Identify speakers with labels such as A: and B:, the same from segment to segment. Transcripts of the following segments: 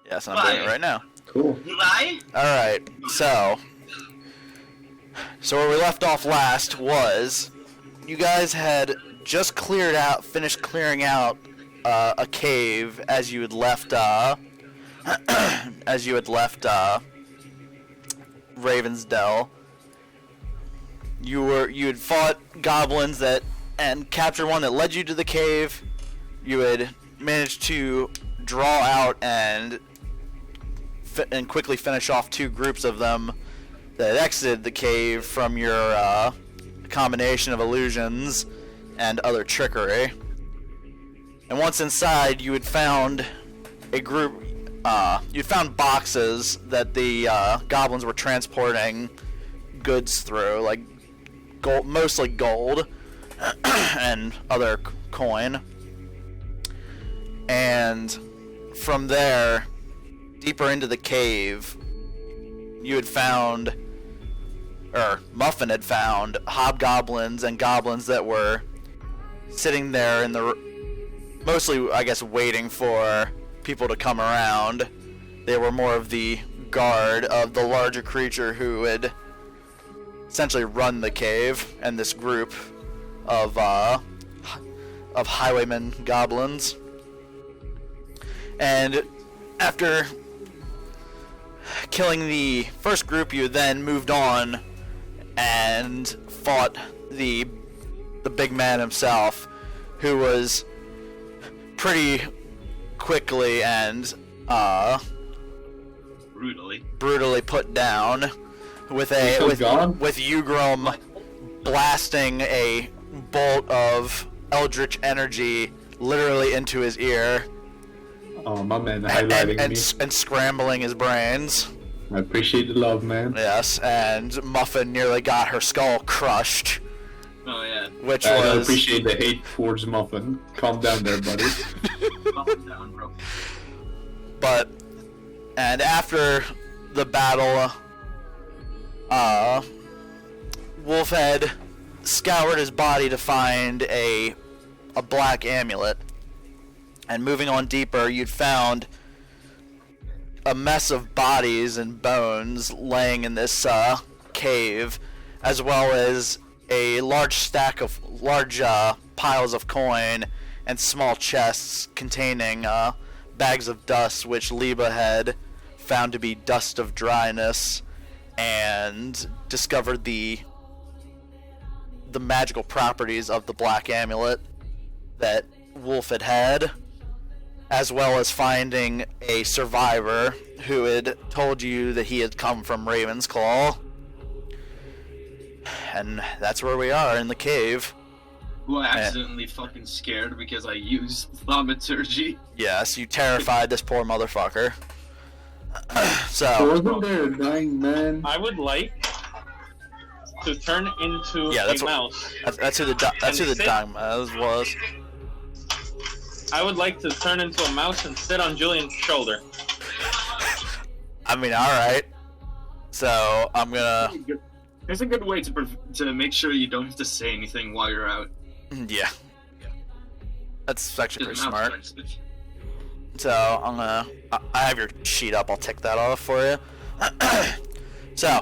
A: Yes, I'm doing it right now.
B: Cool.
C: Why?
A: Alright, so where we left off last was you guys had just finished clearing out a cave as you had left Raven's Dell. You had fought goblins and captured one that led you to the cave. You had managed to draw out and quickly finish off two groups of them that exited the cave from your combination of illusions and other trickery. And once inside, you had found a group. You'd found boxes that the goblins were transporting goods through, like gold, mostly gold, and other coin. And from there, deeper into the cave, you had found, or Muffin had found, hobgoblins and goblins that were sitting there in the, mostly, I guess, waiting for people to come around. They were more of the guard of the larger creature who had essentially run the cave, and this group of highwaymen goblins. And after killing the first group, you then moved on and fought the big man himself, who was pretty quickly and brutally put down with Jugram blasting a bolt of eldritch energy literally into his ear.
B: Oh, my man, highlighting me.
A: And scrambling his brains.
B: I appreciate the love, man.
A: Yes, and Muffin nearly got her skull crushed.
C: Oh, yeah.
B: I appreciate the hate towards Muffin. Calm down there, buddy.
C: Calm down, bro.
A: And after the battle, Wolfhead scoured his body to find a black amulet. And moving on deeper, you'd found a mess of bodies and bones laying in this cave, as well as a large piles of coin and small chests containing bags of dust, which Liebe had found to be dust of dryness, and discovered the magical properties of the black amulet that Wolf had, as well as finding a survivor who had told you that he had come from Raven's Claw. And that's where we are, in the cave.
C: Who I accidentally fucking scared because I used thaumaturgy.
A: Yes, you terrified this poor motherfucker. So
B: wasn't there a dying man?
D: I would like to turn into a mouse.
A: That's who the dying mouse was.
D: I would like to turn into a mouse and sit on Julian's shoulder.
A: I mean, alright. So, I'm gonna...
C: There's a good way to make sure you don't have to say anything while you're out.
A: Yeah. That's actually pretty smart. So, I'm gonna... I have your sheet up, I'll tick that off for you. So,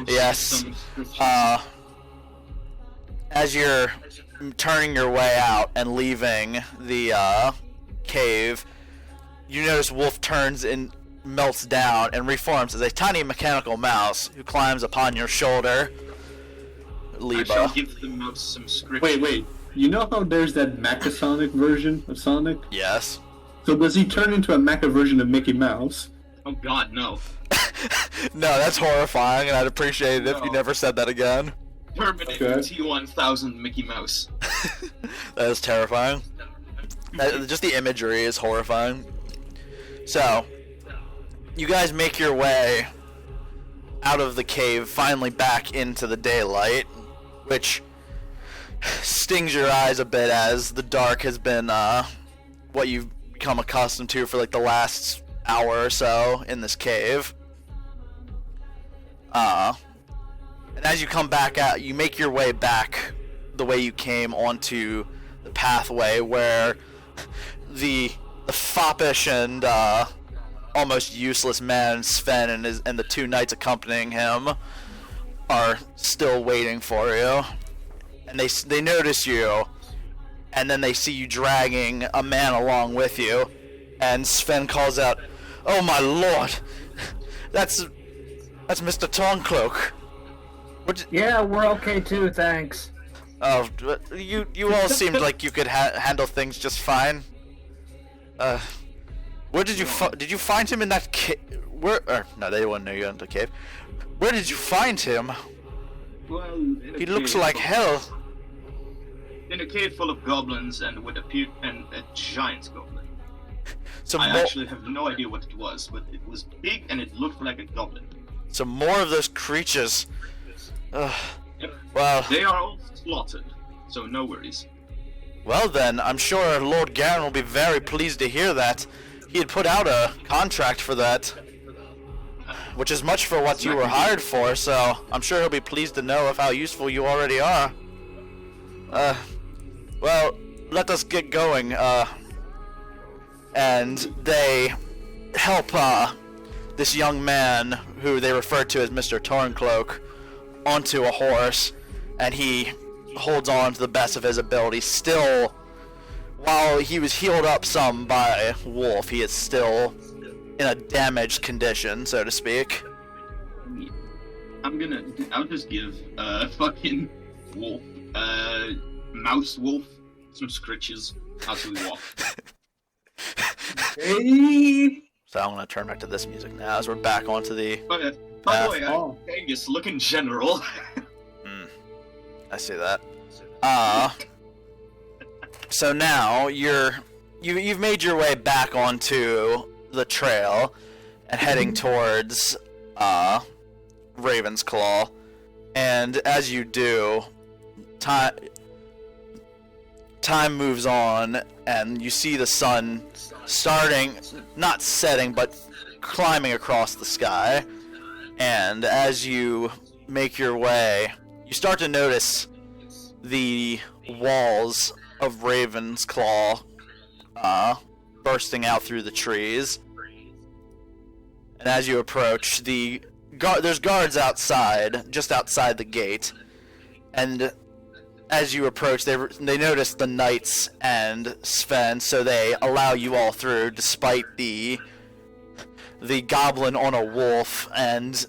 A: yes. As you're turning your way out and leaving the cave, you notice Wolf turns and melts down and reforms as a tiny mechanical mouse who climbs upon your shoulder. Liebe.
C: I shall give the mouse some script.
B: Wait. You know how there's that Mecha-Sonic version of Sonic?
A: Yes.
B: So does he turn into a Mecha version of Mickey Mouse?
C: Oh god, no.
A: No, that's horrifying, and I'd appreciate it if you never said that again.
C: Permanent T1000 Mickey Mouse.
A: That is terrifying. Just the imagery is horrifying. So, you guys make your way out of the cave, finally back into the daylight, which stings your eyes a bit as the dark has been what you've become accustomed to for like the last hour or so in this cave. And as you come back out, you make your way back the way you came onto the pathway where the the foppish and almost useless man Sven and the two knights accompanying him are still waiting for you, and they notice you, and then they see you dragging a man along with you, and Sven calls out, "Oh my lord, that's Mr. Torncloak."
E: Yeah, we're okay too, thanks.
A: Oh, you all seemed like you could handle things just fine. Where did you find him in that cave? No, they wouldn't know you in the cave. Where did you find him?
C: Well,
A: He looks like hell.
C: In a cave full of goblins and with a giant goblin.
A: Some
C: I
A: more,
C: actually have no idea what it was, but it was big and it looked like a goblin.
A: some more of those creatures. Ugh.
C: Yep.
A: Well,
C: They are all slaughtered, so no worries.
A: well then, I'm sure Lord Garen will be very pleased to hear that. He had put out a contract for that, which is much for what you were hired for, so I'm sure he'll be pleased to know of how useful you already are. Well, let us get going, and they help, this young man, who they refer to as Mr. Torncloak, onto a horse, and he holds on to the best of his ability. Still, while he was healed up some by Wolf, he is still in a damaged condition, so to speak.
C: I'll just give fucking wolf, mouse wolf some scritches as we walk.
E: Hey.
A: So I'm gonna turn back to this music now, as we're back onto the...
C: By the way, Dangus, look in general.
A: I see that. So now you've made your way back onto the trail and heading towards Raven's Claw, and as you do, time moves on, and you see the sun starting, not setting, but climbing across the sky. And as you make your way, you start to notice the walls of Raven's Claw bursting out through the trees. And as you approach, there's guards outside, just outside the gate. And as you approach, they notice the knights and Sven, so they allow you all through, despite the goblin on a wolf and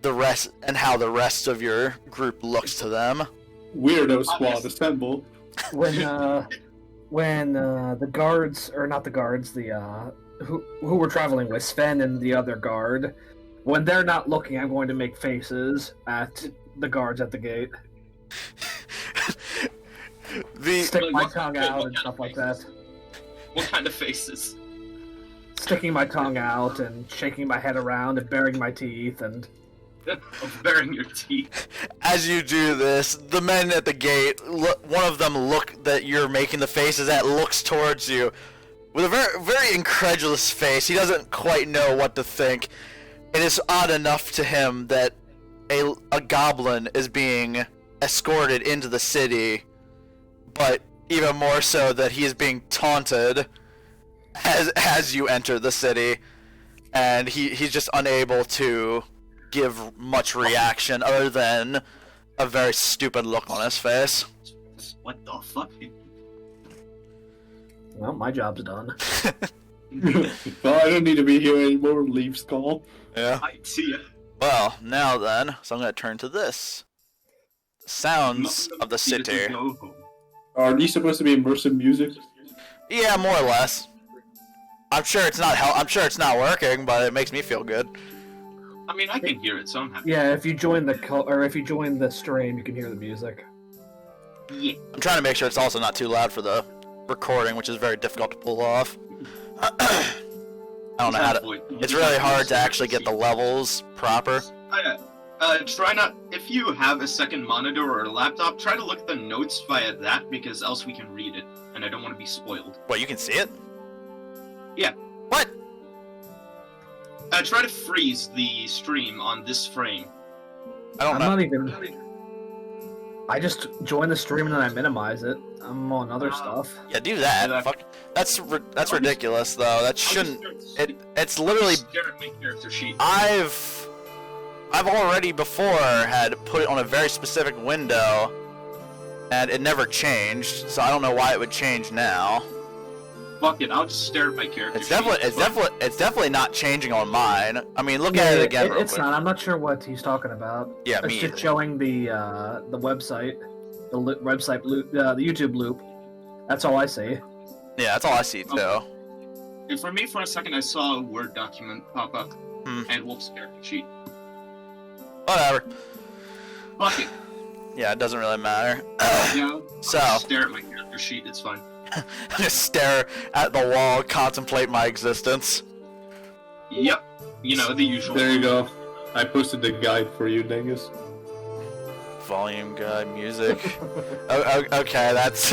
A: the rest, and how the rest of your group looks to them.
B: Weirdo squad assemble.
E: When the guards, or not the guards, the who we're traveling with, Sven and the other guard, when they're not looking, I'm going to make faces at the guards at the gate. Stick my tongue out and stuff like that.
C: What kind of faces?
E: Sticking my tongue out and shaking my head around and baring my teeth and...
C: Of baring your teeth.
A: As you do this, the men at the gate, one of them that you're making the faces at looks towards you with a very, very incredulous face. He doesn't quite know what to think. It is odd enough to him that a goblin is being escorted into the city, but even more so that he is being taunted as you enter the city, and he's just unable to give much reaction other than a very stupid look on his face.
C: What the fuck?
E: Well, my job's done.
B: Well, I don't need to be here anymore. Leaves call.
A: Yeah.
C: I see ya.
A: Well, now then, so I'm gonna turn to this. Sounds of the city.
B: Are these supposed to be immersive music?
A: Yeah, more or less. I'm sure it's not working, but it makes me feel good.
C: I mean, I can hear it, so I'm happy.
E: Yeah, if you join the stream, you can hear the music.
C: Yeah.
A: I'm trying to make sure it's also not too loud for the recording, which is very difficult to pull off. I don't know how to... It's really hard to actually get the levels proper.
C: Try not... If you have a second monitor or a laptop, try to look at the notes via that, because else we can read it, and I don't want to be spoiled.
A: What, you can see it?
C: Yeah.
A: What?
C: Try to freeze the stream on this frame.
A: I don't know.
E: I just join the stream and then I minimize it. I'm on other stuff.
A: Yeah, do that.
C: Yeah.
A: Fuck. That's ridiculous, though. That shouldn't. It's literally.
C: Stare at my character sheet.
A: I've already before had put it on a very specific window, and it never changed. So I don't know why it would change now.
C: Fuck it, I'll just stare at my character
A: It's
C: sheet.
A: definitely not changing on mine. I mean, look at it again real
E: It's
A: quick.
E: not. I'm not sure what he's talking about.
A: Yeah,
E: it's
A: me
E: just
A: either.
E: showing the website, website loop, the YouTube loop. That's all I see.
A: Yeah, that's all I see too.
C: And for me, for a second, I saw a Word document pop up, and Wolf's character sheet.
A: Whatever.
C: Fuck it.
A: Yeah, it doesn't really matter.
C: Yeah.
A: So-
C: I'll just stare at my character sheet. It's fine.
A: Just stare at the wall, contemplate my existence.
C: Yep. You know, the usual.
B: There you go. I posted the guide for you, Dangus.
A: Volume guide, music. Okay, that's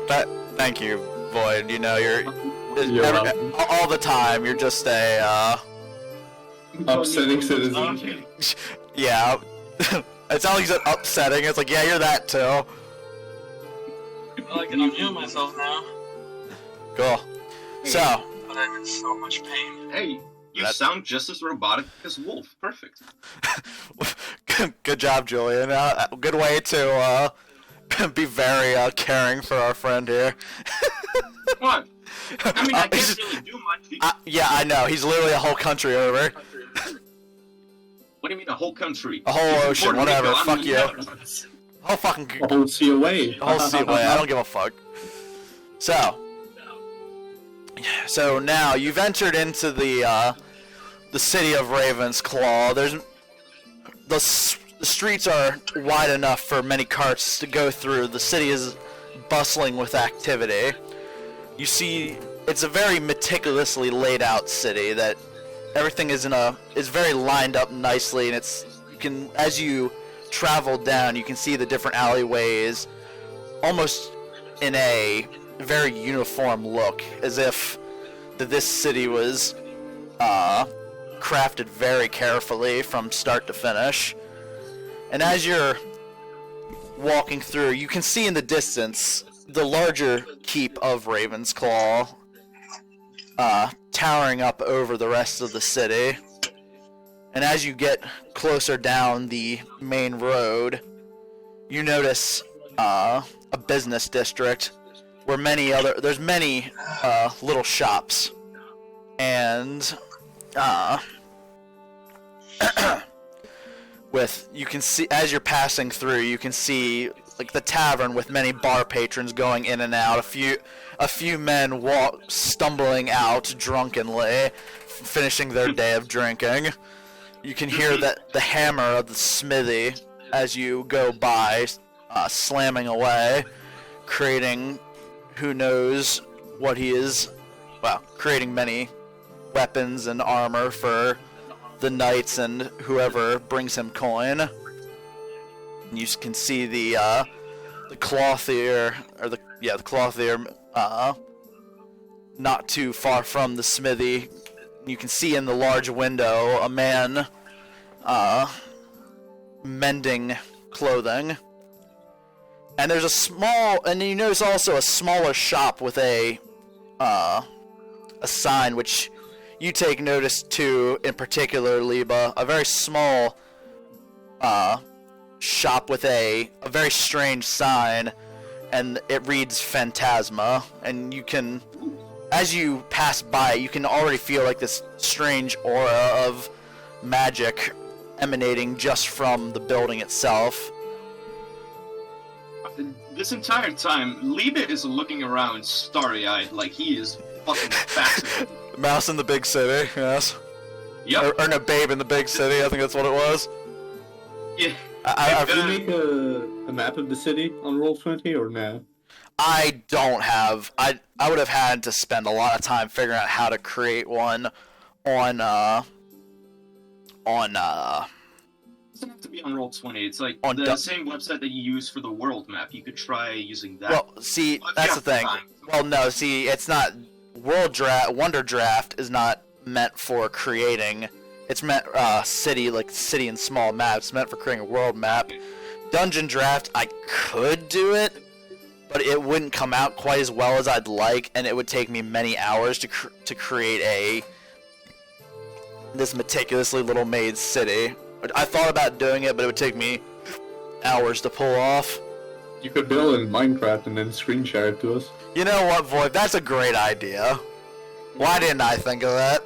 A: that. Thank you, Void. You know, you're
B: welcome.
A: all the time. You're just a
B: Upsetting citizen.
C: Okay.
A: yeah. It's not like you said upsetting. It's like, yeah, you're that too.
D: I can unmute myself now,
A: Cool. So,
D: but I'm in so much pain.
C: Hey, you
A: That-
C: sound just as robotic as Wolf. Perfect.
A: good job, Julian. Good way to be very caring for our friend here.
C: What? I mean, I can't
A: He's-
C: really do much.
A: yeah, I know. He's literally a whole country over.
C: What do you mean, a whole country?
A: A whole ocean,
C: Puerto
A: whatever,
C: Rico, I'm
A: fuck
C: in
A: you.
C: the Netherlands.
A: Whole fucking
B: Whole sea away.
A: whole seat way. I don't give a fuck. So now you've entered into the city of Ravensclaw. The streets are wide enough for many carts to go through. The city is bustling with activity. You see, it's a very meticulously laid out city that everything is very lined up nicely, and as you travel down, you can see the different alleyways almost in a very uniform look, as if this city was crafted very carefully from start to finish. And as you're walking through, you can see in the distance the larger keep of Ravensclaw towering up over the rest of the city. And as you get closer down the main road, you notice a business district where there's many little shops, and you can see, as you're passing through, you can see like the tavern with many bar patrons going in and out. A few men stumbling out drunkenly, finishing their day of drinking. You can hear the hammer of the smithy as you go by, slamming away, creating who knows what he is. Well, creating many weapons and armor for the knights and whoever brings him coin. You can see the clothier, the clothier, not too far from the smithy. You can see in the large window a man mending clothing. And there's and you notice also a smaller shop with a sign which you take notice to in particular, Liebe. A very small shop with a very strange sign, and it reads Phantasma, and you can, as you pass by, you can already feel like this strange aura of magic emanating just from the building itself.
C: This entire time, Liebe is looking around starry-eyed like he is fucking fascinated.
A: Mouse in the big city, yes.
C: Yep.
A: Or no, Babe in the big city, I think that's what it was.
C: Yeah.
B: Did you make a map of the city on Roll20 or no?
A: I don't have. I would have had to spend a lot of time figuring out how to create one on
C: It doesn't have to be on Roll20. It's like
A: On
C: the
A: du-
C: same website that you use for the world map. You could try using that.
A: Well, see,
C: Well,
A: that's
C: yeah,
A: the thing.
C: fine.
A: Well, no, see, it's not Wonder Draft is not meant for creating. It's meant city and small maps. It's meant for creating a world map. Dungeon draft, I could do it, but it wouldn't come out quite as well as I'd like, and it would take me many hours to create this meticulously little made city. I thought about doing it, but it would take me hours to pull off.
B: You could build in Minecraft and then screen share it to us.
A: You know what, Void? That's a great idea. Why didn't I think of that?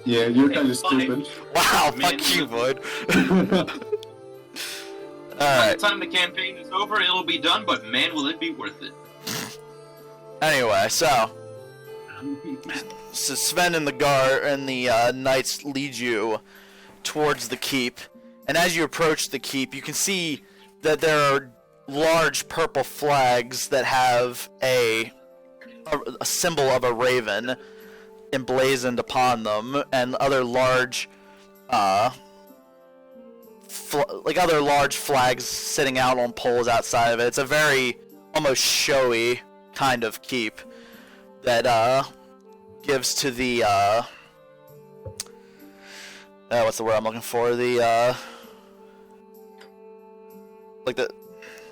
B: Yeah, you're kind of stupid.
A: Wow,
C: Man,
A: fuck you, Void.
C: By
A: Alright.
C: the time the campaign is over, it'll be done, but man, will it be worth it.
A: Anyway, so Sven and the knights lead you towards the keep, and as you approach the keep, you can see that there are large purple flags that have a symbol of a raven emblazoned upon them, and other large other large flags sitting out on poles outside of it. It's a very almost showy kind of keep that gives to the what's the word I'm looking for? The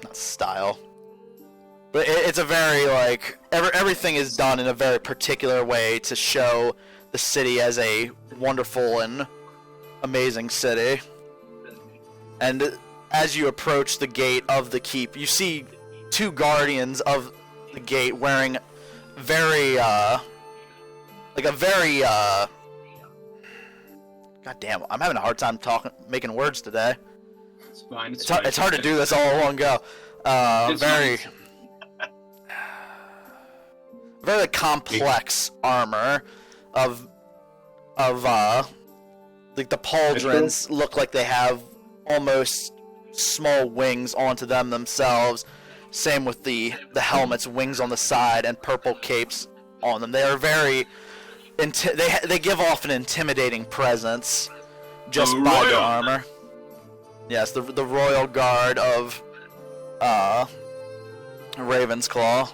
A: not style, but it's a very everything is done in a very particular way to show the city as a wonderful and amazing city. And as you approach the gate of the keep, you see two guardians of the gate wearing God damn, I'm having a hard time making words today.
C: It's fine.
A: It's hard to do this all in one go. Very complex armor of the pauldrons look like they have almost small wings onto them themselves. Same with the helmets, wings on the side and purple capes on them. They are very they give off an intimidating presence just by their armor. Yes, the royal guard of Ravensclaw.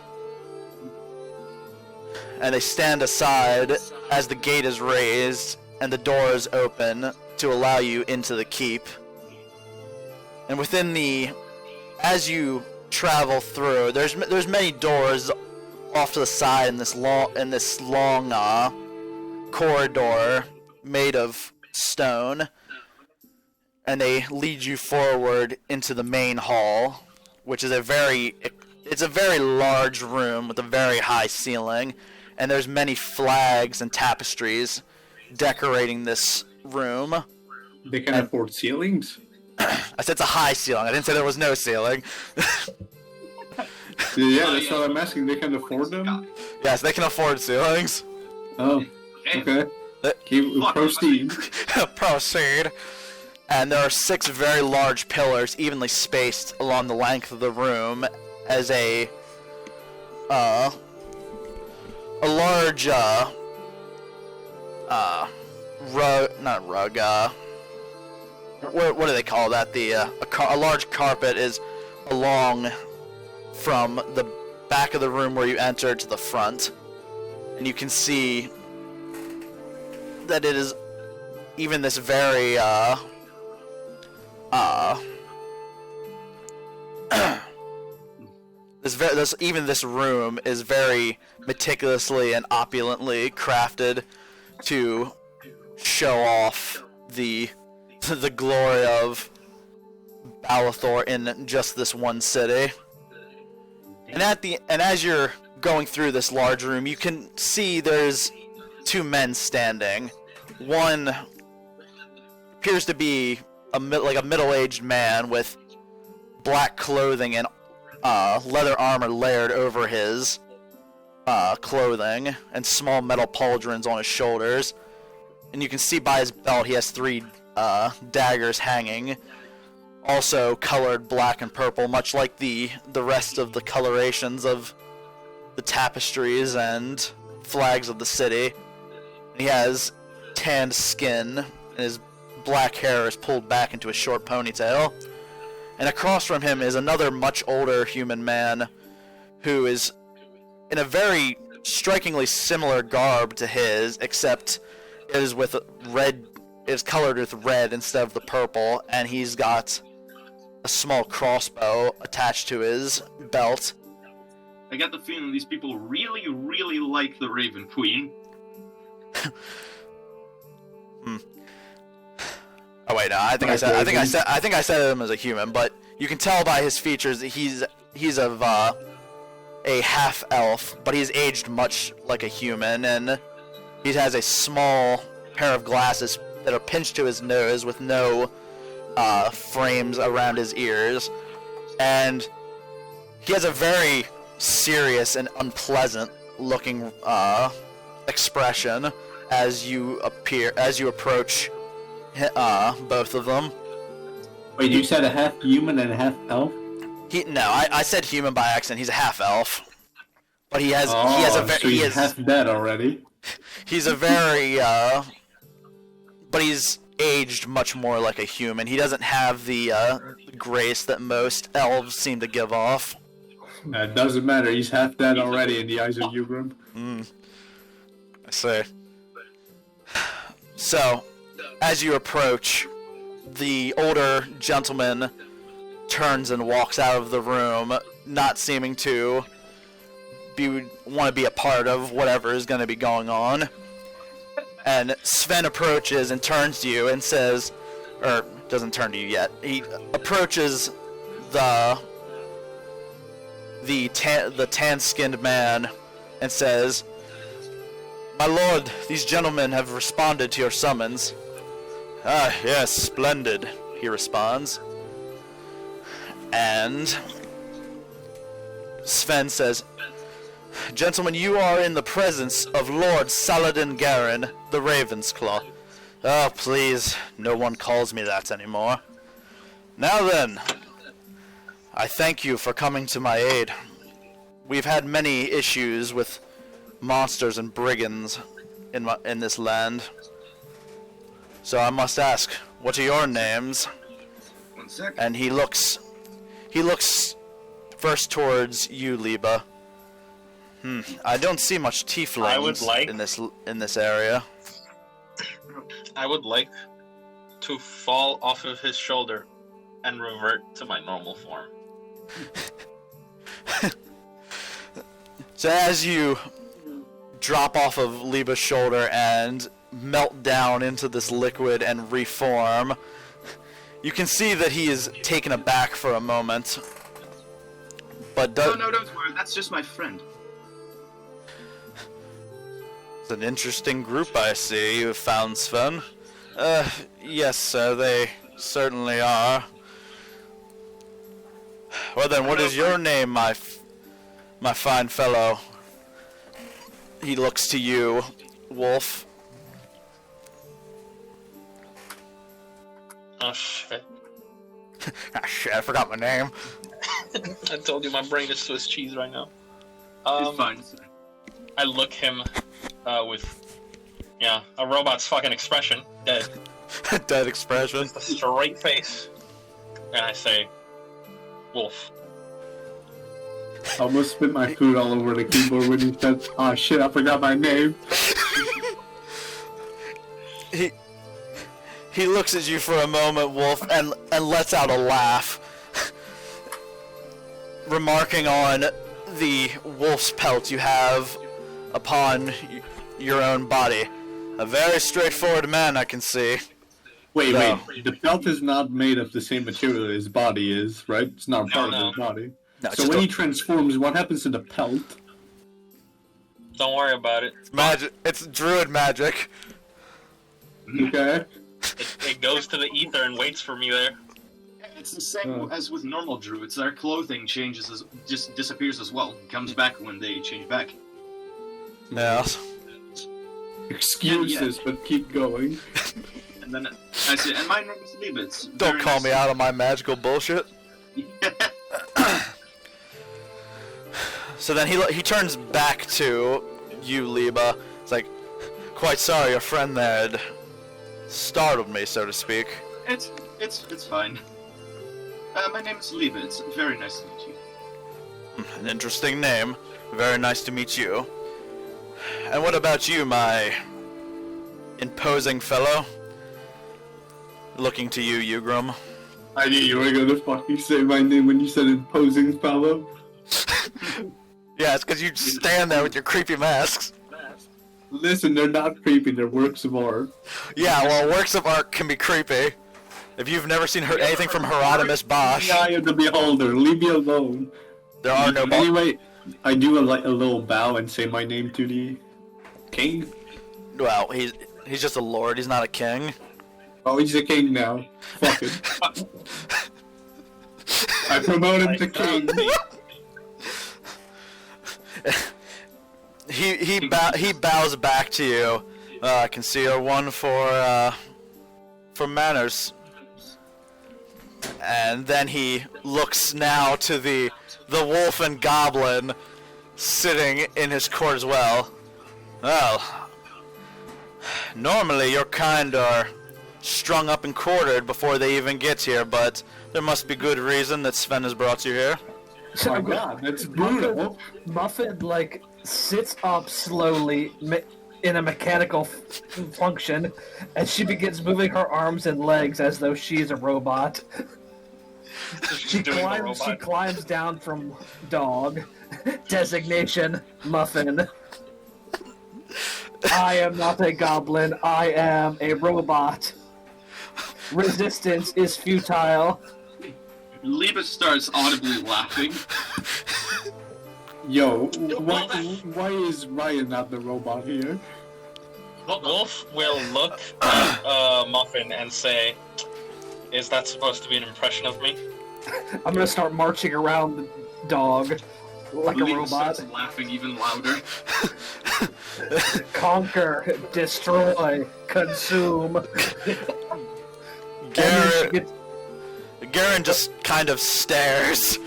A: And they stand aside as the gate is raised and the doors open to allow you into the keep. And as you travel through, there's many doors off to the side in this long corridor made of stone, and they lead you forward into the main hall, which is a very large room with a very high ceiling, and there's many flags and tapestries decorating this room.
B: They can afford ceilings?
A: I said it's a high ceiling. I didn't say there was no ceiling.
B: Yeah, that's what I'm asking. They can afford them?
A: Yes, they can afford ceilings.
B: Oh, okay. Proceed.
A: Proceed. And there are 6 very large pillars evenly spaced along the length of the room as a large what do they call that? A large carpet is along from the back of the room where you enter to the front, and you can see that it is even this very this room is very meticulously and opulently crafted to show off the glory of Balathor in just this one city. And as you're going through this large room, you can see there's 2 men standing. One appears to be a middle-aged man with black clothing and leather armor layered over his clothing, and small metal pauldrons on his shoulders. And you can see by his belt he has 3 daggers hanging, also colored black and purple, much like the rest of the colorations of the tapestries and flags of the city. And he has tanned skin, and his black hair is pulled back into a short ponytail. And across from him is another much older human man who is in a very strikingly similar garb to his, except it is colored with red instead of the purple, and he's got a small crossbow attached to his belt.
C: I get the feeling these people really, really like the Raven Queen.
A: Oh wait, no, I think I said him as a human, but you can tell by his features that he's of a half elf, but he's aged much like a human, and he has a small pair of glasses that are pinched to his nose with no frames around his ears, and he has a very serious and unpleasant looking expression as you approach both of them.
B: Wait, you said a half human and a half elf?
A: I said human by accident. He's a half elf, but he has
B: half dead already.
A: He's a very but he's aged much more like a human. He doesn't have the grace that most elves seem to give off.
B: It doesn't matter. He's half dead already in the eyes of Jugram.
A: I see. So, as you approach, the older gentleman turns and walks out of the room, not seeming to want to be a part of whatever is going to be going on. And Sven approaches and turns to you and says, or doesn't turn to you yet. He approaches the tan-skinned man and says, "My lord, these gentlemen have responded to your summons." "Ah, yes, splendid," he responds. And Sven says, "Gentlemen, you are in the presence of Lord Saladin Garin, the Ravensclaw." "Oh, please, no one calls me that anymore. Now then, I thank you for coming to my aid. We've had many issues with monsters and brigands in this land. So I must ask, what are your names?"
C: 1 sec.
A: And he looks first towards you, Liebe. I don't see much tieflings in this area.
D: I would like to fall off of his shoulder and revert to my normal form.
A: So as you drop off of Liebe's shoulder and melt down into this liquid and reform, you can see that he is taken aback for a moment. But
C: No, don't worry. That's just my friend.
A: It's an interesting group I see you have found, Sven. Yes, sir, they certainly are. Well then, what is your name, my fine fellow? He looks to you, Wolf.
D: Oh shit.
A: Ah shit, I forgot my name.
D: I told you my brain is Swiss cheese right now.
C: It's fine.
D: I look him with, a robot's fucking expression, dead.
A: Dead expression.
D: Just a straight face. And I say, Wolf.
B: I almost spit my food all over the keyboard when he said, "Oh shit, I forgot my name."
A: He looks at you for a moment, Wolf, and lets out a laugh, remarking on the wolf's pelt you have upon your own body. A very straightforward man, I can see.
B: Wait,
A: No.
B: the belt is not made of the same material his body is, right? It's not part
D: No.
B: of his body.
A: No,
B: So when he transforms, what happens to the pelt?
D: Don't worry about it.
A: magic. It's druid magic.
B: Okay.
D: It goes to the ether and waits for me there.
C: It's the same as with normal druids. Their clothing just disappears as well. Comes back when they change back.
A: Yeah.
B: Excuses, but keep going.
C: And then I say, "And my name is Liebe." It's
A: Don't
C: very
A: call
C: nice
A: me out on my magical bullshit. So then he turns back to you, Liebe. It's like, "Quite sorry, your friend there had startled me, so to speak."
C: It's fine. My name is Liebe. It's very nice to meet you.
A: An interesting name. Very nice to meet you. And what about you, my imposing fellow? Looking to you, Jugram.
B: I knew you were gonna fucking say my name when you said imposing fellow.
A: Yeah, it's because you stand there with your creepy masks.
B: Listen, they're not creepy, they're works of art.
A: Yeah, well, works of art can be creepy. If you've never seen anything from Hieronymus Bosch,
B: The eye of the beholder, leave me alone.
A: there are no...
B: Anyway, I do a little bow and say my name to the king.
A: Well, he's just a lord, he's not a king.
B: Oh, he's a king now. Fuck it. I promote him to king.
A: He bows back to you. I can see you're one for manners. And then he looks now to the wolf and goblin sitting in his court as well. Well, normally your kind are strung up and quartered before they even get here, but there must be good reason that Sven has brought you here.
B: Oh my god, that's brutal.
E: Muffin, like, sits up slowly in a mechanical function, and she begins moving her arms and legs as though she's a robot. She climbs down from dog. Designation, Muffin. I am not a goblin, I am a robot. Resistance is futile.
C: Liebe starts audibly laughing.
B: Yo, why is Ryan not the robot here?
D: Wolf will look at Muffin and say, "Is that supposed to be an impression of me?"
E: I'm gonna start marching around the dog like a
C: Liebe
E: robot.
C: starts laughing even louder.
E: Conquer, destroy, consume.
A: Garen just kind of stares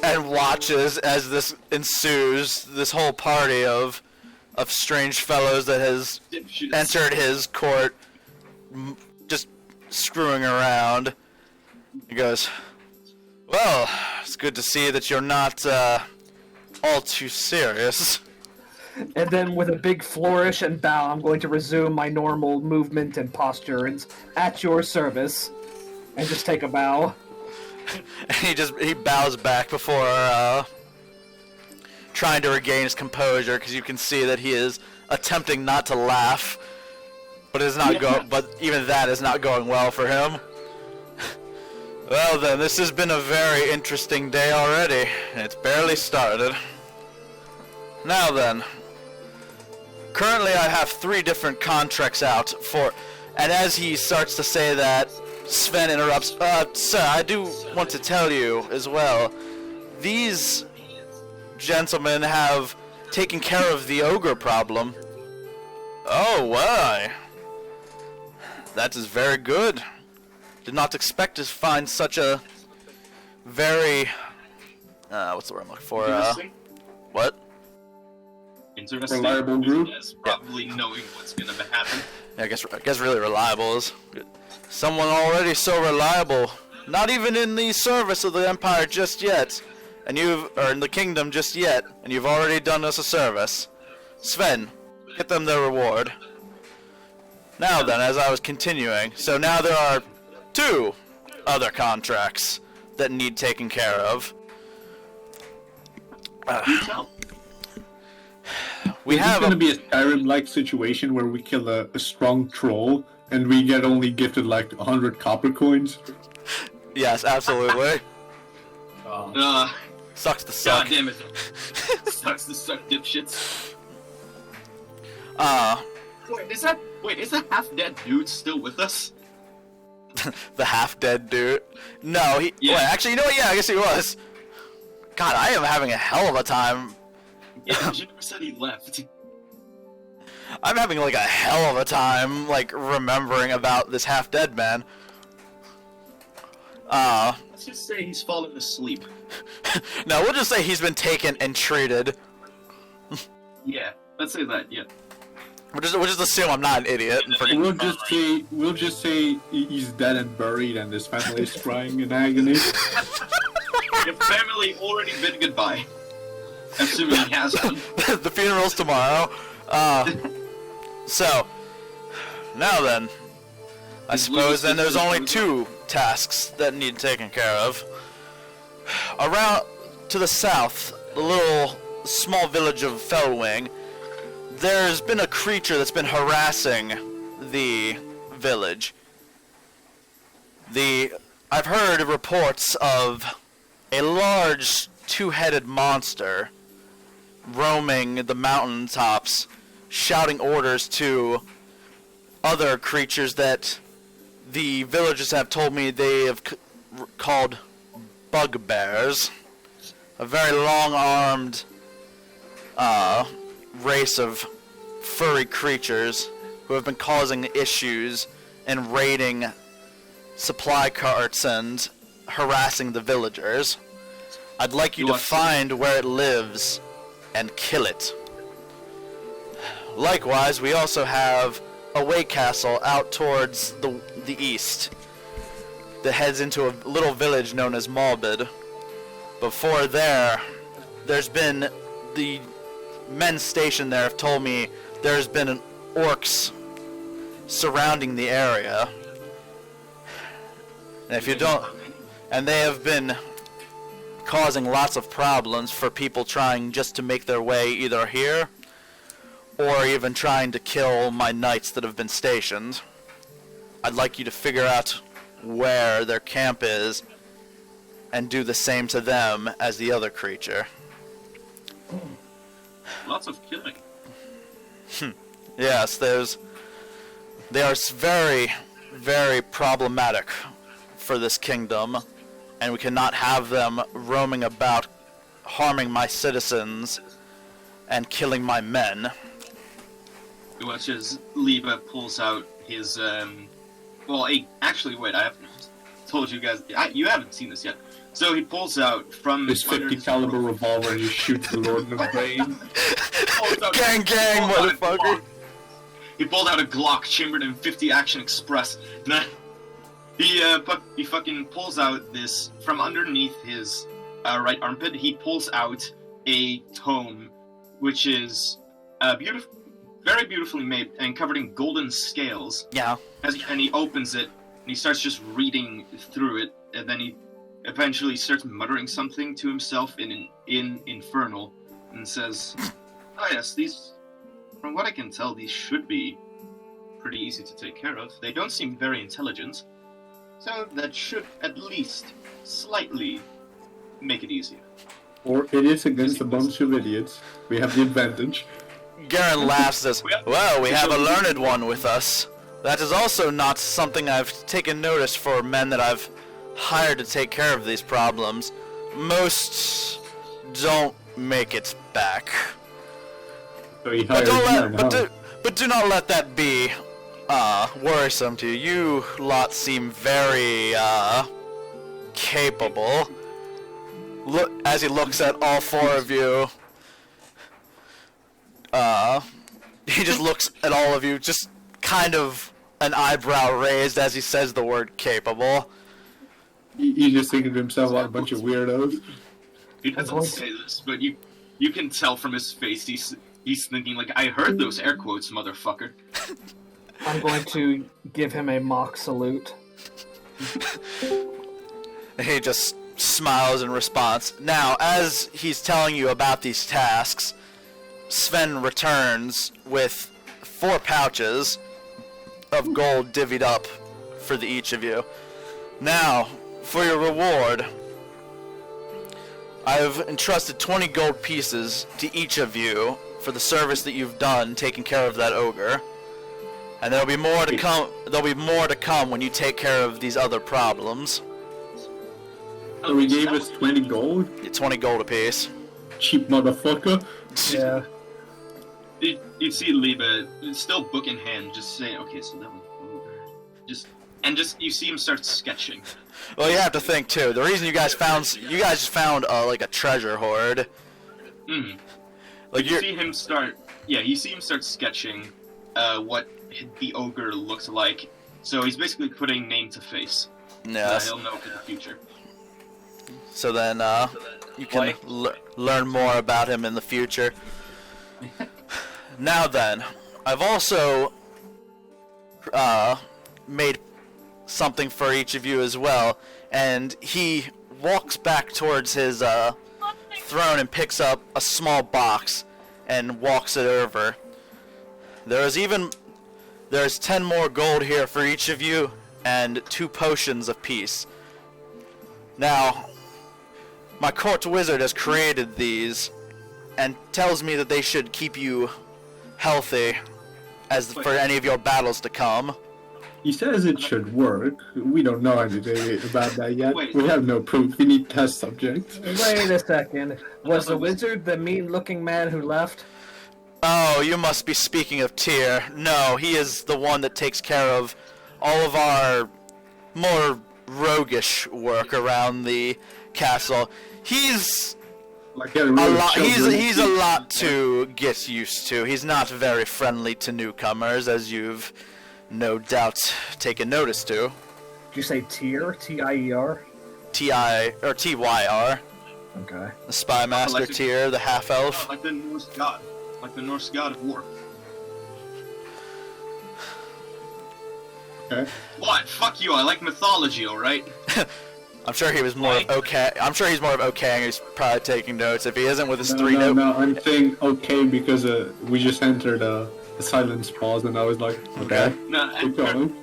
A: and watches as this ensues, this whole party of strange fellows that has entered his court, just screwing around. He goes, well, it's good to see that you're not all too serious.
E: And then with a big flourish and bow, I'm going to resume my normal movement and posture. It's at your service. And just take a bow.
A: And he bows back before trying to regain his composure, because you can see that he is attempting not to laugh, but but even that is not going well for him. Well then, this has been a very interesting day already, and it's barely started. Now then, currently I have 3 different contracts out for, and as he starts to say that, Sven interrupts, sir, I do want to tell you as well, these gentlemen have taken care of the ogre problem. Oh, why? That is very good. Did not expect to find such a very, what's the word I'm looking for, what?
C: Interesting.
B: Reliable group?
C: Yes, probably knowing what's gonna happen.
A: Yeah, I guess really reliable is good. Someone already so reliable, not even in the service of the Empire just yet, or in the kingdom just yet, and you've already done us a service. Sven, get them their reward. Now then, as I was continuing, so now there are 2 other contracts that need taken care of. We
B: Is
A: have
B: this gonna be a Skyrim-like situation where we kill a strong troll and we get only gifted like 100 copper coins?
A: Yes, absolutely. Sucks to suck.
C: God damn it. Sucks to suck, dipshits. Wait, is that half-dead dude still with us?
A: The half-dead dude. No, he.
C: Yeah.
A: Wait, actually, you know what? Yeah, I guess he was. God, I am having a hell of a time.
C: Yeah, Jennifer said he left.
A: I'm having like a hell of a time, like remembering about this half-dead man.
C: Let's just say he's fallen asleep.
A: No, we'll just say he's been taken and treated.
C: Yeah, let's say that. Yeah.
A: We'll just assume I'm not an idiot. And
B: We'll just say he's dead and buried and his family is crying in agony.
C: Your family already bid goodbye. Assuming he has one.
A: The funeral's tomorrow. So, now then, I suppose then there's only 2 tasks that need taken care of. Around to the south, the little small village of Fellwing, there's been a creature that's been harassing the village. I've heard reports of a large two-headed monster roaming the mountaintops, shouting orders to other creatures that the villagers have told me they have called bugbears. A very long-armed race of furry creatures who have been causing issues and raiding supply carts and harassing the villagers. I'd like you to find where it lives and kill it. Likewise, we also have a way castle out towards the east that heads into a little village known as Malbid. Before there's been the men stationed there have told me there's been orcs surrounding the area. And if you don't, and they have been causing lots of problems for people trying just to make their way either here or even trying to kill my knights that have been stationed. I'd like you to figure out where their camp is and do the same to them as the other creature.
C: Lots of killing.
A: Yes, they are very, very problematic for this kingdom, and we cannot have them roaming about, harming my citizens, and killing my men.
C: You watch as Liebe pulls out his, actually, wait, I haven't told you guys, you haven't seen this yet. So he pulls out from
B: This 50 caliber revolver and you shoot the Lord in the brain.
A: Gang, motherfucker!
C: He pulled out a Glock chambered in 50 Action Express. He fucking pulls out this from underneath his right armpit. He pulls out a tome, which is beautiful, very beautifully made and covered in golden scales.
A: Yeah.
C: And he opens it and he starts just reading through it, and then he eventually starts muttering something to himself in Infernal, and says, "Oh yes, these, from what I can tell, these should be pretty easy to take care of. They don't seem very intelligent, so that should at least slightly make it easier."
B: Or it is against a bunch of idiots. We have the advantage.
A: Garen laughs and says, "Well, we have a learned one with us. That is also not something I've taken notice for men that I've hired to take care of these problems. Most don't make it back.
B: So he
A: But
B: hired
A: do not let that be worrisome to you. You lot seem very capable." Look, as he looks at all four of you, he just looks at all of you, just kind of an eyebrow raised as he says the word capable.
B: He's just thinking to himself, what a bunch of weirdos.
C: He doesn't say this, but you can tell from his face he's thinking like, "I heard those air quotes, motherfucker."
E: I'm going to give him a mock salute.
A: He just smiles in response. Now, as he's telling you about these tasks, Sven returns with 4 pouches of gold divvied up for each of you. Now, for your reward, I've entrusted 20 gold pieces to each of you for the service that you've done taking care of that ogre. And there'll be more to come. There'll be more to come when you take care of these other problems.
B: So he gave us 20 gold?
A: 20 gold apiece.
B: Cheap motherfucker.
E: Yeah.
C: You see Liebe, still book in hand, just saying, "Okay, so that one over." You see him start sketching.
A: Well, you have to think too. The reason you guys found like a treasure hoard.
C: Mm.
A: Like
C: you see him start. Yeah, you see him start sketching what the ogre looks like. So he's basically putting name to face.
A: Yes.
C: He'll know for the future.
A: So then you can learn more about him in the future. Now then, I've also made something for each of you as well. And he walks back towards his throne and picks up a small box and walks it over. There's 10 more gold here for each of you and 2 potions of peace. Now, my court wizard has created these and tells me that they should keep you healthy for any of your battles to come.
B: He says it should work. We don't know anything about that yet.
C: Wait.
B: We have no proof. We need test subjects.
E: Wait a second. Was the wizard the mean-looking man who left?
A: Oh, you must be speaking of Tyr. No, he is the one that takes care of all of our more roguish work around the castle. He's
B: Like getting rid of children.
A: he's a lot to get used to. He's not very friendly to newcomers, as you've no doubt taken notice to.
E: Did you say Tyr? T-I-E-R?
A: T-I or T-Y-R.
E: Okay.
A: The spy master
C: Like the-
A: Tyr, the half elf.
C: Like the Norse god. Like the Norse god of war.
B: Okay.
C: What? Fuck you, I like mythology, alright?
A: I'm sure he was more of okay. I'm sure he's more of okay, and he's probably taking notes. If he isn't with his
B: No, I'm saying okay because we just entered a silence pause and I was like, okay,
C: No,
B: keep going.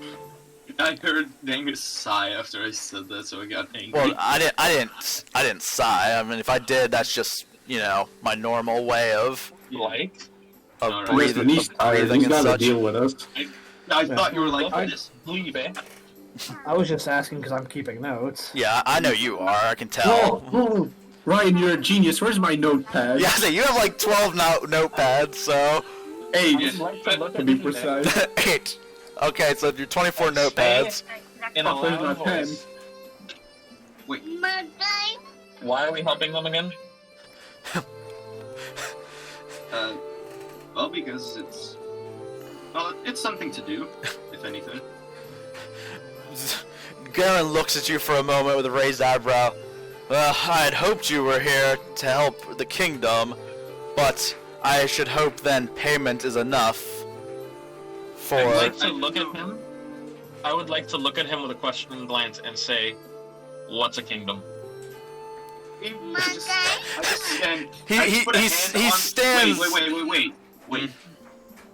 C: I heard Dangus sigh after I said that, so I got angry.
A: Well, I didn't sigh. I mean, if I did, that's just my normal way of
D: Like?
C: Alright.
B: Listen, he's tired.
A: breathing
B: He's
A: and
B: gotta
A: such.
B: deal with us.
C: I thought you were like
D: I
C: this.
D: Liebe.
E: I was just asking because I'm keeping notes.
A: Yeah, I know you are. I can tell.
B: Oh, Ryan, you're a genius. Where's my notepad?
A: Yeah, so you have like 12 notepads, so
B: 8
D: I'd like to look
B: to
D: at
B: be
D: Liebe
B: precise.
A: 8. Okay, so you're 24 notepads.
D: in a
B: Where's my
D: loud
B: pen?
D: voice.
C: Wait,
D: Why are we helping them again?
C: well, because it's something to do, if anything.
A: Garen looks at you for a moment with a raised eyebrow. I had hoped you were here to help the kingdom, but I should hope then payment is enough for...
D: I'd like to look at him. I would like to look at him with a questioning glance and say, "What's a kingdom?"
C: I just stand.
A: He-
C: I
A: he-
C: put a
A: he-
C: hand
A: he
C: on-
A: stands-
C: Wait.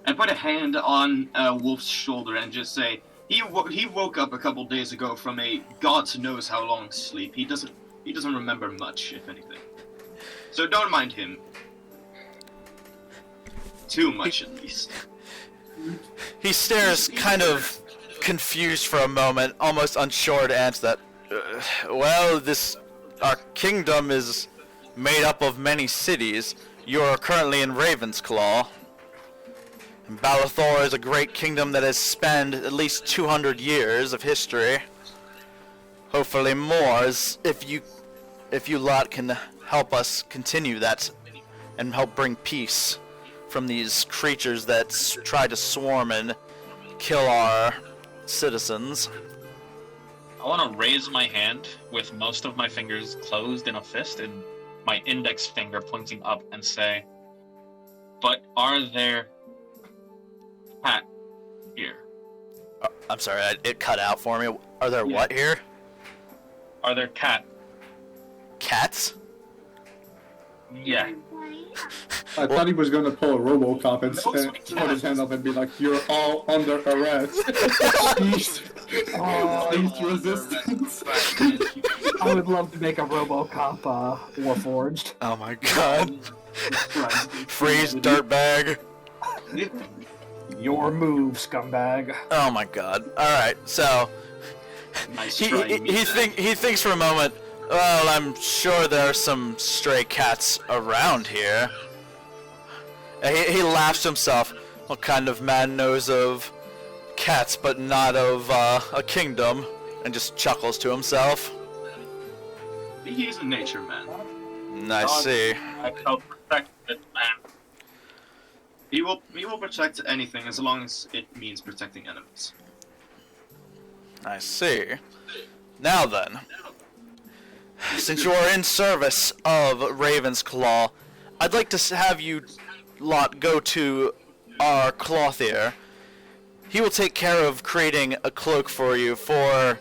C: I put a hand on Wolf's shoulder and just say, he woke up a couple days ago from a God knows how long sleep. He doesn't remember much, if anything. So don't mind him. Too much, at least.
A: He stares kind of confused for a moment, almost unsure to answer that. Well, our kingdom is made up of many cities. You're currently in Ravensclaw. And Balathor is a great kingdom that has spanned at least 200 years of history. Hopefully more, if you lot can help us continue that and help bring peace from these creatures that try to swarm and kill our citizens.
D: I want to raise my hand with most of my fingers closed in a fist and my index finger pointing up and say, "But are there cat here?
A: I'm sorry, it cut out for me. Are there
D: Yeah.
A: what here?
D: Are there cat?"
A: Cats?
D: Yeah.
B: I thought he was gonna pull a RoboCop and
C: No,
B: put his hand up and be like, "You're all under arrest." Cease resistance.
E: I would love to make a RoboCop Warforged.
A: Oh my god. Freeze, dirtbag.
E: Your move, scumbag.
A: Oh my god. Alright, so
C: Nice
A: he
C: try,
A: he thinks for a moment, well, I'm sure there are some stray cats around here. He laughs to himself. What kind of man knows of cats but not of a kingdom? And just chuckles to himself.
C: He's a nature man.
A: I see.
D: I shall protect this man.
C: He will protect anything as long as it means protecting enemies.
A: I see. Now then, since you are in service of Ravensclaw, I'd like to have you lot go to our clothier. he will take care of creating a cloak for you to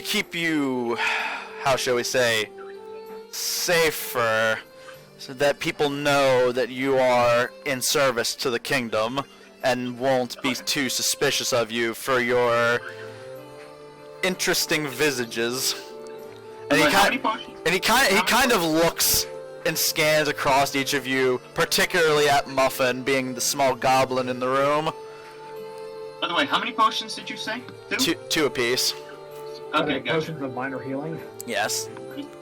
A: keep you, how shall we say, safer, so that people know that you are in service to the kingdom and won't be too suspicious of you for your interesting visages. And he kind of looks and scans across each of you, particularly at Muffin, being the small goblin in the room.
C: By the way, how many potions did you say?
A: Two apiece.
C: Okay, gotcha.
E: Potions of minor healing.
A: Yes.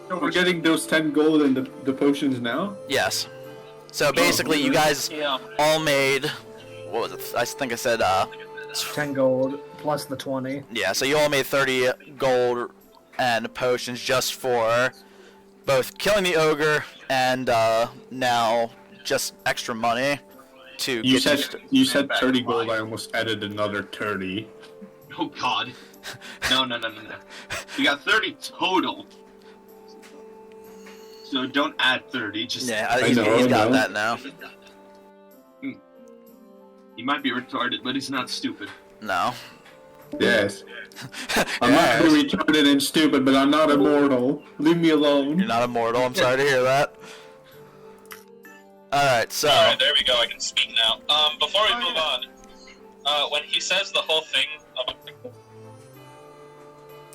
B: So we're getting those 10 gold and the potions now?
A: Yes. So basically, you guys
D: Yeah.
A: all made. What was it? I think I said.
E: 10 gold plus the 20.
A: Yeah. So you all made 30 gold and potions just for both killing the ogre and now just extra money to
B: You
A: get
B: you said 30 gold, I almost added another 30.
C: Oh god. No. You got 30 total. So don't add 30, just...
A: Yeah, he's got that now.
C: He might be retarded, but he's not stupid.
A: No.
B: Yes. I'm not really retarded and stupid, but I'm not immortal. Leave me alone.
A: You're not immortal. I'm sorry to hear that. Alright, so...
D: Alright, there we go. I can speak now. Before we move on, when he says the whole thing about...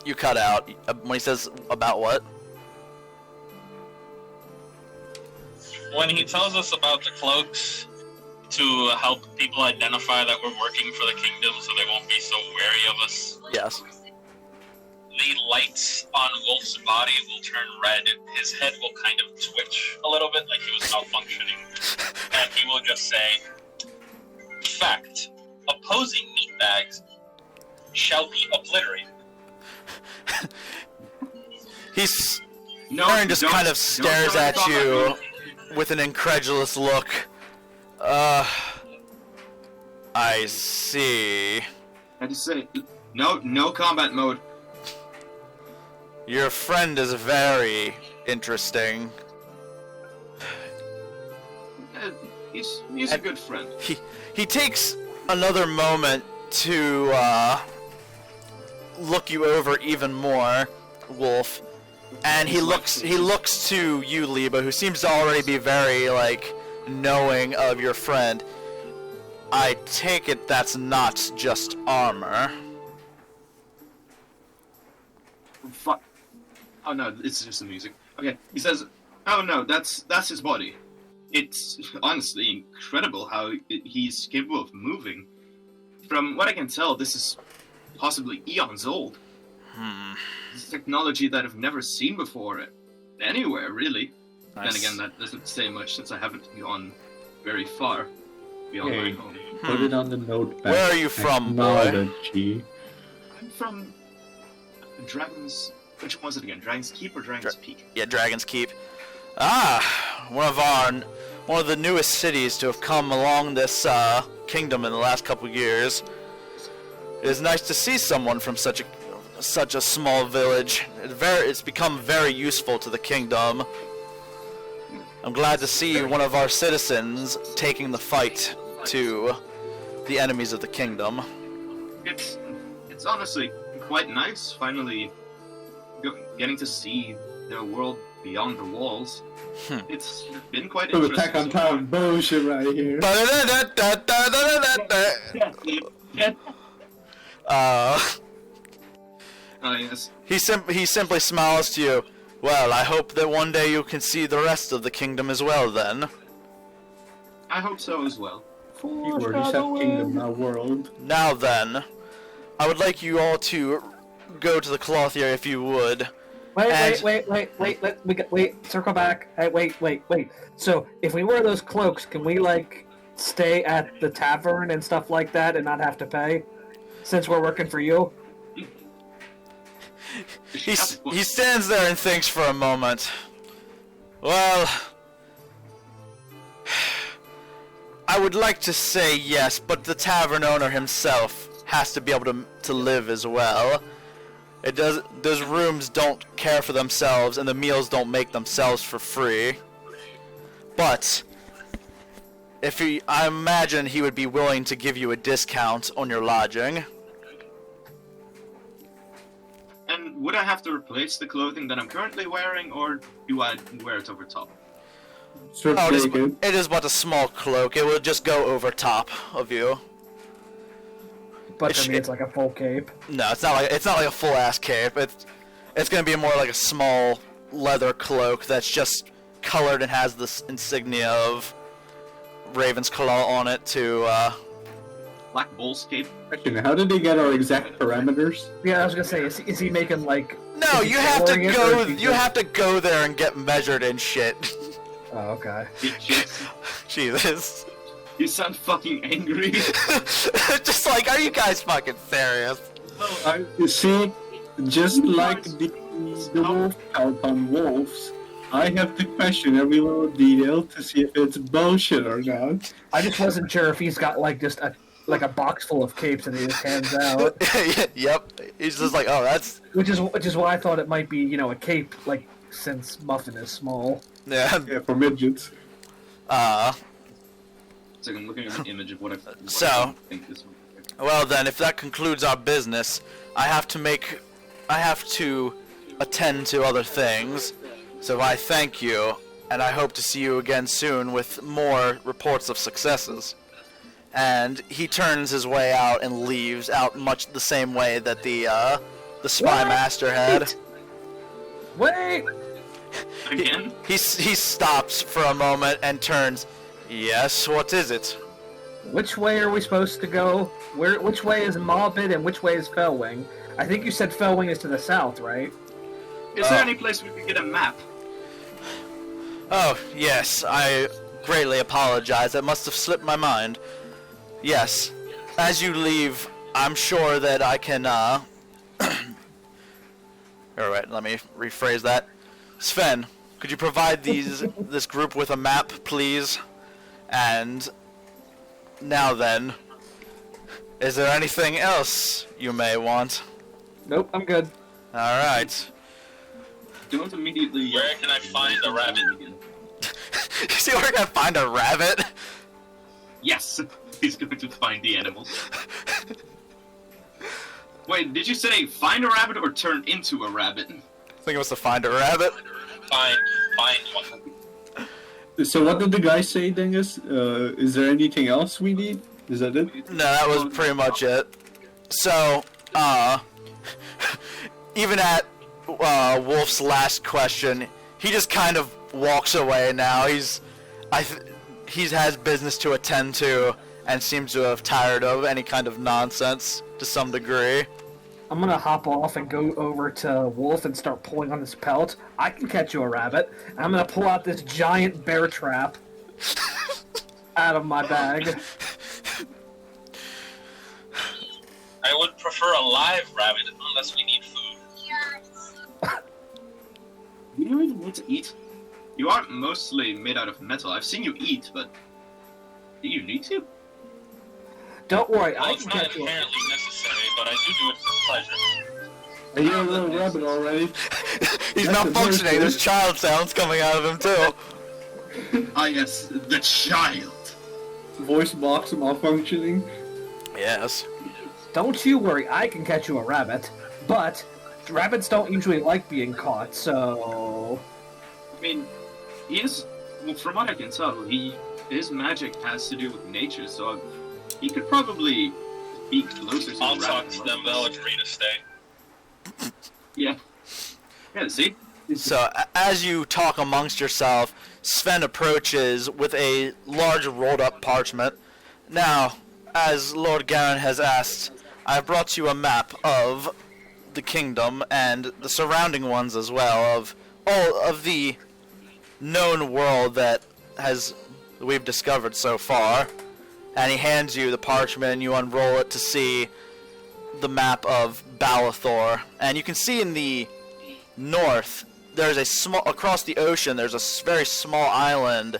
A: You cut out. When he says about what?
D: When he tells us about the cloaks to help people identify that we're working for the kingdom so they won't be so wary of us,
A: Yes.
D: the lights on Wolf's body will turn red. His head will kind of twitch a little bit like he was malfunctioning. And he will just say, "Fact, opposing meatbags shall be obliterated."
A: He's...
C: No,
A: Aaron just
C: don't-
A: kind of
C: don't
A: stares
C: try
A: at
C: to talk
A: you
C: about me.
A: with an incredulous look. I see.
C: I just say, no combat mode.
A: Your friend is very interesting.
C: He's a good friend.
A: He takes another moment to look you over even more, Wolf, and he looks to you, Liebe, who seems to already be very knowing of your friend. I take it that's not just armor.
C: Fuck. Oh no, it's just the music. Okay, he says, "Oh no, that's his body. It's honestly incredible how he's capable of moving. From what I can tell, this is possibly eons old. It's technology that I've never seen before anywhere, really.
A: Nice.
C: Then again, that doesn't say much since I haven't gone very far beyond my
B: Hey.
C: home.
B: Put it on the notepad.
A: Where are you from, boy?
B: Technology.
C: I'm from Dragon's... Which one was it again? Dragon's Keep or Dragon's Peak?
A: Yeah, Dragon's Keep. One of the newest cities to have come along this kingdom in the last couple years. It is nice to see someone from such a small village. It's become very useful to the kingdom. I'm glad to see one of our citizens taking the fight to the enemies of the kingdom.
C: It's honestly quite nice, finally getting to see the world beyond the walls. It's been quite
B: Some
C: interesting.
B: Attack on Titan bullshit right here.
C: Oh yes.
A: He simply smiles to you. Well, I hope that one day you can see the rest of the kingdom as well, then.
C: I hope so as well.
B: You already said kingdom, not world.
A: Now then, I would like you all to go to the clothier if you would.
E: Wait, circle back. Hey, wait. So, if we wear those cloaks, can we, stay at the tavern and stuff like that and not have to pay? Since we're working for you?
A: He stands there and thinks for a moment. Well, I would like to say yes, but the tavern owner himself has to be able to live as well. Those rooms don't care for themselves, and the meals don't make themselves for free. But I imagine he would be willing to give you a discount on your lodging.
C: And would I have to replace the clothing that I'm currently wearing, or do I wear it over top?
B: Strip
A: Oh,
B: naked.
A: it is but a small cloak. It will just go over top of you.
E: But
A: It
E: to
A: sh-
E: me, it's like a full cape.
A: No, it's not like a full ass cape. It's gonna be more like a small leather cloak that's just colored and has this insignia of Raven's Claw on it to
C: Black Bull's cape?
B: Question, how did they get our exact parameters?
E: Yeah, I was gonna say, is he making like?
A: No,
E: is he
A: you have to
E: tailoring it, or
A: go.
E: is he
A: You
E: just-
A: have to go there and get measured and shit.
E: Oh, okay.
A: Jesus.
C: You sound fucking angry.
A: Just like, are you guys fucking serious?
B: You see, just like the wolf count on wolves, I have to question every little detail to see if it's bullshit or not.
E: I just wasn't sure if he's got like just a box full of capes and he just hands out.
A: Yep. He's just like, oh, that's
E: Which is why I thought it might be, a cape, like, since Muffin is small.
A: yeah.
B: Yeah, for midgets.
C: So I'm looking at an image of what I think this one.
A: Well then, if that concludes our business, I have to attend to other things. So I thank you, and I hope to see you again soon with more reports of successes. And he turns his way out and leaves out much the same way that the spy master had.
E: Wait!
C: Again?
A: He stops for a moment and turns. Yes, what is it?
E: Which way are we supposed to go? Which way is Mobbit and which way is Fellwing? I think you said Fellwing is to the south, right?
C: Is there any place we could get a map?
A: Oh, yes, I greatly apologize. That must have slipped my mind. Yes, as you leave, I'm sure that I can, Alright, let me rephrase that. Sven, could you provide this group with a map, please? And now then, is there anything else you may want?
E: Nope, I'm good.
A: Alright.
C: Don't immediately.
D: Where can I find a rabbit?
A: You see where I can find a rabbit?
C: Yes, he's going to find the animals. Wait, did you say find a rabbit or turn into a rabbit?
A: I think it was to find a rabbit.
D: Find one.
B: So what did the guy say, Dangus? Is there anything else we need? Is that it?
A: No, that was pretty much it. So, even at Wolf's last question, he just kind of walks away now. He has business to attend to and seems to have tired of any kind of nonsense to some degree.
E: I'm gonna hop off and go over to Wolf and start pulling on his pelt. I can catch you a rabbit. And I'm gonna pull out this giant bear trap out of my bag.
D: I would prefer a live rabbit unless we need food.
C: You don't even need to eat. You are mostly made out of metal. I've seen you eat, but do you need to?
E: Don't worry,
D: Well,
E: I
D: it's
E: can
D: not
E: catch you.
D: inherently necessary, but I do it for pleasure.
B: Are you a little rabbit already?
A: He's
B: That's the
A: malfunctioning.
B: first
A: There's child sounds coming out of him too.
C: Ah, yes, the child.
B: Voice box malfunctioning.
A: Yes.
E: Don't you worry, I can catch you a rabbit. But rabbits don't usually like being caught, so
C: I mean, well, from what I can tell, his magic has to do with nature, so he could probably be closer to
D: I'll
C: the
D: talk
C: rabbit
D: to
C: than
D: them.
C: most of
D: They'll
C: us.
D: agree to stay.
C: Yeah. Yeah, see?
A: So, as you talk amongst yourself, Sven approaches with a large rolled-up parchment. Now, as Lord Garen has asked, I have brought you a map of the kingdom and the surrounding ones as well, of all of the known world that we've discovered so far. And he hands you the parchment, and you unroll it to see the map of Balathor. And you can see in the north, there's across the ocean, there's a very small island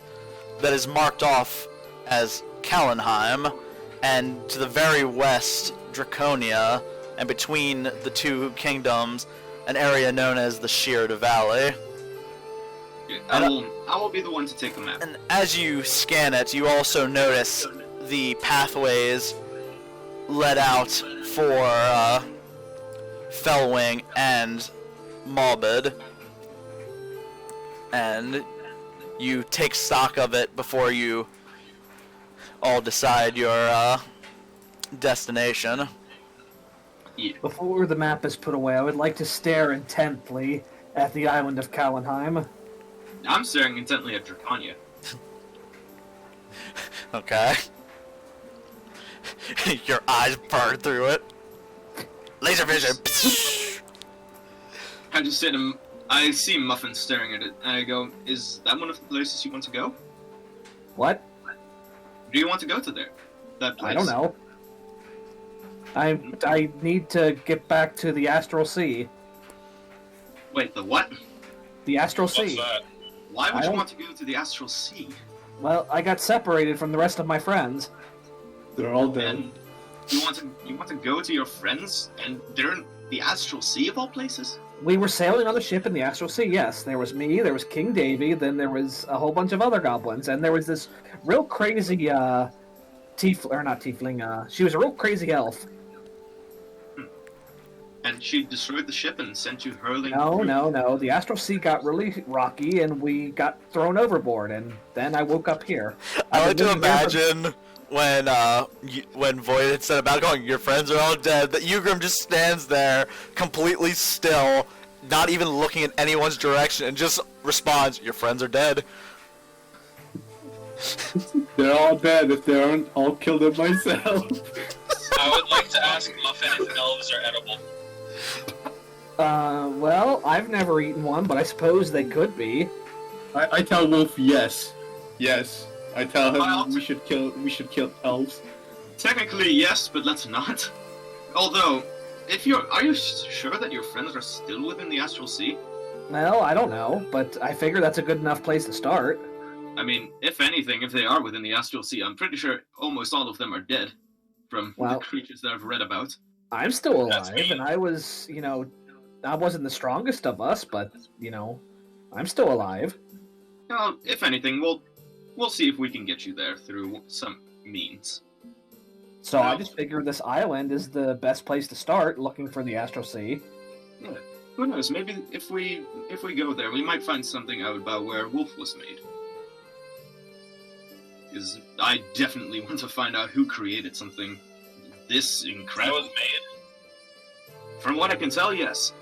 A: that is marked off as Kallenheim, and to the very west, Draconia, and between the two kingdoms, an area known as the Sheared Valley.
C: I will be the one to take the map.
A: And as you scan it, you also notice the pathways let out for Fellwing and Morbid, and you take stock of it before you all decide your destination.
C: Yeah.
E: Before the map is put away, I would like to stare intently at the island of Kallenheim.
C: I'm staring intently at Draconia.
A: Okay. Your eyes burn through it. Laser vision.
C: I just say to him, I see Muffin staring at it, and I go, is that one of the places you want to go?
E: What?
C: Do you want to go to there? That place?
E: I don't know. I need to get back to the Astral Sea.
C: Wait, the what?
E: The Astral
D: What's
E: Sea.
D: that?
C: Why would
E: I
C: you
E: don't-
C: want to go to the Astral Sea?
E: Well, I got separated from the rest of my friends.
B: They're all dead.
C: And you want to go to your friends, and they're in the Astral Sea of all places?
E: We were sailing on the ship in the Astral Sea, yes. There was me, there was King Davy, then there was a whole bunch of other goblins, and there was this real crazy, she was a real crazy elf.
C: And she destroyed the ship and sent you hurling.
E: No. The Astral Sea got really rocky, and we got thrown overboard, and then I woke up here.
A: I like
E: I've been
A: to
E: living here for-
A: imagine when Void had said about going, your friends are all dead, that Jugram just stands there completely still, not even looking in anyone's direction, and just responds, your friends are dead.
B: They're all dead if they aren't all killed it myself.
D: I would like to ask Muffin if elves are edible.
E: Well, I've never eaten one, but I suppose they could be.
B: I tell Wolf yes. Yes. I tell him
C: Well,
B: we should kill elves.
C: Technically, yes, but let's not. Although, are you sure that your friends are still within the Astral Sea?
E: Well, I don't know, but I figure that's a good enough place to start.
C: I mean, if anything, if they are within the Astral Sea, I'm pretty sure almost all of them are dead from
E: Well-
C: the creatures that I've read about.
E: I'm still
D: That's
E: alive,
D: me.
E: and I was, I wasn't the strongest of us, but, I'm still alive.
C: Well, if anything, we'll see if we can get you there through some means.
E: So I just figured this island is the best place to start looking for the Astral Sea.
C: Yeah. Who knows? Maybe if we go there, we might find something out about where Wolf was made. Because I definitely want to find out who created something this
D: That
C: incredible.
D: was made.
C: From what I can tell, yes.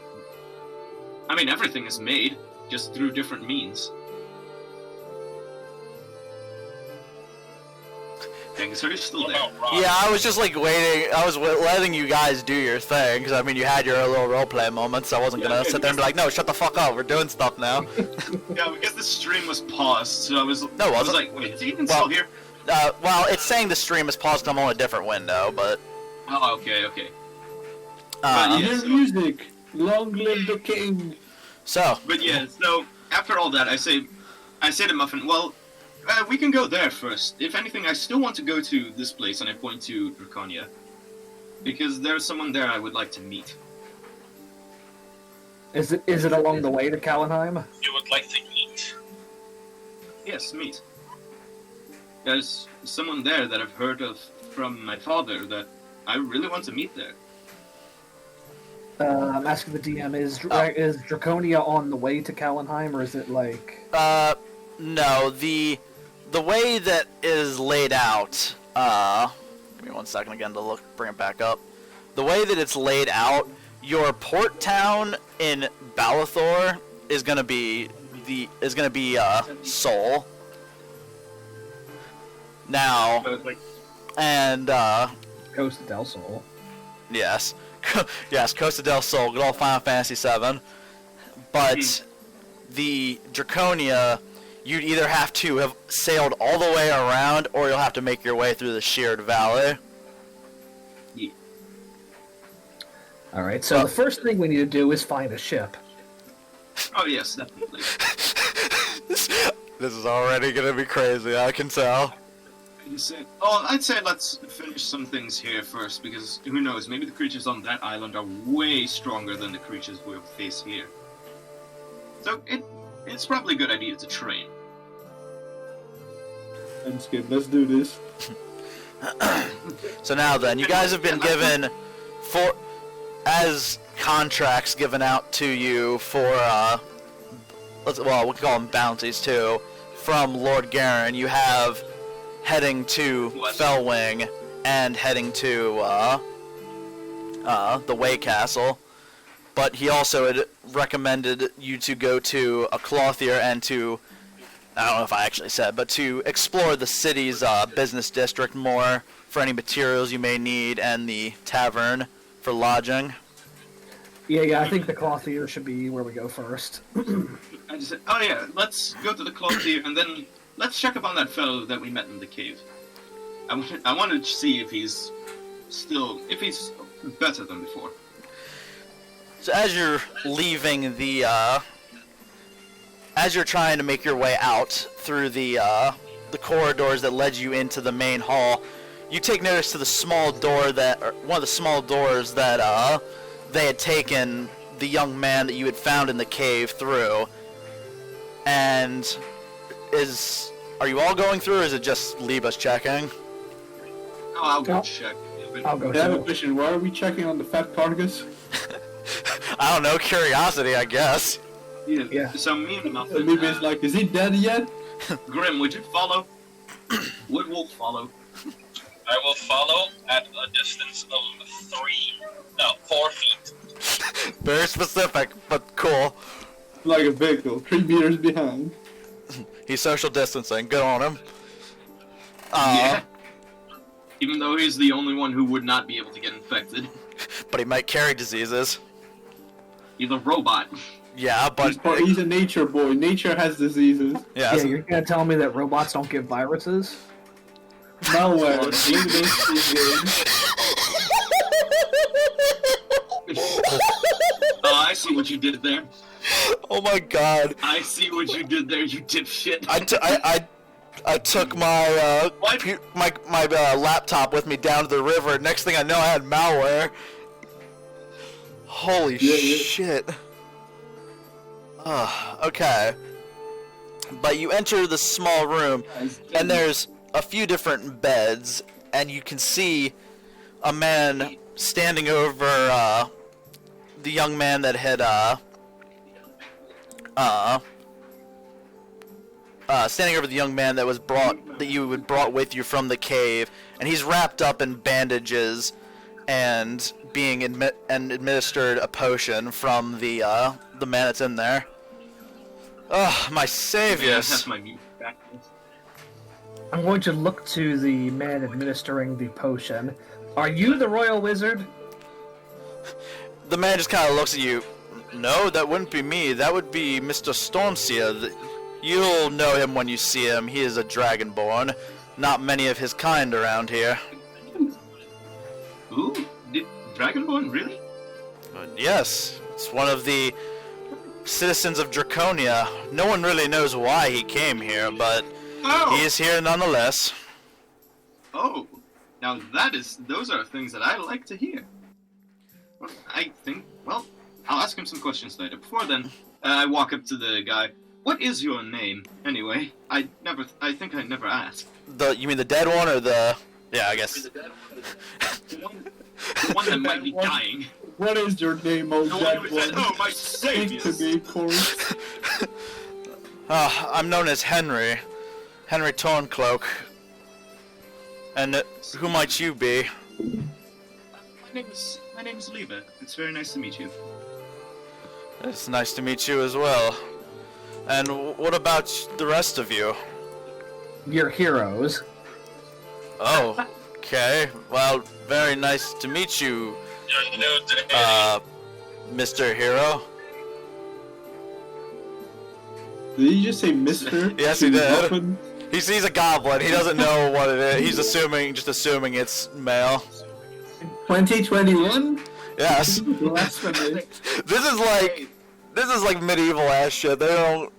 C: I mean, everything is made, just through different means. Dangus, are you still
D: What
C: there?
D: about rock?
A: Yeah, I was just like waiting. I was letting you guys do your thing, because I mean, you had your little roleplay moments. So I wasn't gonna sit there and be like, no, shut the fuck up. We're doing stuff now.
C: Yeah, because the stream was paused, so I was
A: it
C: I was
A: wasn't.
C: like, wait, is he even
A: Well-
C: still here?
A: Well, it's saying the stream is paused. I'm on a different window, but
C: Oh, okay.
A: uh,
C: Yeah,
B: Hear
C: so-
B: music. Long live the king.
A: so
C: But yeah, so after all that, I say to Muffin, well, we can go there first. If anything, I still want to go to this place, and I point to Draconia. Because there's someone there I would like to meet.
E: Is it along the way to Kallenheim?
D: You would like to eat.
C: Yes, meet. There's someone there that I've heard of from my father that I really want to meet there.
E: I'm asking the DM, is Draconia on the way to Kallenheim, or is it like...
A: no, the way that is laid out. Give me 1 second again to bring it back up. The way that it's laid out, your port town in Balathor is gonna be Seoul. Now,
C: So it's like,
A: and
E: Costa del Sol?
A: yes, yes, Costa del Sol, good old Final Fantasy VII. But the Draconia, you'd either have to have sailed all the way around, or you'll have to make your way through the Sheared Valley.
C: yeah.
E: Alright, so the first thing we need to do is find a ship.
C: Oh yes, definitely.
A: This is already gonna be crazy, I can tell.
C: I'd say let's finish some things here first, because who knows, maybe the creatures on that island are way stronger than the creatures we'll face here. So it's probably a good idea to train.
B: That's good. Let's do this.
A: So now then, you guys have been given as contracts given out to you for we can call them bounties too, from Lord Garen. You have heading to Fellwing and heading to the Way Castle. But he also had recommended you to go to a clothier and to, I don't know if I actually said, but to explore the city's business district more for any materials you may need, and the tavern for lodging.
E: Yeah, I think the clothier should be where we go first.
C: I just said, oh yeah, let's go to the clothier and then let's check up on that fellow that we met in the cave. I wanted to see if he's better than before.
A: So as you're leaving as you're trying to make your way out through the corridors that led you into the main hall, you take notice to the small door one of the small doors that they had taken the young man that you had found in the cave through. And are you all going through, or is it just Liebe's checking?
C: Oh, I'll go check.
E: I'll go
B: I have a
E: too.
B: question. Why are we checking on the fat carcass?
A: I don't know, curiosity, I guess.
E: Yeah.
C: So me and Muffin,
B: Maybe it's like, is he dead yet?
C: Grimm, would you follow? Would Wolf follow?
D: I will follow at a distance of 4 feet.
A: Very specific, but cool.
B: Like a vehicle, 3 meters behind.
A: He's social distancing. Good on him.
C: Yeah. Even though he's the only one who would not be able to get infected.
A: But he might carry diseases.
C: He's a robot.
A: Yeah, but
B: He's a nature boy. Nature has diseases.
A: yeah,
E: Yeah, you're gonna tell me that robots don't get viruses?
B: Malware. Link those 2 games.
C: Oh, I see what you did there.
A: oh my god.
C: I see what you did there, you dipshit.
A: I took my
C: What?
A: my laptop with me down to the river. Next thing I know, I had malware. Holy
B: Yeah.
A: shit. Okay. But you enter the small room, and there's a few different beds, and you can see a man standing over the young man that had standing over the young man that you had brought with you from the cave, and he's wrapped up in bandages and being administered a potion from the man that's in there. Oh, my
C: Yeah,
A: saviors!
C: that's my mute back.
E: I'm going to look to the man administering the potion. Are you the royal wizard?
A: The man just kind of looks at you. No, that wouldn't be me. That would be Mr. Stormseer. You'll know him when you see him. He is a dragonborn. Not many of his kind around here.
C: Ooh, did Dragonborn really?
A: Yes, it's one of the citizens of Draconia. No one really knows why he came here, but
C: Oh!
A: he is here nonetheless.
C: Oh, now those are things that I like to hear. Well, I'll ask him some questions later. Before then, I walk up to the guy. What is your name, anyway? I think I never asked.
A: You mean the dead one or the? Yeah, I guess.
C: The one that might be dying.
B: What is your name, old
C: The one
B: dead
C: who said,
B: one?
C: "Oh, my
B: Speak to
C: saviors."
B: me, corpse.
A: I'm known as Henry Torncloak. And who might you be?
C: My name is Liebe. It's very nice to meet you.
A: It's nice to meet you as well. And what about the rest of you?
E: You're heroes.
A: Oh, okay. Well, very nice to meet you,
D: You're new today.
A: Mr. Hero.
B: Did you just say Mister?
A: Yes, he did.
B: Muffin?
A: He sees a goblin. He doesn't know what it is. He's just assuming it's male.
B: 2021?
A: Yes.
B: Blasphemy.
A: This is like medieval ass shit. They don't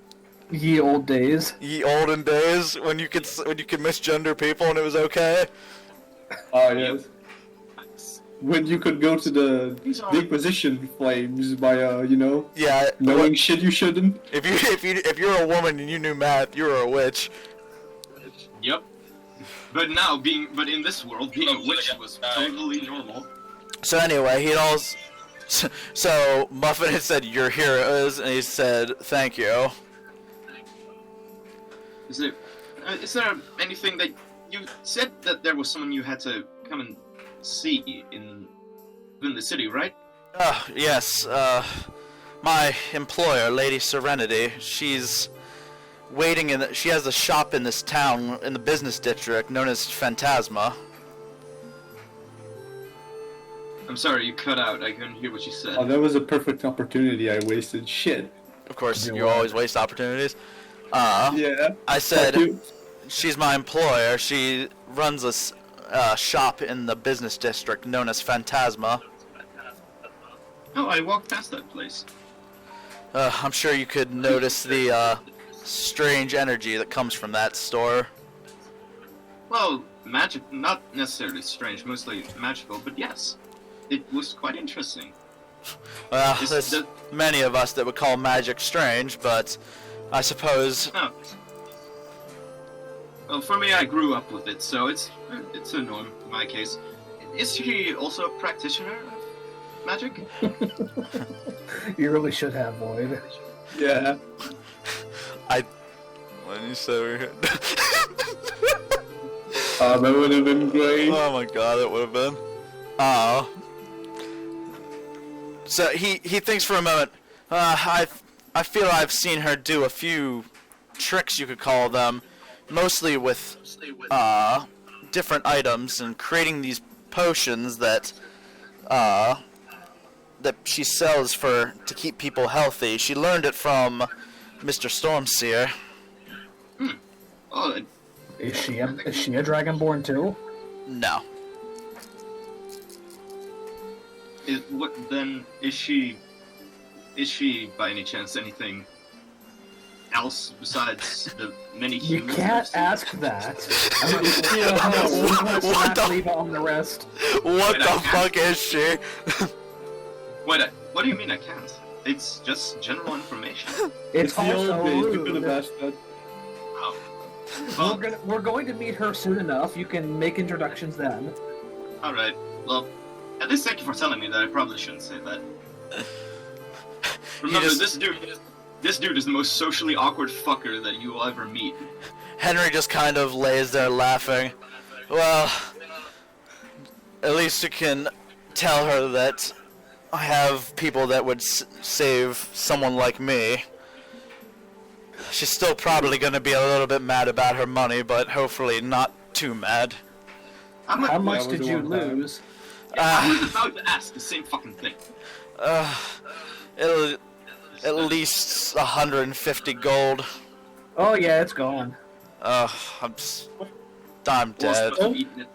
E: Ye old days.
A: ye olden days when you could misgender people and it was okay.
B: Oh, yes. when you could go to the Inquisition flames by
A: Yeah.
B: knowing shit you shouldn't.
A: If you're a woman and you knew math, you were a witch.
C: Yep. But in this world, being a witch was totally normal.
A: So anyway, so Muffin had said, "You're heroes," and he said, "Thank you."
C: Is there anything that you said that there was someone you had to come and see in the city, right?
A: Yes, my employer, Lady Serenity, she's waiting she has a shop in this town, in the business district, known as Phantasma.
C: I'm sorry, you cut out. I couldn't hear what you said.
B: Oh, that was a perfect opportunity I wasted. Shit.
A: Of course, you always waste opportunities.
B: Yeah.
A: I said, she's my employer. She runs a shop in the business district known as Phantasma.
C: Oh, I walked past that place.
A: I'm sure you could notice the strange energy that comes from that store.
C: Well, magic, not necessarily strange, mostly magical, but yes. It was quite interesting.
A: Well, there's many of us that would call magic strange, but I suppose...
C: Oh. Well, for me, I grew up with it, so it's a norm in my case. Is she also a practitioner of magic?
E: You really should have, Void.
B: Yeah.
A: When you said
B: That would have been great.
A: Oh my god, it would have been. So he thinks for a moment. I feel I've seen her do a few tricks, you could call them, mostly with different items and creating these potions that she sells to keep people healthy. She learned it from Mr. Stormseer.
C: Oh,
E: Is she a Dragonborn too?
A: No.
C: Is she by any chance anything else besides the many
E: You
C: humans?
E: can't ask that. I'm
A: What the-
E: Liebe on the rest.
A: What
C: Wait, I
A: the
C: can't-
A: fuck is she?
C: Wait, what do you mean I can't? It's just general information.
E: It's
B: the
E: also
B: old days. You could
E: rude.
B: have asked that.
C: Oh. Well,
E: We're going to meet her soon enough. You can make introductions then.
C: alright. Well, at least thank you for telling me that. I probably shouldn't say that. Remember,
A: just-
C: this dude is the most socially awkward fucker that you will ever meet.
A: Henry just kind of lays there laughing. Well, at least you can tell her that I have people that would save someone like me. She's still probably going to be a little bit mad about her money, but hopefully not too mad.
E: How much
B: we're
E: did you
B: doing that.
E: lose?
C: I was about to ask the same fucking thing.
A: It'll at least 150 gold.
E: Oh yeah, it's gone.
A: I'm
C: Well,
A: dead.
C: supposed to be eating it.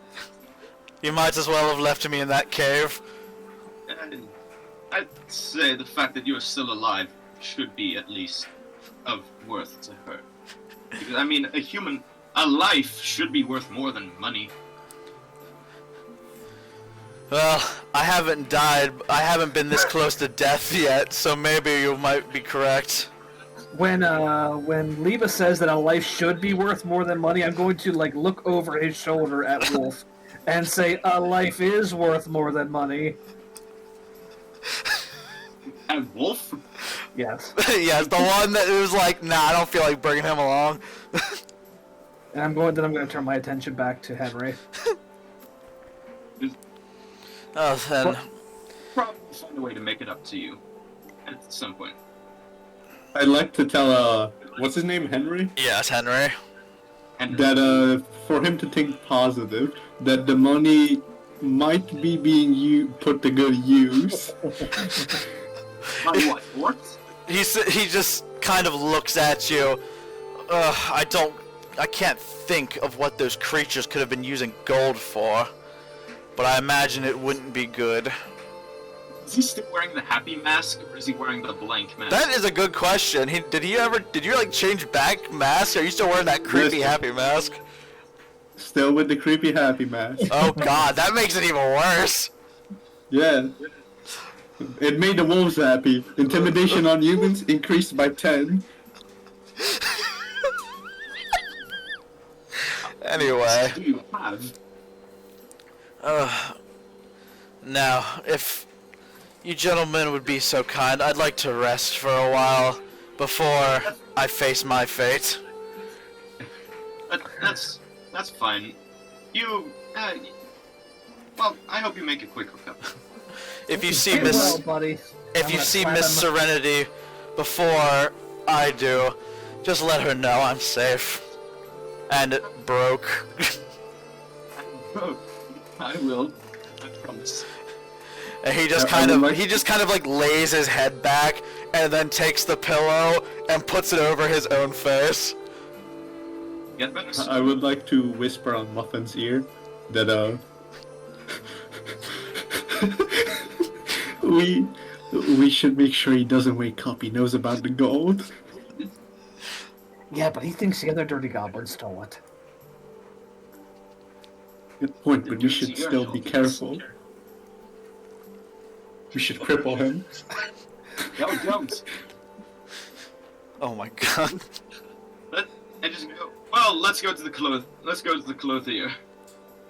A: You might as well have left me in that cave.
C: And I'd say the fact that you are still alive should be at least of worth to her. Because, I mean, a life should be worth more than money.
A: Well, I haven't died. I haven't been this close to death yet, so maybe you might be correct.
E: When Liebe says that a life should be worth more than money, I'm going to look over his shoulder at Wolf and say a life is worth more than money.
C: And Wolf?
E: Yes.
A: Yes, the one that was like, nah, I don't feel like bringing him along.
E: And I'm going to turn my attention back to Henry.
A: Oh, then.
C: Probably find a way to make it up to you at some point.
B: I'd like to tell, what's his name, Henry?
A: Yes, Henry.
C: And
B: That, for him to think positive, that the money might be being put to good use.
C: what?
A: He just kind of looks at you. I can't think of what those creatures could have been using gold for, but I imagine it wouldn't be good.
C: Is he still wearing the happy mask, or is he wearing the blank mask?
A: That is a good question. Did you change back mask? Are you still wearing that creepy
B: Yes.
A: happy mask?
B: Still with the creepy happy mask.
A: Oh god, that makes it even worse.
B: Yeah. It made the wolves happy. Intimidation on humans increased by 10.
A: Anyway.
C: Do you have?
A: Now, if you gentlemen would be so kind, I'd like to rest for a while before I face my fate.
C: That's fine. You, well, I hope you make a quick recovery.
A: If you see
E: Get
A: Miss,
E: well, buddy.
A: if
E: I'm
A: you
E: gonna
A: see
E: slap
A: Miss
E: him.
A: Serenity before I do, just let her know I'm safe and broke.
C: I will. I promise.
A: And he just
B: I
A: kind
B: would
A: of
B: like-
A: he just kind of like lays his head back and then takes the pillow and puts it over his own face.
C: Get better.
B: I would like to whisper on Muffin's ear that we should make sure he doesn't wake up. He knows about the gold.
E: Yeah, but he thinks the other dirty goblin stole it.
B: Good point, but we should still be careful. We should cripple him.
C: No, don't.
A: Oh my god.
C: Well, let's go to the clothier.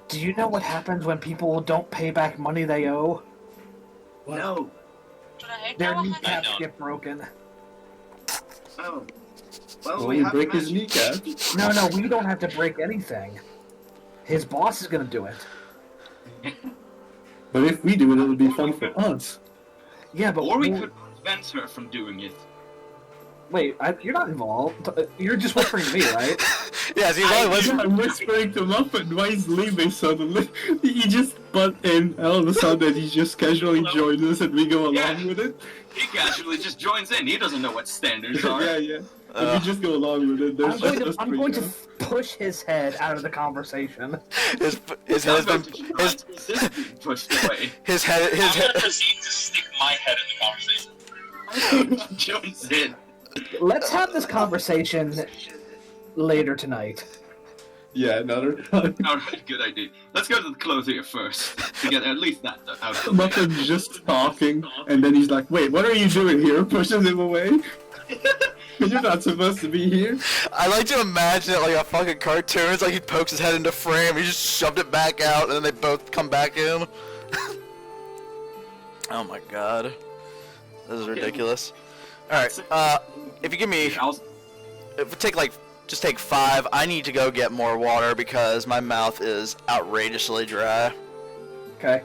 E: Do you know what happens when people don't pay back money they owe?
C: No.
E: Their
D: I
E: kneecaps
D: don't.
E: get broken.
C: Oh. Well,
B: Well,
C: we
B: we
C: have
B: break his
C: magic.
B: kneecap.
E: No, we don't have to break anything. His boss is gonna do it.
B: But if we do it, it'll be fun for us.
E: Yeah, but
C: Or we could prevent her from doing it.
E: wait. You're not involved. You're just whispering to me, right?
A: Yes, he's like, listen.
B: I'm whispering to Muffin. Why is Liebe suddenly? He just butt in, all of a sudden he just casually joins us and we go along with it.
C: He casually just joins in. He doesn't know what standards are.
B: yeah. And we just go along with it. There's
E: I'm going to push his head out of the conversation.
A: His head has been
C: Resist being pushed away.
A: his head
D: I'm gonna
A: head.
D: proceed to stick my head in the conversation.
C: Joins in.
E: Let's have this conversation later tonight.
B: Yeah, another time.
C: Alright, good idea. Let's go to the clothier first. To get at least that out of the way.
B: Muffin's just talking, and then he's like, "Wait, what are you doing here?" Pushes him away. You're not supposed to be here.
A: I like to imagine it like a fucking cartoon. It's like he pokes his head into frame, he just shoved it back out, and then they both come back in. Oh my god. This is ridiculous. Alright, if you give me,
C: I'll,
A: if we take just take 5, I need to go get more water because my mouth is outrageously dry.
E: Okay.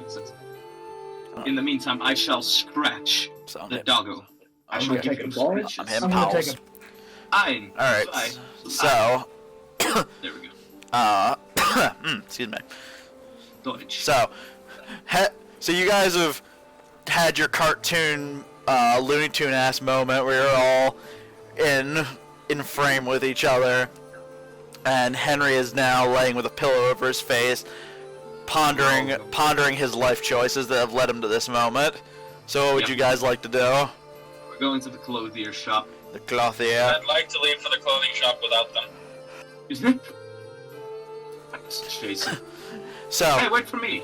C: in the meantime, I shall scratch
A: So I'm
C: the
A: hitting,
C: doggo. I
E: I'm
C: shall
E: gonna
C: give
E: take
C: him
E: a ball.
C: scratches.
A: I'm hitting
E: I'm gonna
A: pals.
E: take
C: Fine.
A: Alright,
C: Fine.
A: so,
C: There we go.
A: excuse me.
C: Deutsch.
A: So you guys have had your cartoon, Looney Tune ass moment where you're all in frame with each other, and Henry is now laying with a pillow over his face, pondering his life choices that have led him to this moment. So what would
C: Yep.
A: you guys like to do?
C: We're going to the clothier shop.
A: The clothier.
D: I'd like to leave for the clothing shop without them.
C: Is it? Jason.
A: So
C: Hey, wait for me.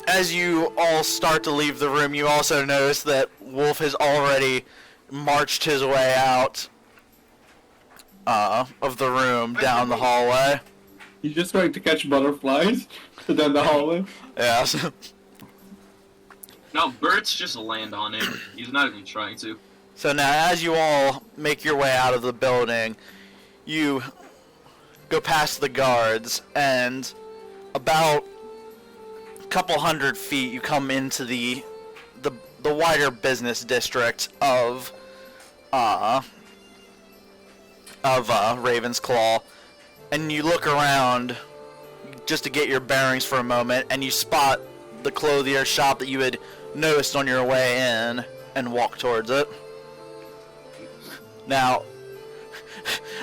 A: as you all start to leave the room, you also notice that Wolf has already marched his way out of the room down the hallway.
B: He's just trying to catch butterflies down the hallway.
A: Yeah. So,
C: No, birds just land on him. He's not even trying to.
A: so now, as you all make your way out of the building, you go past the guards, and about a couple hundred feet, you come into the wider business district of Ravensclaw, and you look around just to get your bearings for a moment, and you spot the clothier shop that you had noticed on your way in, and walk towards it. Now,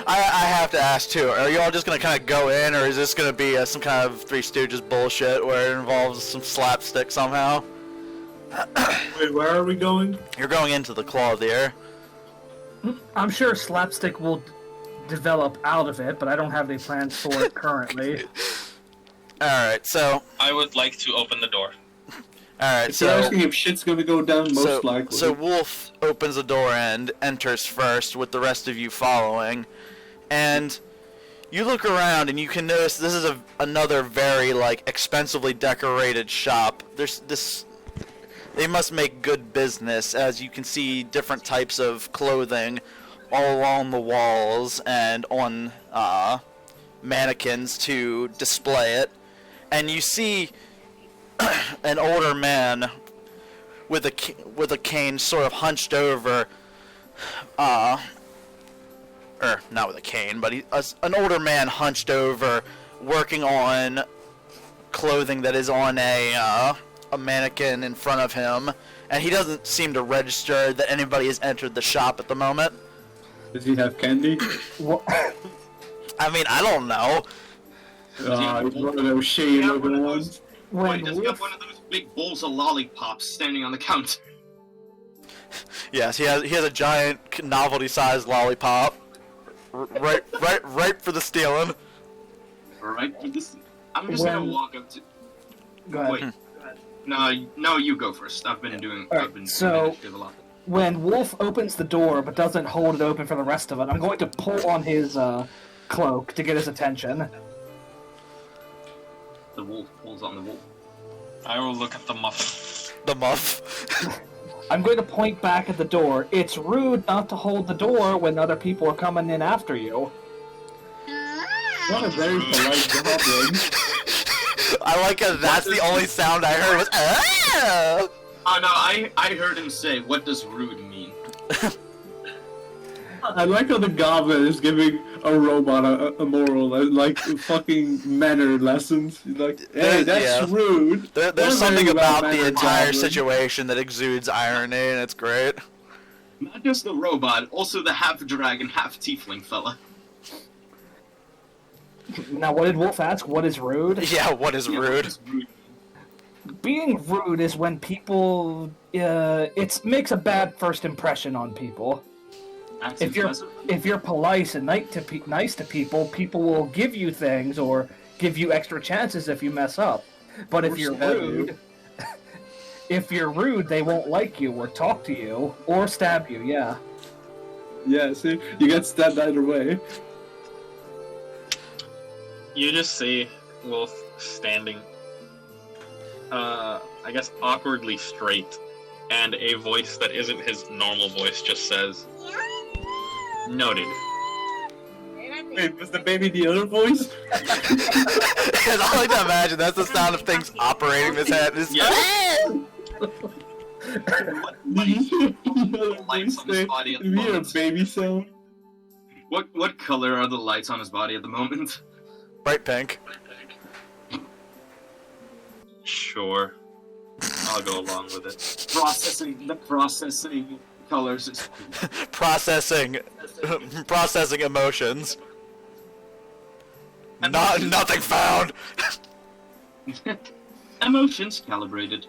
A: I have to ask too, are you all just going to kind of go in, or is this going to be some kind of Three Stooges bullshit where it involves some slapstick somehow?
B: Wait, where are we going?
A: You're going into the clothier.
E: I'm sure slapstick will develop out of it, but I don't have any plans for it currently.
A: Alright, so,
D: I would like to open the door.
A: Alright,
B: If you're asking if shit's gonna go down, most likely.
A: So Wolf opens the door and enters first, with the rest of you following. And you look around and you can notice this is another very expensively decorated shop. They must make good business, as you can see different types of clothing all along the walls and on mannequins to display it. And you see an older man with a cane sort of hunched over, or not with a cane, but an older man hunched over, working on clothing that is on a mannequin in front of him, and he doesn't seem to register that anybody has entered the shop at the moment.
B: Does he have candy?
A: I mean, I don't know.
B: He's one of those shady looking ones.
C: Wait, does he have one of those big bowls of lollipops standing on the counter?
A: Yes, he has a giant novelty-sized lollipop. Right for the stealing.
C: Right for this. I'm just gonna walk up to.
E: Go ahead.
C: Wait. No, you go first. I've been doing.
E: Alright,
C: I've been
E: so-
C: doing a lot.
E: When Wolf opens the door but doesn't hold it open for the rest of it, I'm going to pull on his cloak to get his attention.
C: The wolf pulls on the wolf.
D: I will look at the muffin.
A: The muff.
E: I'm going to point back at the door. It's rude not to hold the door when other people are coming in after you.
B: What a very polite goblin.
A: I like it. That's the only sound I heard was. Ah!
C: Oh no, I heard him say, "What does rude mean?"
B: I like how the goblin is giving a robot a moral, like fucking manner lessons. He's like, hey, that's rude.
A: There's something about the
B: manner,
A: entire
B: goblin.
A: situation that exudes irony, and it's great.
C: Not just the robot, also the half dragon, half tiefling fella.
E: Now, what did Wolf ask? What is rude?
A: Yeah, what is
C: Yeah,
A: rude?
C: what is rude?
E: Being rude is when people... it makes a bad first impression on people.
C: That's
E: If you're
C: impressive.
E: polite and nice to people, people will give you things or give you extra chances if you mess up. But if
B: Or
E: you're
B: stab
E: rude, if you're rude, they won't like you or talk to you or stab you. Yeah.
B: Yeah, see, you get stabbed either way.
D: You just see Wolf standing, I guess awkwardly straight, and a voice that isn't his normal voice just says, "Noted."
B: Wait, was the baby the other voice?
A: I like to imagine that's the sound of things operating in his head. It's,
C: Lights on his body at the
B: We hear a
C: moment.
B: baby sound.
C: What color are the lights on his body at the moment?
A: bright pink.
D: Sure. I'll go along with it.
C: The processing colors is
A: Processing emotions. Nothing found.
C: emotions calibrated.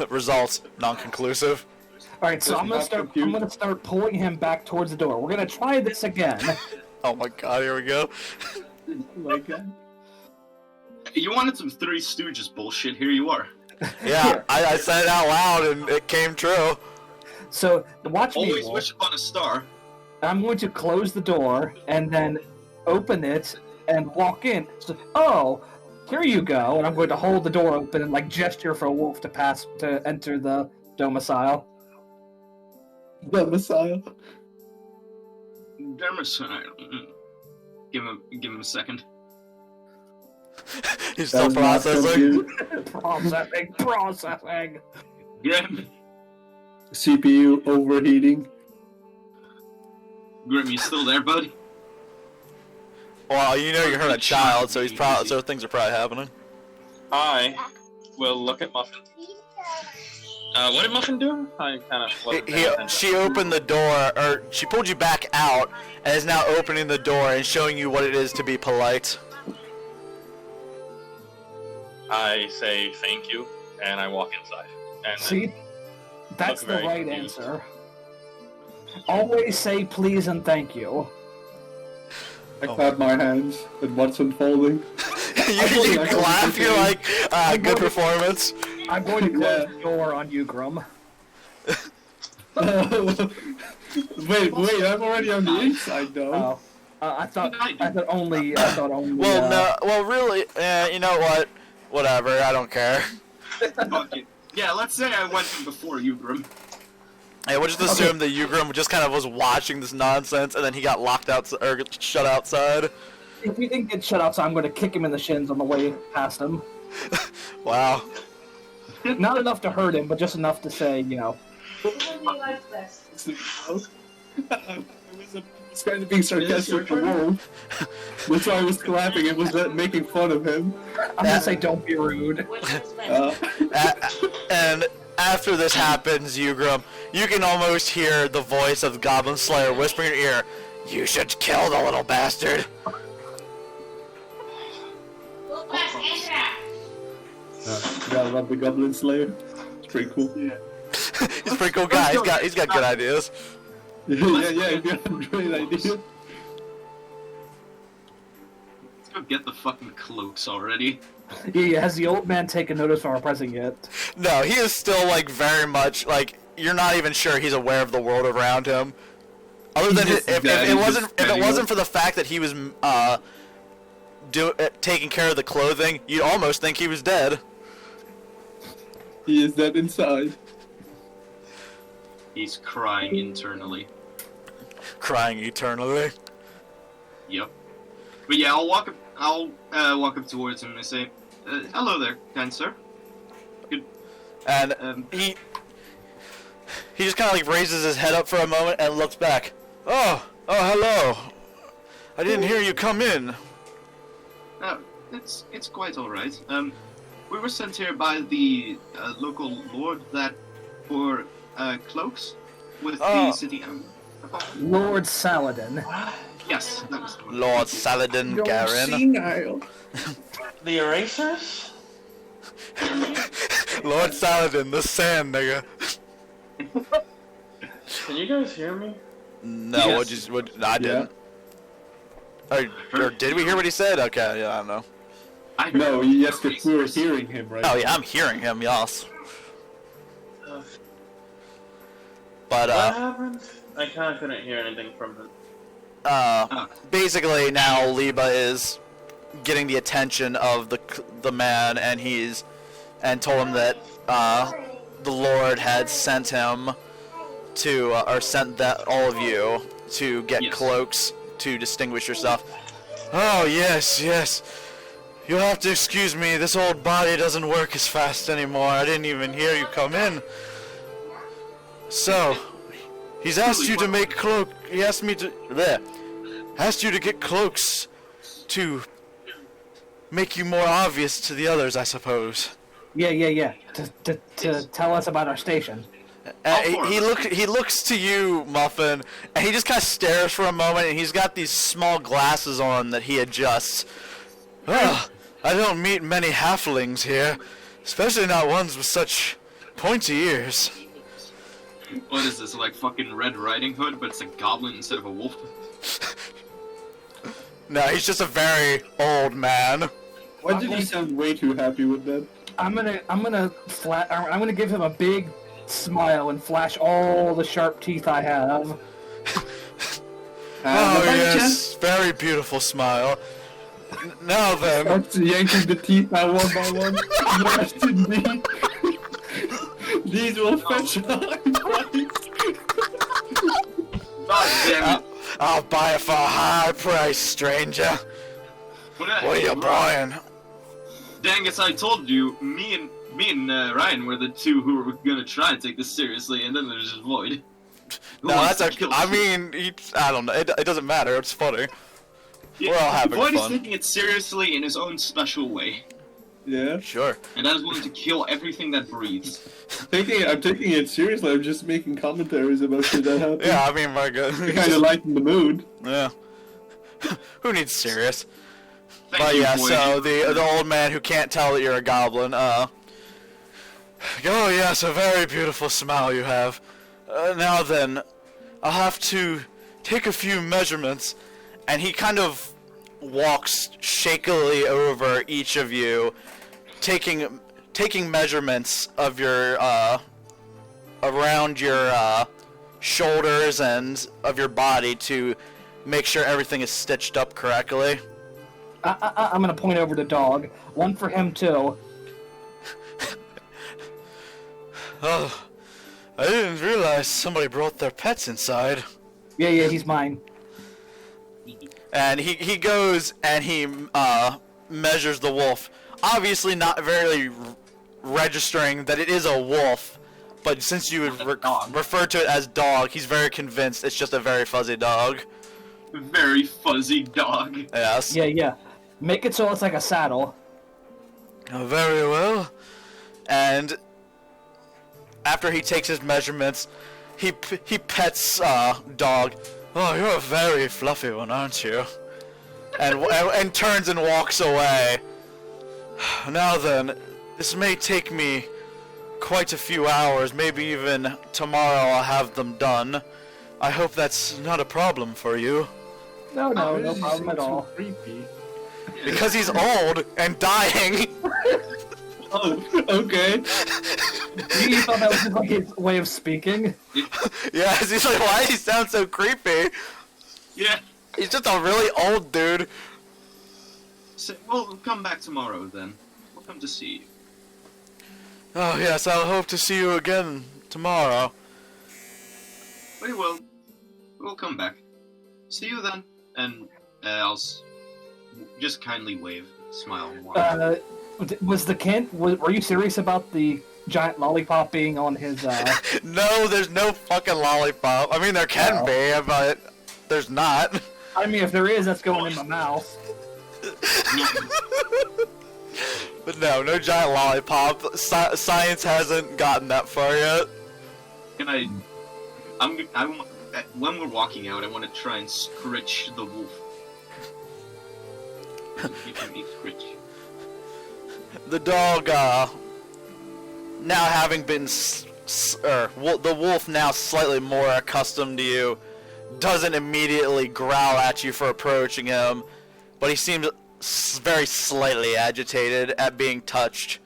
A: Results non-conclusive.
E: All right, so I'm gonna start pulling him back towards the door. We're gonna try this again.
A: Oh my god, here we go.
B: Oh my god.
C: You wanted some Three Stooges bullshit. Here you are.
A: Yeah, I said it out loud and it came true.
E: So watch me.
C: Always
E: Wolf.
C: wish upon a star.
E: I'm going to close the door and then open it and walk in. So, oh, here you go. And I'm going to hold the door open and gesture for Wolf to enter the domicile.
B: Domicile.
C: Dermicide. Give him a second.
A: He's still
B: That was not
A: processing.
E: Processing.
C: Grim,
B: CPU overheating.
C: Grim, you still there, bud?
A: Well, you heard a child, so so things are probably happening.
D: I will look at Muffin. What did Muffin do? I kind of wasn't paying attention.
A: She opened the door, or she pulled you back out, and is now opening the door and showing you what it is to be polite.
D: I say thank you, and I walk inside. And
E: See, that's
D: Look
E: the
D: very
E: right
D: confused.
E: answer. Always say please and thank you.
B: I clap my hands at what's unfolding.
A: you clap. You're like, good performance.
E: I'm going to close the door on you, Grum.
B: Wait, I'm already on the inside though.
E: Oh. I thought only.
A: Well, no. Well, really, you know what? Whatever. I don't care.
C: Fuck it. Yeah, let's say I went in before you, Grimm.
A: Hey, we'll just assume that Jugram just kind of was watching this nonsense, and then he got locked out or shut outside.
E: If he didn't get shut outside, I'm going to kick him in the shins on the way past him.
A: Wow.
E: Not enough to hurt him, but just enough to say, you know.
B: I was kind of being sarcastic with the wolf. That's why I was clapping. It was making fun of him.
E: I'm going to say, don't be rude.
A: And after this happens, Jugram, you can almost hear the voice of the Goblin Slayer whisper in your ear, "You should kill the little bastard."
B: Gotta love the Goblin Slayer. It's pretty cool.
C: Yeah.
A: He's a pretty cool guy. He's got good ideas.
B: yeah, he's got a great idea.
C: Let's go get the fucking cloaks already.
E: Yeah, has the old man taken notice of our present yet?
A: No, he is still like very much like you're not even sure he's aware of the world around him. Other than if it wasn't for the fact that he was taking care of the clothing, you'd almost think he was dead.
B: He is dead inside.
C: He's crying internally.
A: Crying eternally.
C: Yep. But yeah, I'll walk up towards him and say, "Hello there, kind sir." Good.
A: And he just kind of like raises his head up for a moment and looks back. Oh, hello. I didn't hear you come in.
C: It's quite all right. We were sent here by the local lord for cloaks with the city.
E: Lord Saladin.
C: Yes, that was the one.
A: Lord Saladin Garen.
B: Senile.
D: The erasers?
A: Lord Saladin, the sand nigga.
D: Can you guys hear me?
A: No,
C: Yes.
A: I didn't. Or did we hear what he said? Okay, yeah, I don't know.
C: I heard
B: No, yes, because we were hearing him, right?
A: Oh yeah, I'm hearing him, yes. But
D: What happened? I kind of couldn't hear anything from him.
A: basically now Liebe is getting the attention of the man, and told him that the Lord had sent him to or sent that all of you to get cloaks to distinguish yourself. Oh yes. You'll have to excuse me. This old body doesn't work as fast anymore. I didn't even hear you come in. So, he's asked you to make cloak. He asked me to asked you to get cloaks to make you more obvious to the others, I suppose.
E: Yeah. To tell us about our station.
A: He looks to you, Muffin, and he just kind of stares for a moment, and he's got these small glasses on that he adjusts. Well, I don't meet many halflings here, especially not ones with such pointy ears.
C: What is this, like fucking Red Riding Hood, but it's a goblin instead of a wolf?
A: No, he's just a very old man.
B: Why did you sound way too happy with that?
E: I'm gonna give him a big smile and flash all the sharp teeth I have.
A: Oh yes, very beautiful smile. Now then.
B: Starts yanking the teeth out one by one. Yes, indeed. These will fetch a high price.
C: God damn it.
A: I'll buy it for a high price, stranger. What are you buying?
C: Dangus, I told you, me and Ryan were the two who were gonna try and take this seriously, and then there's just Void.
A: No, that's okay. I mean, I don't know. It doesn't matter. It's funny.
C: Yeah,
A: We're all having
C: Void
A: fun.
C: is taking it seriously in his own special way,
B: Yeah.
A: Sure.
C: and that is willing to kill everything that breathes.
B: I'm taking it seriously. I'm just making commentaries about shit that happened.
A: Yeah, I mean, my God.
B: To kind of lighten the mood.
A: Yeah. Who needs serious?
C: Thank
A: But
C: you,
A: yeah,
C: Void.
A: so the old man who can't tell that you're a goblin, oh yes, a very beautiful smile you have. Now then, I'll have to take a few measurements, and he kind of walks shakily over each of you, taking measurements of your around your shoulders and of your body to make sure everything is stitched up correctly.
E: I'm gonna point over the dog. One for him too.
A: Oh, I didn't realize somebody brought their pets inside.
E: Yeah, he's mine.
A: And he goes and he measures the wolf. Obviously not very registering that it is a wolf, but since you would refer to it as dog, he's very convinced it's just a very fuzzy dog.
C: Very fuzzy dog.
A: Yes.
E: Yeah. Make it so it's like a saddle.
A: Oh, very well. And after he takes his measurements, he pets dog. Oh, you're a very fluffy one, aren't you? And turns and walks away. Now then, this may take me quite a few hours, maybe even tomorrow I'll have them done. I hope that's not a problem for you.
E: No problem at all.
B: Creepy.
A: Because he's old and dying.
B: Oh, okay.
E: You thought that was just like his way of speaking?
A: Yes, he's like, why does he sound so creepy?
C: Yeah.
A: He's just a really old dude.
C: So, we'll come back tomorrow then. We'll come to see you.
A: Oh yes, I'll hope to see you again tomorrow.
C: Very well. We'll come back. See you then. And just kindly wave, smile, and walk.
E: Were you serious about the giant lollipop being on his?
A: No, there's no fucking lollipop. I mean, there can be, but there's not.
E: I mean, if there is, that's going in my mouth.
A: But no giant lollipop. Science hasn't gotten that far yet.
C: When we're walking out, I want to try and scritch the wolf. You can be scritch.
A: The dog, now having been, the wolf now slightly more accustomed to you, doesn't immediately growl at you for approaching him, but he seems very slightly agitated at being touched,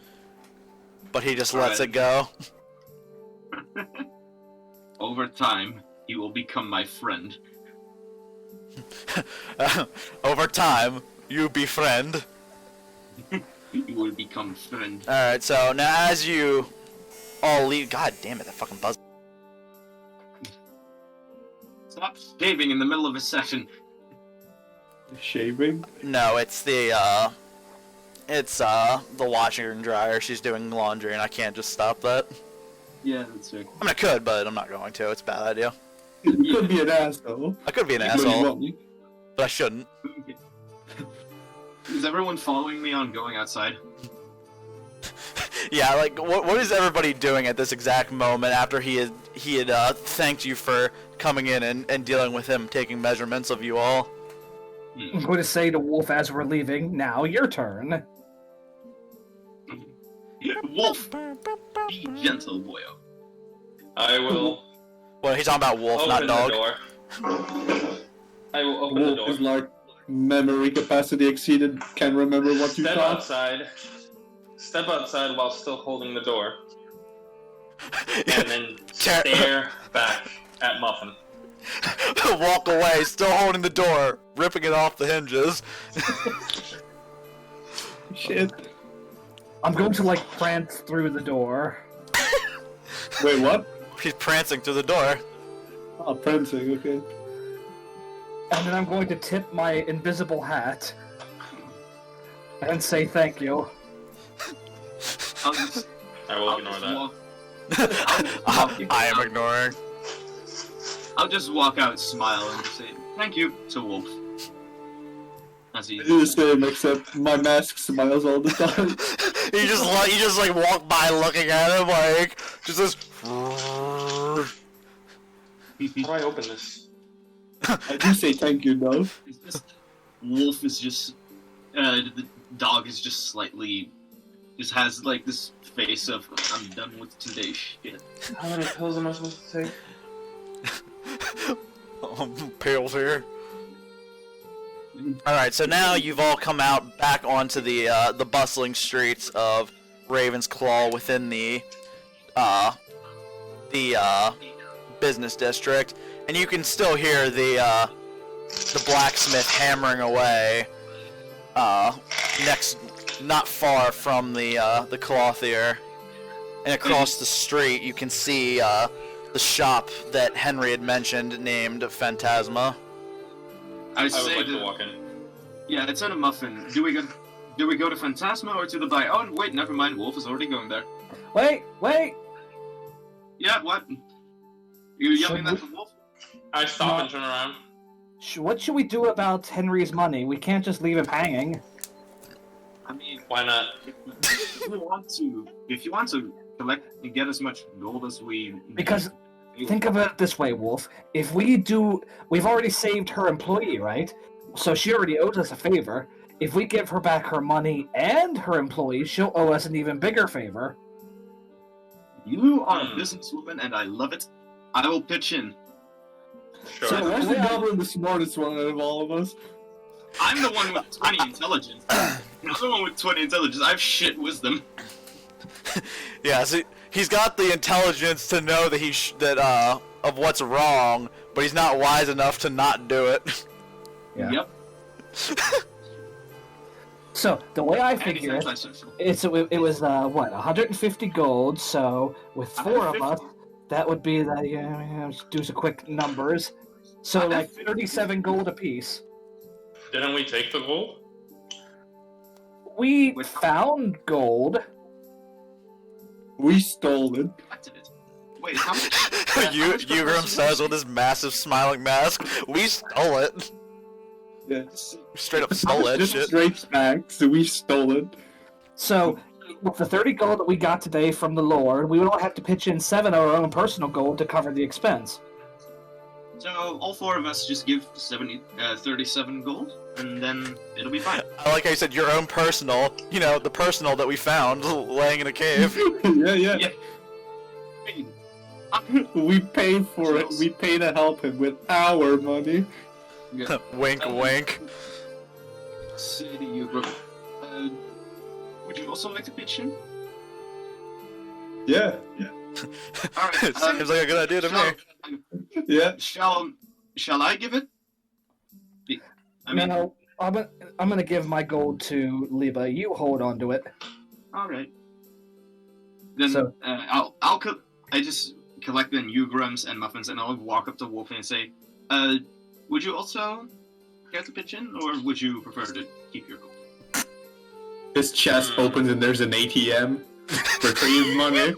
A: but he just lets it go.
C: Over time, he will become my friend.
A: Over time, you befriend.
C: You will become friend.
A: Alright, so now as you all leave... God damn it, that fucking buzz.
C: Stop shaving in the middle of a session.
B: Shaving?
A: No, it's the washer and dryer. She's doing laundry and I can't just stop that.
C: Yeah, that's right.
A: I mean, I could, but I'm not going to. It's a bad idea.
B: You could be an asshole.
A: I could be an
B: But
A: asshole,
B: you
A: but I shouldn't.
C: Is everyone following me on going outside?
A: Yeah, like, what is everybody doing at this exact moment after he had thanked you for coming in and dealing with him, taking measurements of you all?
E: I'm going to say to Wolf as we're leaving, now your turn.
C: Wolf! Be gentle, boyo.
D: I will
A: Well, he's talking about wolf, not
D: open
A: dog.
D: the door. I will open the
B: Wolf
D: door.
B: is like memory capacity exceeded, can't remember what you
D: Step
B: thought.
D: outside. Step outside while still holding the door. And then stare back at Muffin.
A: Walk away, still holding the door, ripping it off the hinges.
B: Shit.
E: I'm going to like prance through the door.
B: Wait, what?
A: He's prancing through the door.
B: Oh, prancing, okay.
E: And then I'm going to tip my invisible hat and say thank you.
D: I will ignore that.
A: I am ignoring.
C: I'll just walk out, smile, and say thank you to Wolf. As he
B: I do the same, except my mask smiles all the time.
A: You just like walk by looking at him like just this.
D: How do I open this?
B: I do say thank you, though.
C: It's just, Wolf is just the dog is just slightly just has like this face of I'm done with today's shit.
D: How many pills am I supposed to take?
A: Pills here. All right, so now you've all come out back onto the bustling streets of Raven's Claw within the business district, and you can still hear the blacksmith hammering away not far from the clothier, and across the street you can see the shop that Henry had mentioned named Phantasma.
C: I
D: would
C: say
D: like
C: to
D: to walk in.
C: Yeah, it's in a Muffin. Do we go to Phantasma or to the buy? Oh wait, never mind. Wolf is already going there.
E: Wait!
C: Yeah, what? You yelling
E: Should
C: at the wolf?
D: I stop and turn around.
E: What should we do about Henry's money? We can't just leave him hanging.
C: I mean,
D: Why not?
C: if you want to collect and get as much gold as we
E: Because think of it this way, Wolf. If we've already saved her employee, right? So she already owes us a favor. If we give her back her money and her employee, she'll owe us an even bigger favor.
C: You are a businesswoman, and I love it. I will pitch in.
D: Sure.
B: So where's the goblin the smartest one out of all of us?
C: I'm the one with 20 intelligence. I'm the one with 20 intelligence. I have shit wisdom.
A: Yeah, so he's got the intelligence to know that of what's wrong, but he's not wise enough to not do it.
E: Yeah.
C: Yep.
E: So the way I
C: And he's
E: figure it,
C: antisocial.
E: it was 150 gold. So with 4 of us, that would be do some quick numbers. So like 37 gold apiece.
D: Didn't we take the gold?
E: We found gold.
B: We stole it.
C: Wait, how much?
A: Jugram says with his massive smiling mask, "We stole it.
B: Yes.
A: Straight up stole that
B: Just
A: shit."
B: straight back, so we stole it.
E: So with the 30 gold that we got today from the Lord, we would all have to pitch in 7 of our own personal gold to cover the expense.
C: So all 4 of us just give 37 gold, and then it'll be fine.
A: I like how you said your own personal, the personal that we found laying in a cave.
B: Yeah.
C: Yeah. I mean,
B: We paid for it. We paid to help him with our money.
C: yeah.
A: Wink, wink.
C: Say to you, bro. Would you also like to pitch in?
B: Yeah.
C: All right.
A: Seems like a good idea to me.
B: Yeah.
C: Shall I give it? I mean,
E: No, I'm gonna give my gold to Liebe. You hold on to it.
C: all right. Then
E: So-
C: I just collect the Jugrams and Muffins, and I'll walk up to Wolf and say, would you also care to pitch in, or would you prefer to keep your gold?
B: His chest opens and there's an ATM for free money.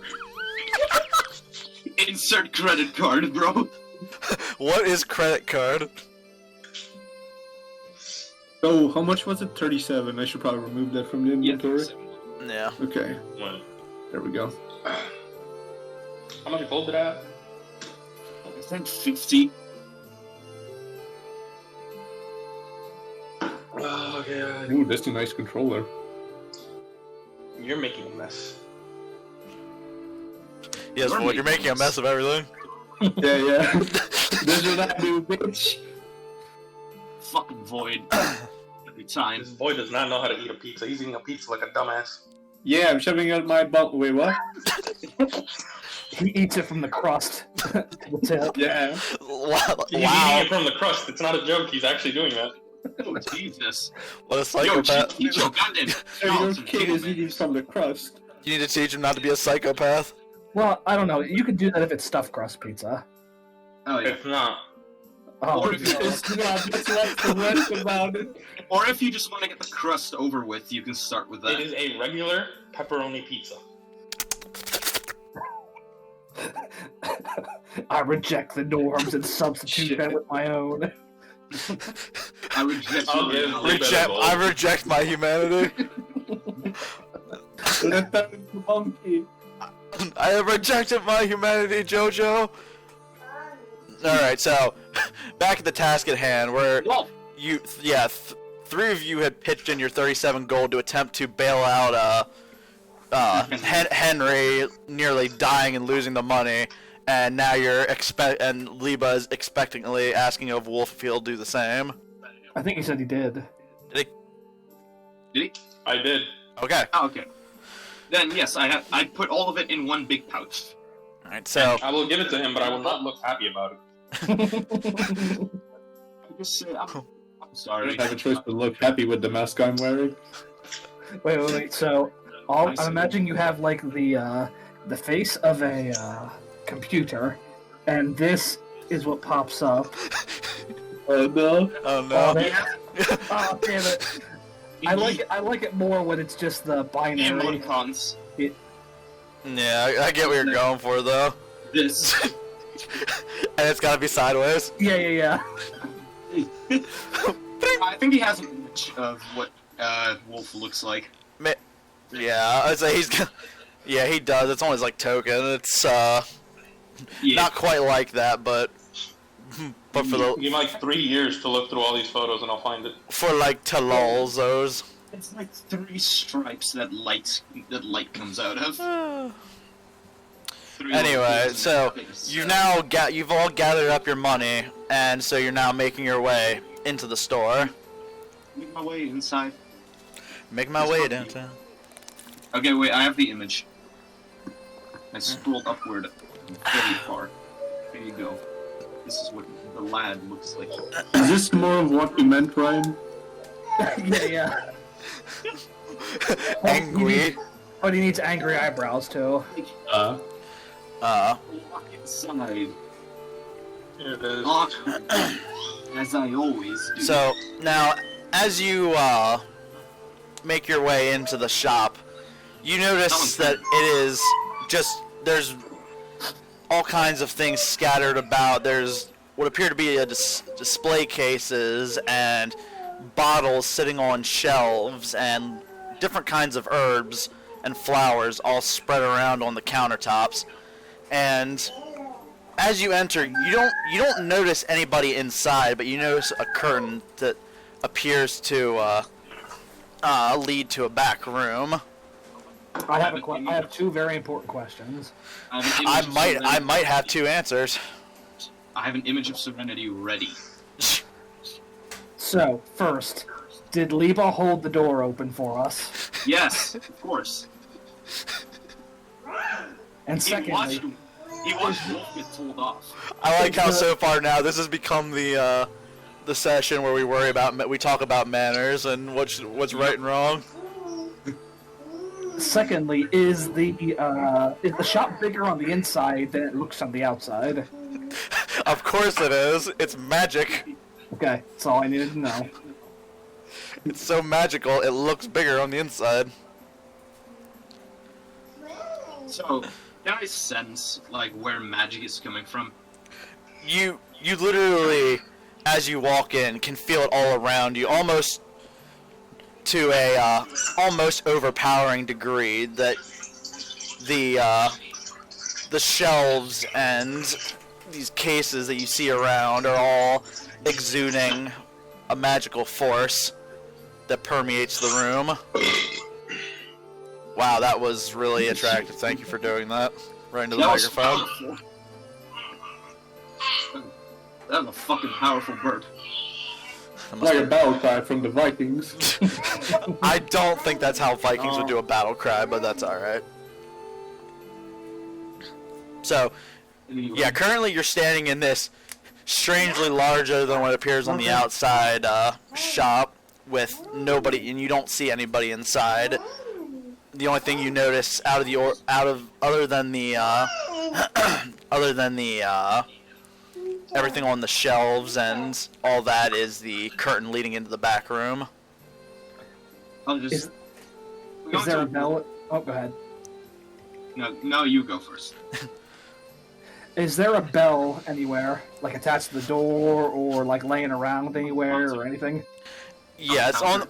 C: Insert credit card, bro.
A: What is credit card?
B: So, how much was it? 37. I should probably remove that from the inventory.
A: Yeah.
B: Okay,
D: When?
B: there we go.
D: How much gold did I have?
C: I think 50.
D: Oh, God.
B: Ooh, that's a nice controller.
D: You're making a mess.
A: Yes, Void, you're making a mess of everything.
B: Yeah. That's what I do, bitch.
C: Fucking void. Every time.
D: This boy does not know how to eat a pizza. He's eating a pizza like a dumbass.
B: Yeah, I'm shoving out my bum. Wait, what?
E: He eats it from the crust to the tip.
B: Yeah.
A: Wow.
D: He's eating it from the crust. It's not a joke. He's actually doing that.
C: Oh, Jesus.
A: What a
C: Yo,
A: psychopath.
C: teach your goddamn
B: Your
C: mouth and
B: kid
C: table
B: is eating
C: manners.
B: from the crust.
A: You need to teach him not to be a psychopath.
E: Well, I don't know. You could do that if it's stuffed crust pizza.
C: Oh, yeah.
D: If not,
E: Oh,
C: Or if you
B: It's not, that's what's the worst about it.
C: Or if you just want to get the crust over with, you can start with
D: it
C: that.
D: is a regular pepperoni pizza.
E: I reject the norms and substitute them with my own.
C: I reject
D: I'll
C: your
D: give
C: knowledge.
A: I reject my humanity.
B: Let that monkey.
A: I have rejected my humanity, Jojo. Alright, so, back at the task at hand, where
C: Wolf.
A: three of you had pitched in your 37 gold to attempt to bail out Henry nearly dying and losing the money, and now and Liebe is expectantly asking of Wolf if he'll do the same.
E: I think he said he did.
C: Did he?
F: I did.
A: Okay.
C: Oh, okay. Then yes, I put all of it in one big pouch.
A: All right. So
F: I will give it to him, but I will not look happy about it.
C: I'm sorry.
B: I have a choice to look happy with the mask I'm wearing.
E: Wait. So, I'm imagining you have like the face of a computer, and this is what pops up.
B: Oh no!
A: oh
E: Oh,
A: no.
E: oh damn it! I like it more when it's just the binary.
C: Emoticons.
A: Yeah, I get what you're going for though.
C: This.
A: And it's gotta be sideways.
E: Yeah.
C: I think he has an image of what Wolf looks like.
A: Yeah, I'd say yeah, he does. It's on his like token. It's not quite like that, but for the
F: Give me like 3 years to look through all these photos and I'll find it.
A: for like to lols those.
C: It's like 3 stripes that light comes out of.
A: Anyway, so you've all gathered up your money, and so you're now making your way into the store.
C: Make my way inside.
A: Make my way downtown.
C: Okay, wait, I have the image. I scrolled upward very far. There you go. This is what the lad looks like.
B: Is this more of what you meant, Ryan?
E: yeah.
A: Angry.
E: But he needs angry eyebrows too.
C: Walk inside.
F: Here it is.
C: Awkward, as I always do.
A: So now, as you make your way into the shop, you notice that it is just there's all kinds of things scattered about. There's what appear to be a display cases and bottles sitting on shelves and different kinds of herbs and flowers all spread around on the countertops. And as you enter, you don't notice anybody inside, but you notice a curtain that appears to lead to a back room.
E: I have 2 very important questions.
A: I might have 2 answers.
C: I have an image of Serenity ready.
E: So, first, did Liebe hold the door open for us?
C: Yes, of course.
E: And secondly,
C: He watched Wolf get told off.
A: I like how so far now this has become the session where we talk about manners and what's right and wrong.
E: secondly, is the shop bigger on the inside than it looks on the outside?
A: Of course it is. It's magic.
E: Okay, that's all I needed to know.
A: It's so magical, it looks bigger on the inside.
C: So, can I sense, like, where magic is coming from?
A: You literally, as you walk in, can feel it all around you, almost to a almost overpowering degree that the shelves and these cases that you see around are all exuding a magical force that permeates the room. Wow, that was really attractive. Thank you for doing that. Right into the microphone.
C: Powerful. That was a fucking powerful bird.
B: Like a battle cry from the Vikings.
A: I don't think that's how Vikings would do a battle cry, but that's alright. So, yeah, currently you're standing in this strangely larger than what appears on the outside shop with nobody, and you don't see anybody inside. The only thing you notice other than the everything on the shelves and all that is the curtain leading into the back room.
C: I'll just.
E: Is there a bell? Oh, go ahead.
C: No, you go first.
E: Is there a bell anywhere, like attached to the door, or like laying around anywhere, or anything?
A: Yes, on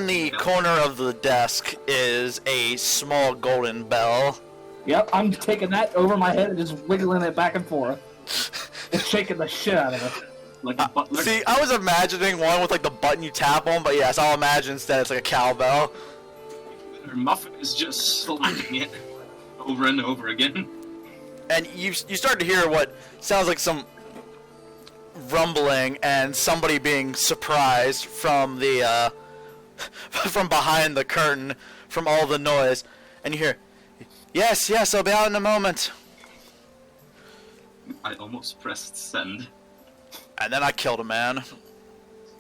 A: the corner of the desk is a small golden bell.
E: Yep, I'm taking that over my head and just wiggling it back and forth. It's shaking the shit out of it.
C: Like a butler.
A: See, I was imagining one with like the button you tap on, but yes, I'll imagine instead it's like a cowbell.
C: Muffin is just slapping it over and over again.
A: And you start to hear what sounds like some rumbling and somebody being surprised from the from behind the curtain from all the noise, and you hear, "Yes, yes, I'll be out in a moment."
C: I almost pressed send.
A: And then I killed a man.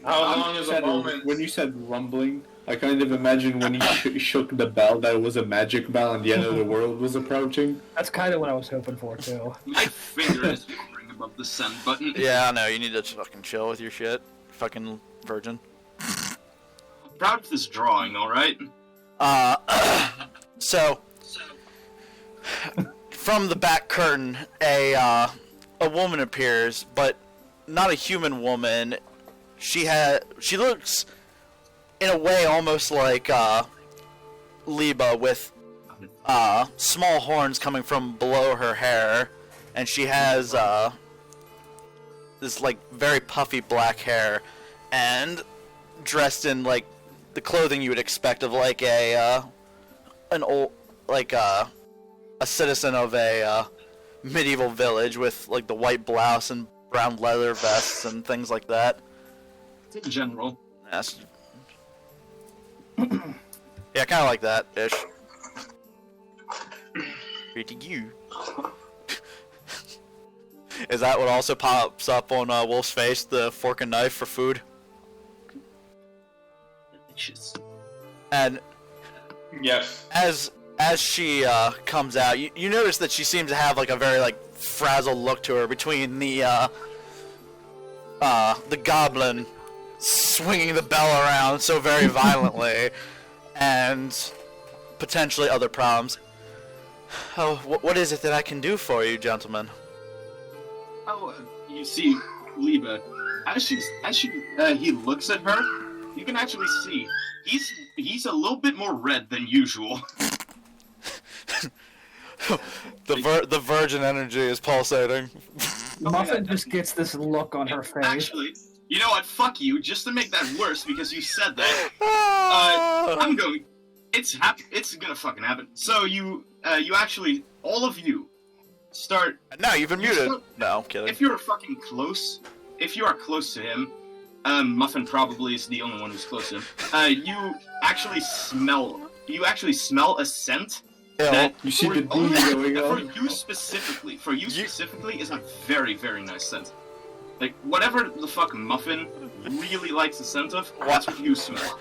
F: How long is a moment?
B: When you said rumbling, I kind of imagined when he shook the bell that it was a magic bell and the end of the world was approaching.
E: That's kind of what I was hoping for too.
C: My finger is hovering above the send button.
A: Yeah, I know. You need to fucking chill with your shit, fucking virgin.
C: Proud of this drawing, alright?
A: So from the back curtain, a woman appears, but not a human woman. She looks in a way almost like Liebe, with small horns coming from below her hair, and she has this like very puffy black hair, and dressed in like the clothing you would expect of like a citizen of a medieval village, with like the white blouse and brown leather vests and things like that.
C: In general.
A: Yes. Yeah, kind of like that ish. Pretty you. Is that what also pops up on Wolf's face? The fork and knife for food?
C: Delicious.
A: And
F: Yes.
A: as she comes out, you notice that she seems to have like a very like frazzled look to her, between the goblin swinging the bell around so very violently and potentially other problems. Oh, what is it that I can do for you, gentlemen?
C: Oh, you see, Liebe, as he looks at her, you can actually see he's a little bit more red than usual.
A: The virgin energy is pulsating.
E: Muffin just gets this look on her face.
C: Actually, you know what? Fuck you. Just to make that worse, because you said that. I'm going. It's gonna fucking happen. So you actually, all of you, start.
A: No, you've been muted. No, I'm kidding.
C: If you're fucking close, if you are close to him, Muffin probably is the only one who's close to him. You actually smell a scent. That
B: You see the
C: only-
B: bee going
C: for
B: on.
C: you specifically, is a very, very nice scent. Like, whatever the fuck Muffin really likes the scent of, that's what you smell.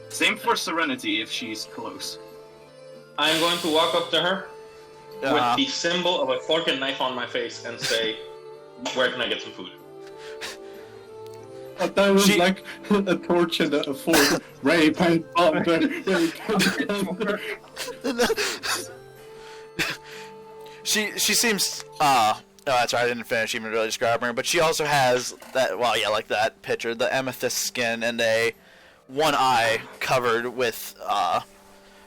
C: Same for Serenity if she's close.
F: I'm going to walk up to her
A: Uh,
F: with the symbol of a fork and knife on my face and say, "Where can I get some food?"
B: I thought it was
A: She-
B: like a torch and a fork. Rape and plunder.
A: She seems oh, that's right, I didn't finish even really describing her, but she also has that, well, yeah, like that picture, the amethyst skin and one eye covered with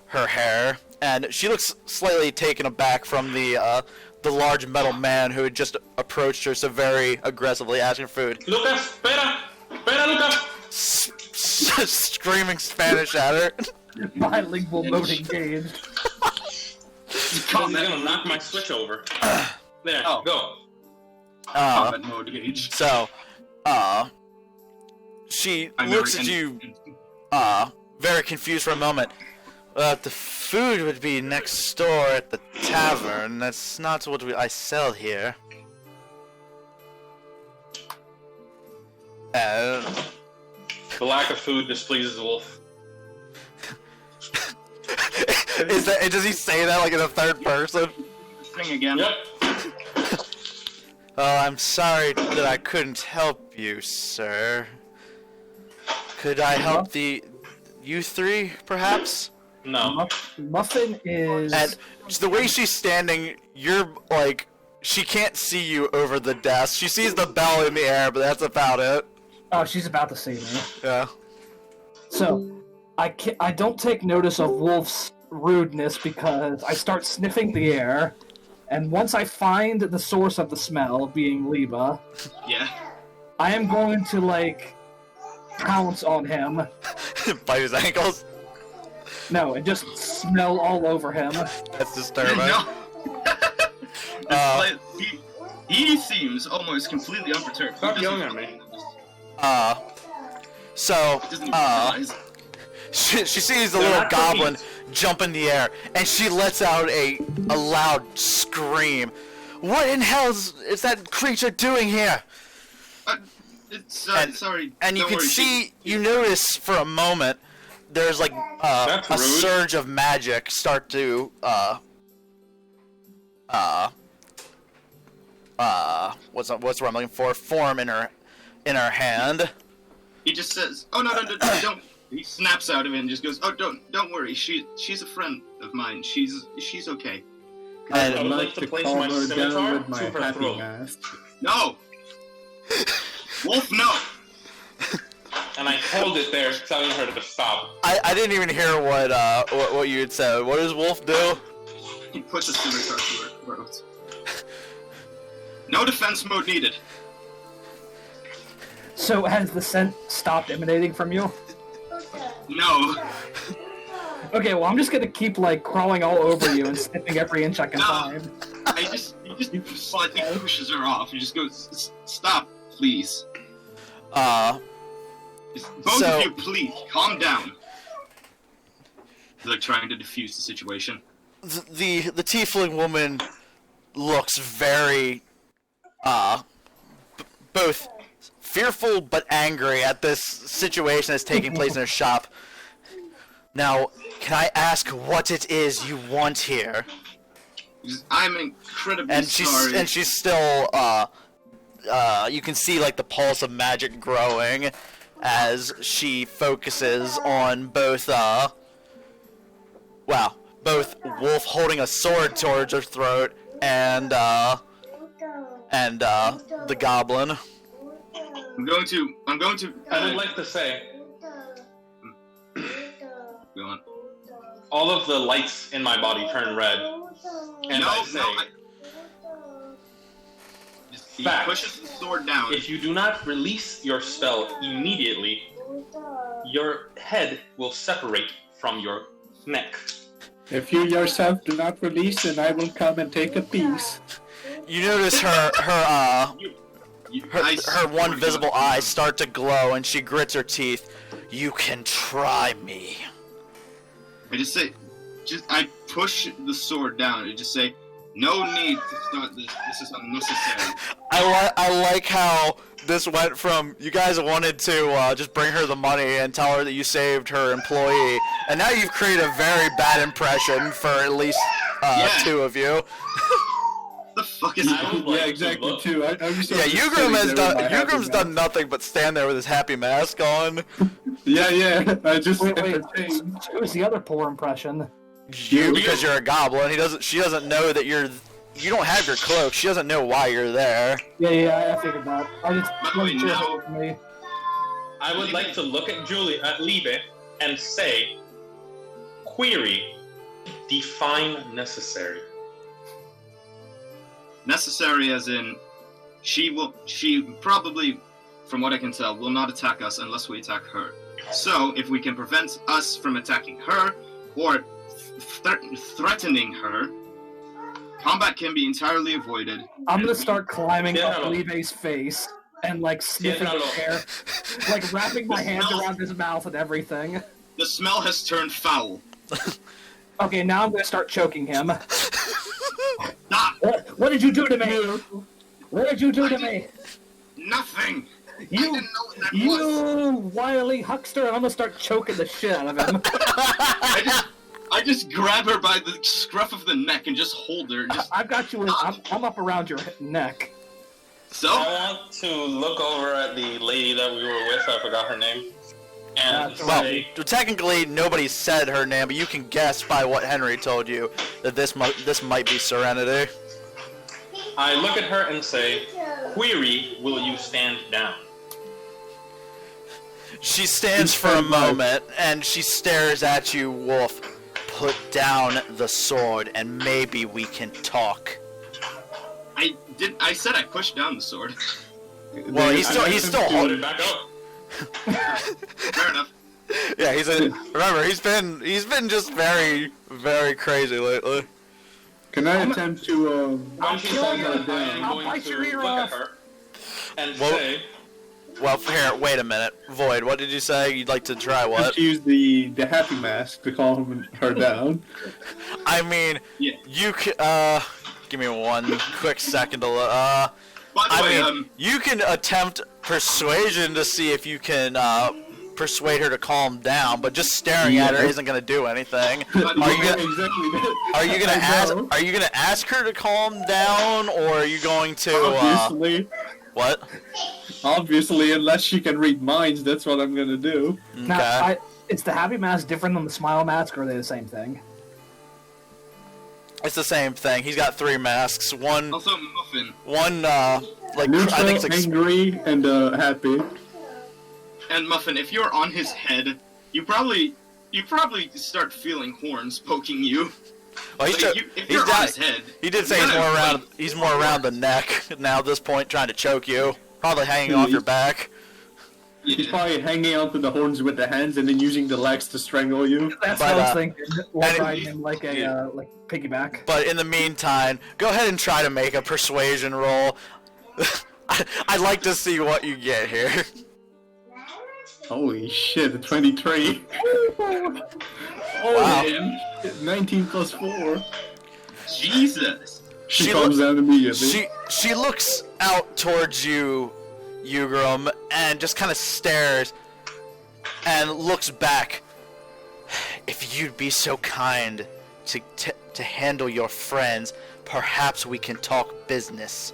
A: her hair, and she looks slightly taken aback from the large metal man who had just approached her so very aggressively asking for food.
F: Lucas, espera, Lucas.
A: Screaming Spanish at her.
E: Bilingual mode engaged.
F: He's gonna knock my switch over. There,
C: Oh.
F: go.
C: Combat mode gauge.
A: So, she
C: I'm
A: looks
C: very
A: at you, very confused for a moment. The food would be next door at the tavern. That's not what I sell here.
F: The lack of food displeases Wolf.
A: Does he say that like in a third person?
C: Thing again.
F: Yep.
A: Oh, I'm sorry that I couldn't help you, sir. Could I help you three, perhaps?
F: No.
E: Muffin is.
A: And just the way she's standing, you're like, she can't see you over the desk. She sees the bell in the air, but that's about it.
E: Oh, she's about to see me.
A: Yeah.
E: So, I don't take notice of Wolf's rudeness because I start sniffing the air, and once I find the source of the smell, being Liebe,
C: Yeah.
E: I am going to, like, pounce on him.
A: Bite his ankles.
E: No, and just smell all over him.
A: That's disturbing.
C: No. He sees seems almost completely unperturbed.
F: Stop yelling at me.
A: So,
C: Doesn't even realize.
A: she sees the
F: They're
A: little
F: not
A: goblin
F: cookies.
A: jump in the air, and she lets out a loud scream. What in hell is that creature doing here?
C: It's
A: And-
C: sorry.
A: And you
C: don't
A: can
C: worry,
A: see, you notice for a moment, there's like
F: That's
A: a
F: rude.
A: surge of magic start to what's what I'm looking for? Form in her hand.
C: He just says, "Oh no, don't." He snaps out of it and just goes, "Oh, don't worry. She's a friend of mine. She's okay."
A: And
F: I would like to place my
B: calm her down
F: scimitar
B: with my
F: to her
B: happy
F: throat.
B: mask.
C: No, Wolf, no.
F: And I hold it there, telling her to stop.
A: I didn't even hear what you had said. What does Wolf do?
C: He puts a scimitar to her throat. No defense mode needed.
E: So has the scent stopped emanating from you?
C: No.
E: Okay, well I'm just gonna keep like crawling all over you and sniffing every inch I can
C: No.
E: find.
C: He just slightly pushes her off. He just goes, "Stop, please. Both
A: So-
C: of you, please, calm down." He's like trying to defuse the situation.
A: The tiefling woman looks very both fearful but angry at this situation that's taking place in her shop. Now, can I ask what it is you want here?
C: I'm incredibly
A: And
C: sorry.
A: she's still you can see like the pulse of magic growing as she focuses on both both Wolf holding a sword towards her throat and the goblin.
C: I'm going to.
F: I would like to say,
C: Go on.
F: all of the lights in my body turn red. And I say,
C: He
F: Fact.
C: pushes the sword down.
F: if you do not release your spell immediately, your head will separate from your neck.
B: If you yourself do not release, then I will come and take a piece.
A: You notice her one visible eye start to glow, and she grits her teeth. You can try me.
C: I just say, I push the sword down and just say, "No need to start this. This is unnecessary."
A: I like how this went from you guys wanted to just bring her the money and tell her that you saved her employee, and now you've created a very bad impression for at least
C: Yeah.
A: two of you.
C: The fuck is
F: I would like
B: Yeah,
F: to
B: exactly.
F: look-
B: Too. I'm just
A: Yeah,
B: just
A: Jugram
B: sitting
A: has
B: there
A: done.
B: with my happy
A: Ugram's done
B: mask.
A: nothing but stand there with his happy mask on.
B: Yeah. I just
E: Wait,
B: entertained.
E: who's the other poor impression?
A: You, because you're a goblin. She doesn't know that you don't have your cloak. She doesn't know why you're there.
E: Yeah, I figured that. I just wasn't sure if it
C: no.
E: was me.
F: I would like to look at Liebe and say, query, define necessary.
C: necessary? As in, she probably, from what I can tell, will not attack us unless we attack her. So, if we can prevent us from attacking her or threatening her, combat can be entirely avoided.
E: I'm gonna start climbing
F: Yeah,
E: up
F: no.
E: Liebe's face and like sniffing
F: Yeah, no.
E: his hair, like wrapping my hands around his mouth and everything.
C: The smell has turned foul.
E: Okay, now I'm gonna start choking him.
C: Stop!
E: What did you do to me? What did you do to me?
C: Nothing! I
E: You,
C: didn't know what that was!
E: you wily huckster! And I'm gonna start choking the shit out of him.
C: I just grab her by the scruff of the neck and just hold her.
E: I've got you. I'm up around your neck.
C: So,
F: I want to look over at the lady that we were with, I forgot her name, and
E: That's
A: Well,
F: say,
A: technically nobody said her name, but you can guess by what Henry told you that this might be Serenity.
F: I look at her and say, query, will you stand down?
A: She stands for a moment and she stares at you, Wolf. Put down the sword and maybe we can talk.
C: I said I pushed down the sword.
A: Well, he's still
F: Put
A: holding.
F: it back up.
C: Fair enough.
A: Yeah, remember he's been just very, very crazy lately.
B: Can I attempt to,
F: When she
E: kill
F: says
E: you.
F: that, I am
E: I'll
F: going
E: bite
F: to
E: your ear
F: look at
E: off.
F: her and
A: Well-
F: say,
A: Well, here, wait a minute. Void, what did you say? You'd like to try what?
B: just use the happy mask to calm her down?
A: I mean,
C: Yeah.
A: you can, give me one quick second to look.
C: By the
A: I
C: way,
A: mean, you can attempt persuasion to see if you can, persuade her to calm down, but just staring at her
B: Yeah.
A: isn't gonna do anything.
C: Are
A: you gonna-
B: exactly that.
A: Are you gonna
B: I
A: ask?
B: know.
A: Are you gonna ask her to calm down, or are you going to,
B: Obviously,
A: what?
B: obviously, unless she can read minds, that's what I'm gonna do.
E: Now,
A: Okay.
E: is the happy mask different than the smile mask, or are they the same thing?
A: It's the same thing. He's got 3 masks. One,
C: also Muffin
A: like
B: Neutral,
A: I think it's like
B: angry, and happy.
C: and Muffin. If you're on his head, you probably start feeling horns poking you.
A: well, he's
C: Like,
A: cho-
C: if
A: he's
C: you're on
A: down-
C: his head,
A: He did say
C: you
A: he's
C: gotta,
A: more around.
C: like,
A: He's more around the neck now. At this point, trying to choke you, probably hanging off your back.
B: He's
C: Yeah.
B: probably hanging onto the horns with the hands and then using the legs to strangle you.
E: That's
A: But,
E: what I was
A: uh,
E: thinking. Or
A: and-
E: riding him like a like piggyback.
A: But in the meantime, go ahead and try to make a persuasion roll. I'd like to see what you get here.
B: Holy shit, 23.
A: Wow.
B: Shit, 19 plus 4.
C: Jesus.
B: She
A: She
B: comes down immediately.
A: She looks out towards you, Jugram, and just kind of stares and looks back. If you'd be so kind to handle your friends, perhaps we can talk business.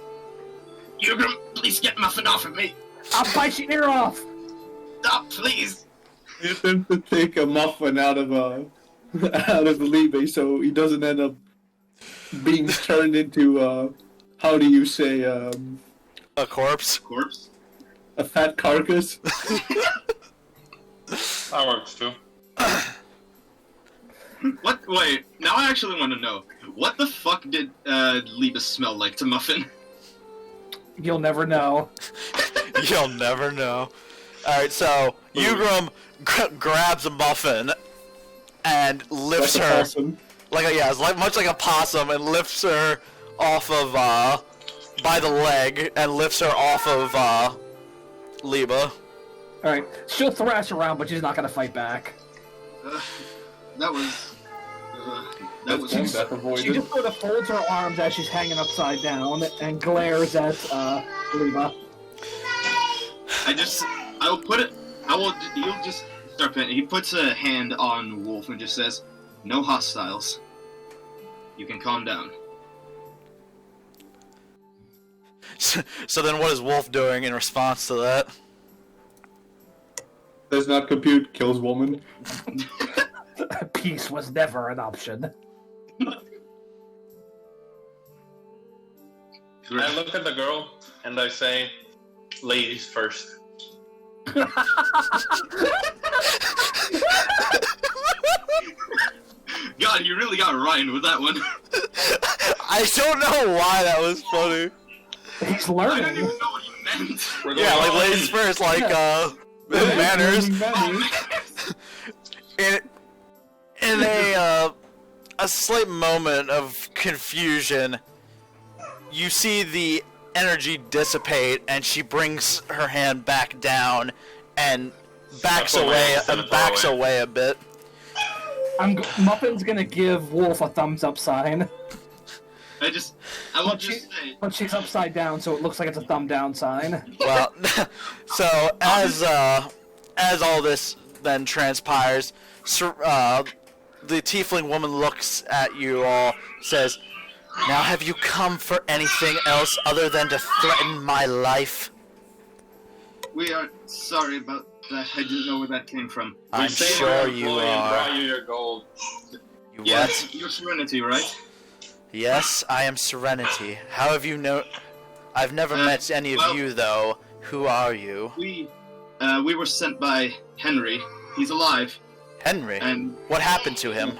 C: Jugram, please get Muffin off of me.
E: I'll bite your ear off!
C: Stop, please.
B: He attempts to take a muffin out of Liebe so he doesn't end up being turned into, how do you say,
A: A corpse?
C: Corpse.
B: a fat carcass?
F: that works too.
C: What? Wait. Now I actually want to know. What the fuck did Liebe smell like to Muffin?
E: You'll never know.
A: You'll never know. Alright, so Jugram grabs a muffin and lifts
B: That's
A: her
B: awesome.
A: much like a possum, and lifts her off of by the leg and lifts her off of Liebe.
E: Alright, she'll thrash around, but she's not gonna fight back.
C: That was. That was.
B: That's one death
E: She
B: avoided.
E: just sort of folds her arms as she's hanging upside down and glares at Liebe.
C: I will put it. I will. You'll just start. He puts a hand on Wolf and just says, "No hostiles. You can calm down."
A: So then what is Wolf doing in response to that?
B: Does not compute, kills woman.
E: Peace was never an option.
F: I look at the girl and I say, ladies first.
C: God, you really got Ryan with that one.
A: I don't know why that was funny.
E: He's
C: I
E: learning.
C: don't even know what he meant.
F: We're going
A: Yeah, like
F: all
A: ladies
F: in.
A: first, like manners.
C: Oh, man.
A: In a slight moment of confusion, you see the energy dissipate, and she brings her hand back down and backs
F: I put my
A: away
F: hands in
A: and
F: the
A: backs
F: doorway.
A: away a bit.
E: Muffin's gonna give Wolf a thumbs up sign,
C: I will
E: But
C: just say.
E: but she's upside down, so it looks like it's a thumb down sign.
A: Well, so as all this then transpires, the tiefling woman looks at you all, says, "Now have you come for anything else other than to threaten my life?"
C: We are sorry about that. I didn't know where that came from.
A: I'm
F: We saved
A: sure
F: our
A: you
F: employee and
A: are.
F: brought you your gold.
A: You
C: Yes,
A: what?
C: your Serenity, right?
A: Yes, I am Serenity. How have you know? I've never met any of
C: well-
A: you though. Who are you?
C: We were sent by Henry. He's alive,
A: Henry.
C: and
A: What happened to him?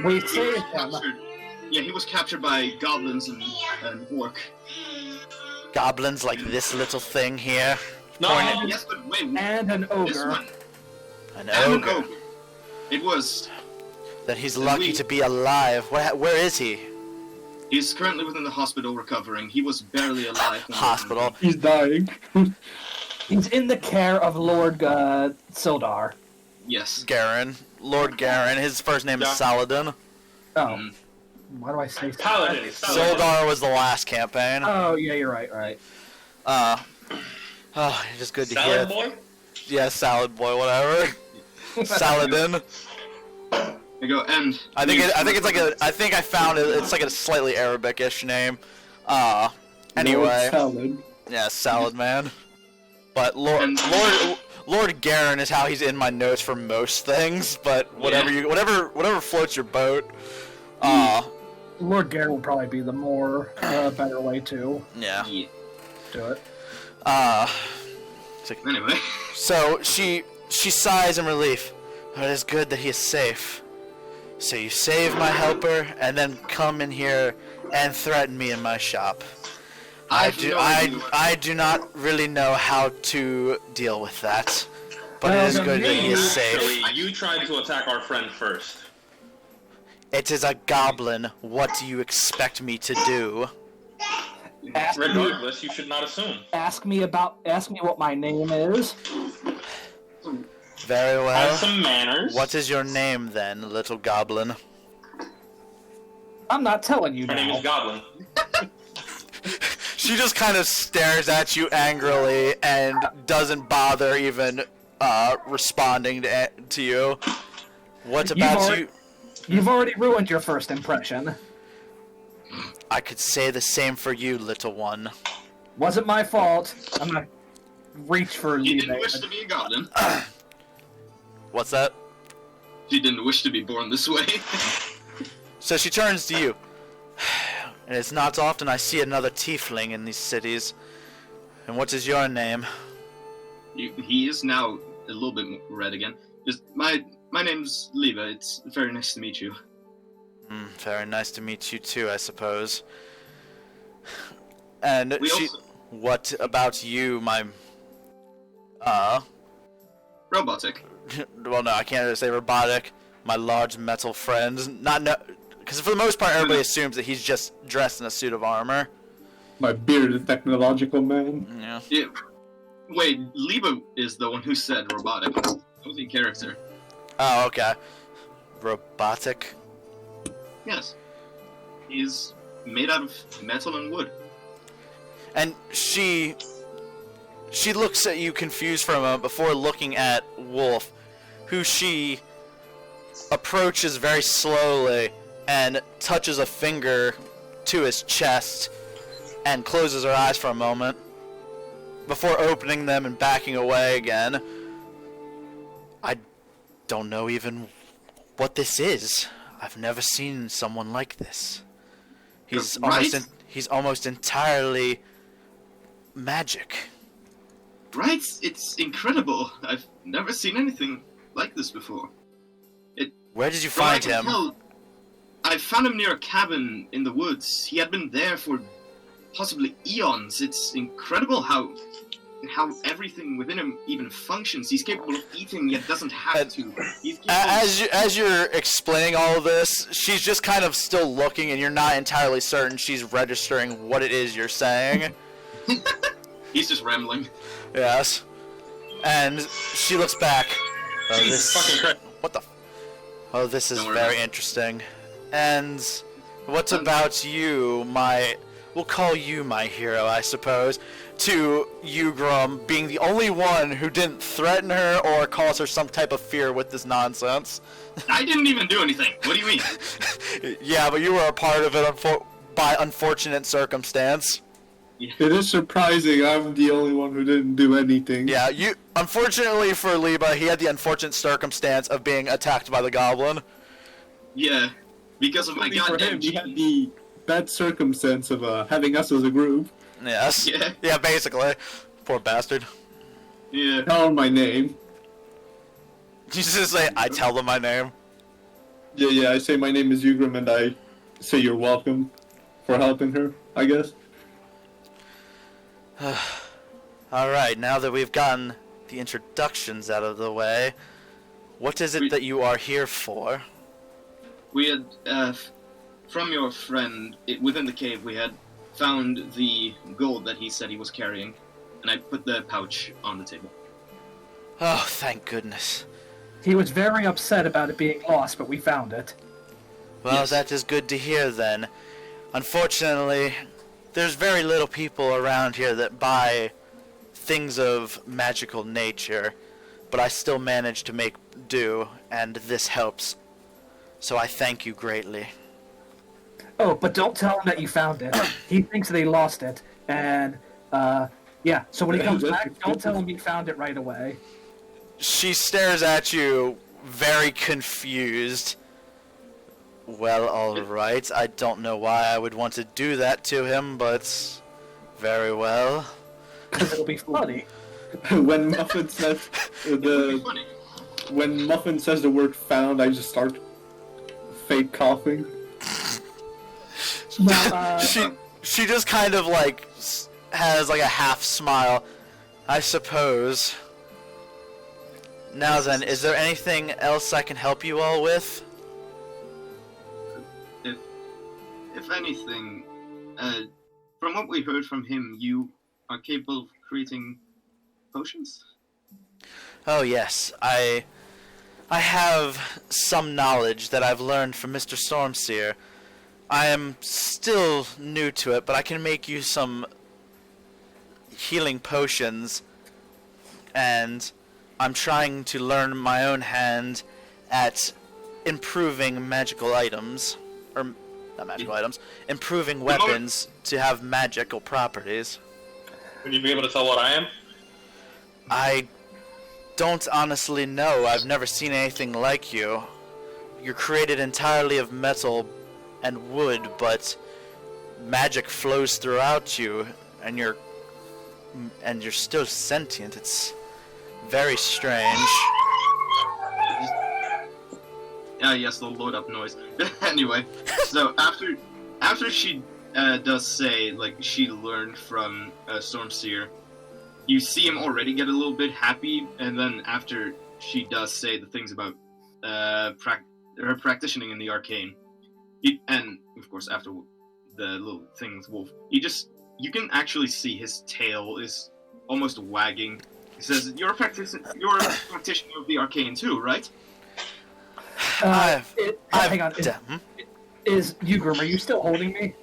E: We
C: he was
E: saved him.
C: captured. Yeah, he was captured by goblins and orc.
A: Goblins like this little thing here?
F: No,
C: Yes, but wait,
E: And an
C: this
E: ogre.
C: one.
A: An
C: And an
A: ogre.
C: ogre. It was.
A: That he's
C: And
A: lucky
C: we-
A: to be alive. Where is he?
C: He's currently within the hospital recovering. He was barely alive.
A: Hospital.
B: He's dying.
E: He's in the care of Lord Sildar.
C: Yes.
A: Garen. Lord Garen. His first name is
F: Yeah.
A: Saladin.
E: Oh. Why do I say
F: Paladin.
A: Sildar was the last campaign.
E: Oh, yeah, you're right, right.
A: Just good to
F: Salad
A: hear.
F: boy?
A: Yeah, salad boy, whatever. Saladin.
C: There you go. And
A: I think it's like a. I think I found it. It's like a slightly Arabic-ish name. Anyway.
B: Salad.
A: Yeah, salad man. But Lord Garen is how he's in my notes for most things. But whatever floats your boat.
E: Lord Garen will probably be the more better way to
A: Yeah.
E: do it.
C: Anyway.
A: So she sighs in relief. Oh, it is good that he is safe. So you save my helper and then come in here and threaten me in my shop. I do not really know how to deal with that, but it is good that he is safe.
F: Actually, you tried to attack our friend first.
A: It is a goblin. What do you expect me to do?
F: Regardless, you should not assume.
E: Ask me what my name is.
A: Very well.
F: Have some manners.
A: What is your name then, little goblin?
E: I'm not telling you
F: Her name is
E: now.
F: Goblin.
A: She just kind of stares at you angrily and doesn't bother even responding to you. What about you?
E: You've already ruined your first impression.
A: I could say the same for you, little one.
E: Wasn't my fault. I'm gonna reach for
C: He
E: Liebe.
C: didn't wish to be a goblin.
A: What's that?
C: He didn't wish to be born this way.
A: So she turns to you. And it's not often I see another tiefling in these cities. And what is your name?
C: He is now a little bit red again. Just my name's Liebe. It's very nice to meet you.
A: Very nice to meet you too, I suppose. And what about you, my
C: robotic.
A: well, no, I can't say robotic. My large metal friend. Because for the most part, everybody assumes that he's just dressed in a suit of armor.
B: My bearded technological man.
A: Yeah.
C: Wait, Liebe is the one who said robotic. That was the character.
A: Oh, okay. Robotic.
C: Yes. He's made out of metal and wood.
A: And she looks at you confused for a moment before looking at Wolf, who she approaches very slowly and touches a finger to his chest and closes her eyes for a moment before opening them and backing away again. I don't know even what this is. I've never seen someone like this. He's almost entirely magic.
C: Right? It's incredible. I've never seen anything like this before.
A: Where did you
C: From what I
A: find
C: can
A: him?
C: tell, I found him near a cabin in the woods. He had been there for possibly eons. It's incredible how everything within him even functions. He's capable of eating, yet doesn't have to. He's capable
A: As you're explaining all of this, she's just kind of still looking, and you're not entirely certain she's registering what it is you're saying.
C: He's just rambling.
A: Yes. And she looks back.
F: Jesus fucking Christ.
A: What the? Oh, this is
C: Don't worry
A: very
C: about it.
A: interesting. And what about you, we'll call you my hero, I suppose, to Jugram being the only one who didn't threaten her or cause her some type of fear with this nonsense.
C: I didn't even do anything. What do you mean?
A: Yeah, but you were a part of it by unfortunate circumstance.
B: It is surprising I'm the only one who didn't do anything.
A: Yeah, unfortunately for Liebe, he had the unfortunate circumstance of being attacked by the goblin.
C: Yeah, because of my
B: For
C: goddamn
B: him, he had
C: cheating.
B: the bad circumstance of having us as a group.
A: Yes.
C: Yeah.
A: Yeah, basically. Poor bastard.
C: Yeah.
B: Tell him my name.
A: You just say, I tell them my name.
B: Yeah, I say my name is Jugram and I say you're welcome for helping her, I guess.
A: Alright, now that we've gotten the introductions out of the way, what is it that you are here for?
C: We had from your friend, within the cave, we had found the gold that he said he was carrying, and I put the pouch on the table.
A: Oh, thank goodness.
E: He was very upset about it being lost, but we found it.
A: Well,
C: Yes.
A: that is good to hear then. Unfortunately, there's very little people around here that buy things of magical nature, but I still manage to make do, and this helps. So I thank you greatly.
E: Oh, but don't tell him that you found it. He thinks that he lost it, and, yeah, so when he comes back, don't tell him you found it right away.
A: She stares at you, very confused. Well, alright. I don't know why I would want to do that to him, but very well.
E: Because it'll be funny.
B: When Muffin says when Muffin says the word "found," I just start fake coughing.
E: Well,
A: She just kind of like has like a half smile. I suppose. Now then, is there anything else I can help you all with?
C: If anything, from what we heard from him, you are capable of creating potions?
A: Oh yes, I have some knowledge that I've learned from Mr. Stormseer. I am still new to it, but I can make you some healing potions, and I'm trying to learn my own hand at improving magical items, or not magical items, improving weapons to have magical properties.
F: Would you be able to tell what I am?
A: I don't honestly know. I've never seen anything like you. You're created entirely of metal and wood, but magic flows throughout you, and you're still sentient. It's very strange.
C: Yes, the load up noise. Anyway, so after she does say, like, she learned from Stormseer, you see him already get a little bit happy, and then after she does say the things about her practicing in the arcane, and of course after the little thing with Wolf, you can actually see his tail is almost wagging. He says, "You're a practitioner of the arcane too, right?"
A: I've
E: hang on.
A: done.
E: Is Jugram, are you still holding me?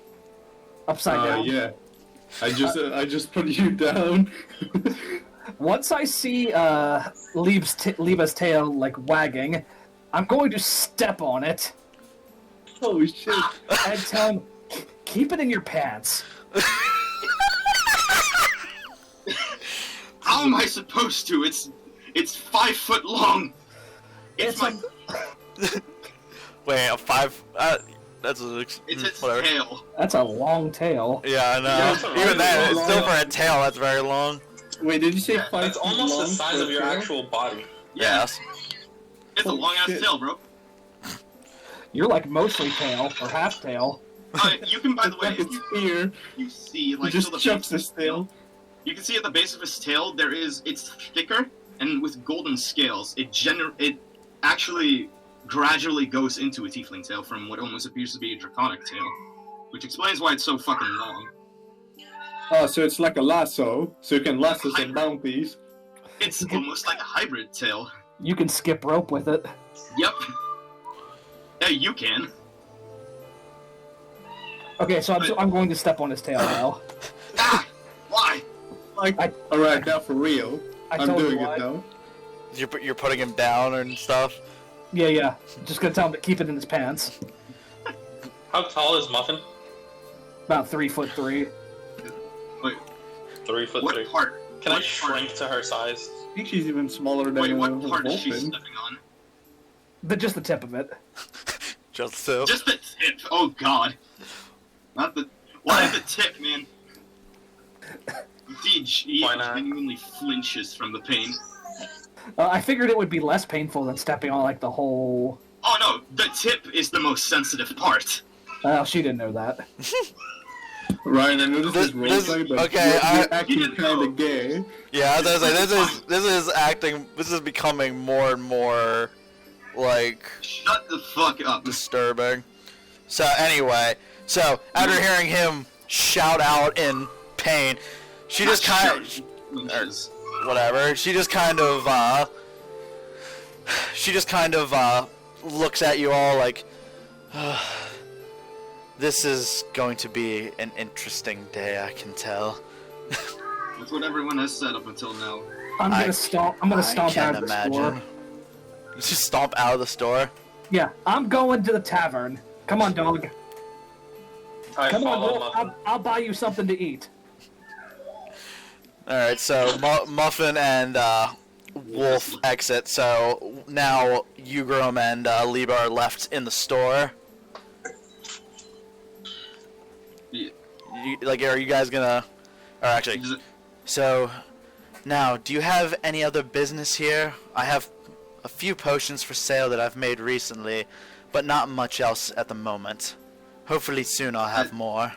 E: Upside down?
B: Yeah. I just put you down.
E: Once I see Liebe's tail, like, wagging, I'm going to step on it
B: Holy shit.
E: and tell him, keep it in your pants.
C: How am I supposed to? It's 5 foot long. It's my.
A: Wait, a 5? That's
C: It's its
A: whatever.
C: tail.
E: That's a long tail.
A: Yeah, I know.
F: Yeah, it's a
A: Even
F: really
A: then, it's
B: long
A: still
B: tail.
A: for a tail. That's very long.
B: Wait, did you say 5
F: That's
B: feet
F: almost the
B: long
F: size
B: for
F: of your
B: a tail?
F: actual body.
A: Yes.
C: It's a
B: Holy
C: long ass
B: shit.
C: tail, bro.
E: You're like mostly tail, or half tail.
C: You can, by the way,
B: Like
C: if
B: it's here.
C: you see,
B: He
C: like,
B: just
C: to the
B: chucks
C: base
B: his tail.
C: You can see at the base of his tail, it's thicker, and with golden scales, it actually gradually goes into a tiefling tail from what almost appears to be a draconic tail, which explains why it's so fucking long.
B: Oh, so it's like a lasso, so you can lasso some bounties.
C: It's almost like a hybrid tail.
E: You can skip rope with it.
C: Yep. Yeah, you can.
E: Okay, so I'm going to step on his tail now.
C: Ah! Why?
B: Like,
E: I-
B: alright, now for real.
E: I
B: I'm
E: told you
B: doing
E: why.
B: it now.
A: You're putting him down and stuff.
E: Yeah. Just gonna tell him to keep it in his pants.
F: How tall is Muffin?
E: About 3'3".
C: Wait,
F: 3 foot
C: what
F: 3.
C: part?
F: Can I
C: what part-
F: shrink to her size?
B: I think she's even smaller than
C: Wait,
B: a
C: what part is she
B: Wolfen.
C: stepping on?
E: Just the tip of it.
A: Just so.
C: Just the tip. Oh god. Not the. Why the tip, man? He
F: Why not?
C: genuinely flinches from the pain.
E: I figured it would be less painful than stepping on, like, the whole...
C: Oh no, the tip is the most sensitive part.
E: She didn't know that.
B: Ryan, I know this is
A: This-
B: roleplay, but
A: okay,
B: you're
A: I-
B: acting
C: You didn't
B: kinda
C: know.
B: gay.
A: Yeah, I was gonna say, this is becoming more and more, like,
C: Shut the fuck up.
A: disturbing. So anyway, after hearing him shout out in pain, she just kind of, whatever. She just kind of looks at you all like, this is going to be an interesting day, I can tell.
C: That's what everyone has said up until now.
E: I'm gonna stomp out of the store.
A: Just stomp out of the store?
E: Yeah, I'm going to the tavern. Come on, dog. Come on, Wolf. I'll buy you something to eat.
A: Alright, so Muffin and Wolf exit, so now Jugram and Liebe are left in the store.
C: Yeah.
A: Are you guys gonna... Or actually... So, now, do you have any other business here? I have a few potions for sale that I've made recently, but not much else at the moment. Hopefully soon I'll have more.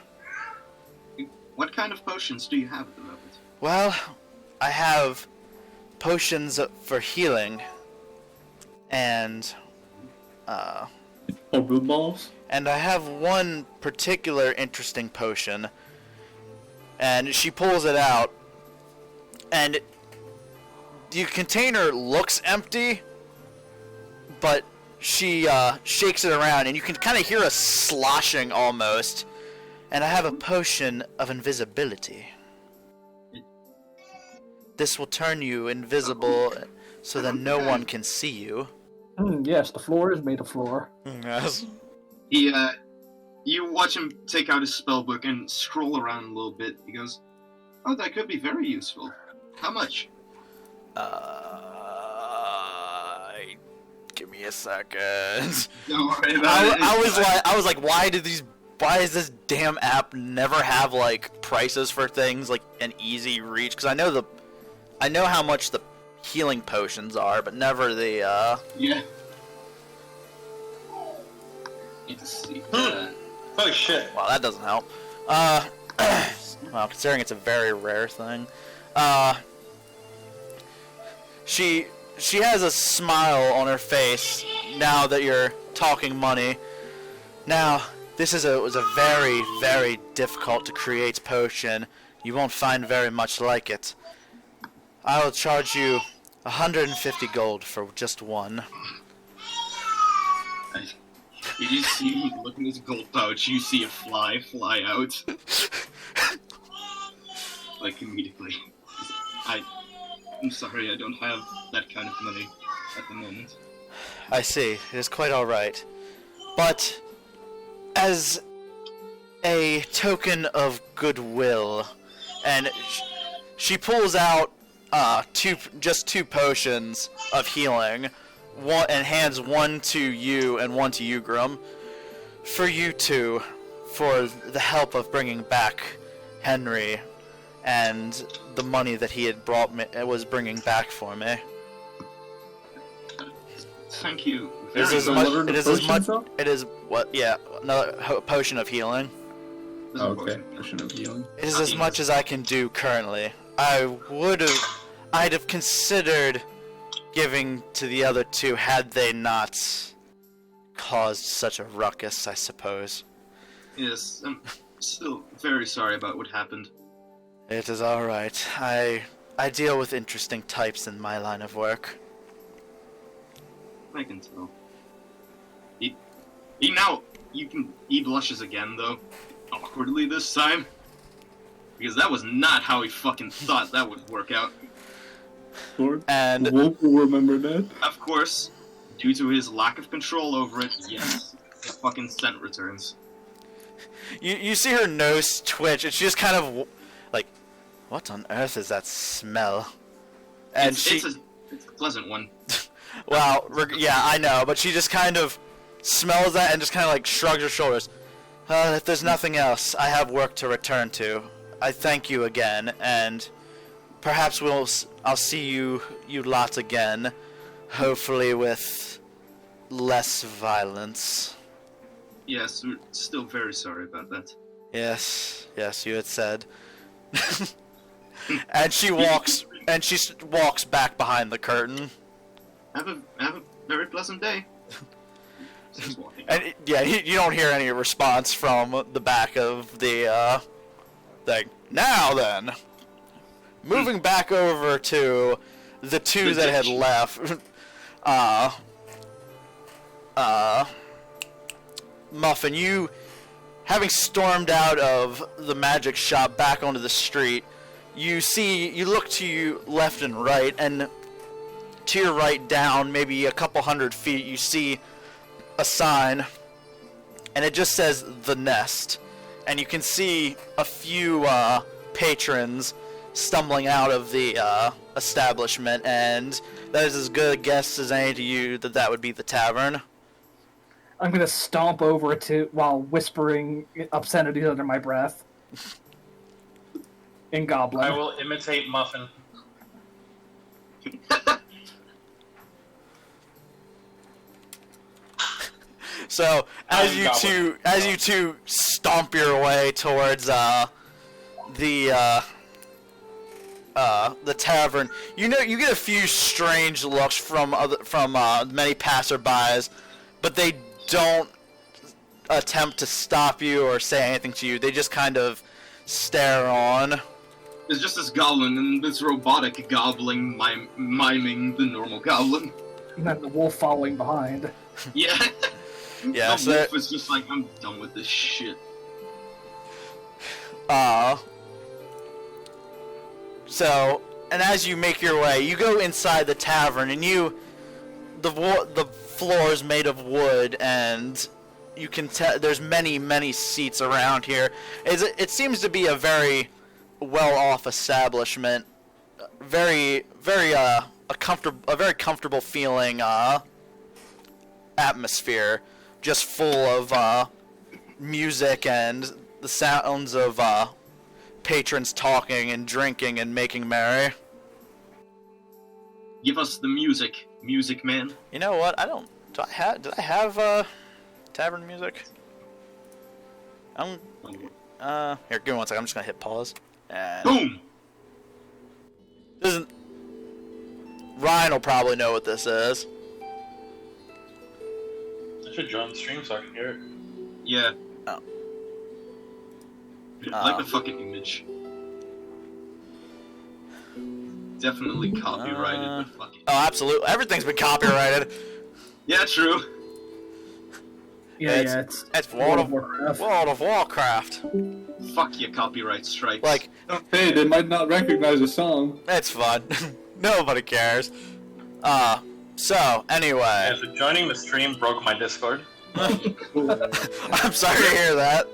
C: What kind of potions do you have at the moment?
A: Well, I have potions for healing, and
B: Blue balls?
A: and I have one particular interesting potion, and she pulls it out, and the container looks empty, but she shakes it around, and you can kind of hear a sloshing almost, and I have a potion of invisibility. This will turn you invisible so that no one can see you.
E: Yes, the floor is made of floor.
A: Yes.
C: You watch him take out his spellbook and scroll around a little bit. He goes, "Oh, that could be very useful. How much?"
A: Give me a second.
C: Don't worry about it.
A: I was like, why does this damn app never have like prices for things like an easy reach? Because I know how much the healing potions are, but never the
C: Yeah. Need to see.
F: Oh shit.
A: Wow, that doesn't help. Well, considering it's a very rare thing. She has a smile on her face now that you're talking money. Now, this was a very, very difficult to create potion. You won't find very much like it. I will charge you 150 gold for just one.
C: You see him look in his gold pouch, you see a fly out. Like, immediately. I'm sorry, I don't have that kind of money at the moment.
A: I see. It is quite alright. But, as a token of goodwill, and she pulls out just two potions of healing, and hands one to you and one to Jugram, for you two, for the help of bringing back Henry and the money that he had was bringing back for me.
C: Thank you.
A: It is another potion of healing.
B: Okay, potion of healing.
A: It is as much as I can do currently. I'd have considered giving to the other two had they not caused such a ruckus, I suppose.
C: Yes, I'm still very sorry about what happened.
A: It is alright. I deal with interesting types in my line of work.
C: I can tell. He blushes again, though. Awkwardly this time. Because that was not how he fucking thought that would work out.
A: And
B: Wolf will remember that.
C: Of course, due to his lack of control over it, yes, the fucking scent returns.
A: You see her nose twitch, and she just kind of like, what on earth is that smell? And
C: it's a pleasant one.
A: Well, yeah, I know, but she just kind of smells that and just kind of like shrugs her shoulders. If there's nothing else, I have work to return to. I thank you again, and perhaps I'll see you lot again, hopefully with less violence.
C: Yes, we're still very sorry about that.
A: Yes, you had said. And she walks back behind the curtain.
C: Have a very pleasant day. Starts walking.
A: And yeah, you don't hear any response from the back of the thing. Now then, moving back over to the two that had left. Muffin, you, having stormed out of the magic shop back onto the street, you look to your left and right, and to your right down, maybe a couple 100 feet, you see a sign, and it just says The Nest. And you can see a few patrons stumbling out of the establishment, and that is as good a guess as any to you that would be the tavern.
E: I'm gonna stomp over to while whispering obscenities under my breath. In Goblin.
F: I will imitate Muffin.
A: So as you two stomp your way towards the tavern, you get a few strange looks from many passerbys, but they don't attempt to stop you or say anything to you. They just kind of stare on.
C: There's just this goblin and this robotic goblin miming the normal goblin.
E: And then the wolf following behind.
C: Yeah.
A: Yeah,
C: the wolf is just like, I'm done with this shit.
A: So, and as you make your way, you go inside the tavern, and the floor is made of wood, and you can tell there's many seats around here. It seems to be a very well-off establishment, a very comfortable feeling atmosphere, just full of music and the sounds of patrons talking and drinking and making merry.
C: Give us the music, man.
A: You know what? Did I have tavern music? Here, give me one second. I'm just gonna hit pause. And
C: Boom!
A: Ryan will probably know what this is.
F: I should join the stream so I can hear it.
C: Yeah.
A: Oh.
C: I like the fucking image. Definitely copyrighted, but fuck it.
A: Oh, absolutely. Everything's been copyrighted.
C: Yeah, true.
E: Yeah,
A: it's World of Warcraft.
C: Fuck your copyright strikes.
A: Like,
B: Hey, they might not recognize the song.
A: it's fun. Nobody cares. So, anyway.
F: Yeah, so joining the stream broke my Discord.
A: I'm sorry to hear that.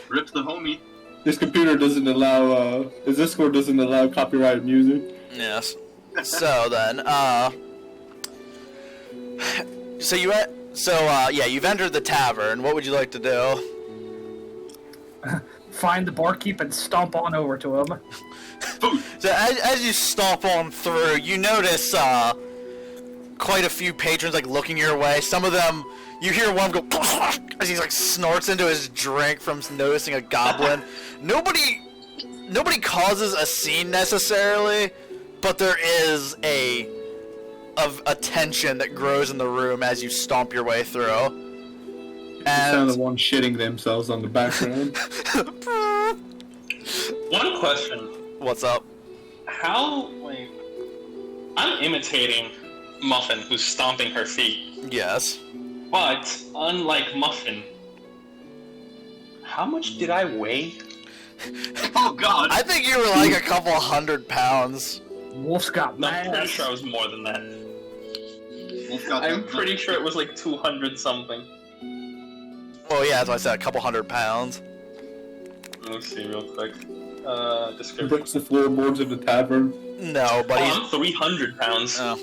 C: Rip the homie.
B: This computer doesn't allow, his Discord doesn't allow copyrighted music.
A: Yes. So then, you've entered the tavern. What would you like to do?
E: Find the barkeep and stomp on over to him.
A: So as you stomp on through, you notice quite a few patrons like looking your way. Some of them, you hear one go as he like snorts into his drink from noticing a goblin. Nobody causes a scene necessarily, but there is a tension that grows in the room as you stomp your way through.
B: Sound of one shitting themselves on the background.
F: One question.
A: What's up?
F: How, like... I'm imitating Muffin, who's stomping her feet.
A: Yes.
F: But, unlike Muffin, how much did I weigh?
C: Oh god!
A: I think you were like a couple 100 pounds.
E: Wolf's got
F: No, I'm pretty
E: mass.
F: sure I was more than that.
C: Wolf got
F: I'm
C: that-
F: pretty sure it was like 200 something.
A: Well, yeah, as I said, a couple 100 pounds.
F: Let's see real quick. Description.
B: Breaks the floorboards of the tavern.
A: No, but
F: I'm 300 pounds.
A: Oh.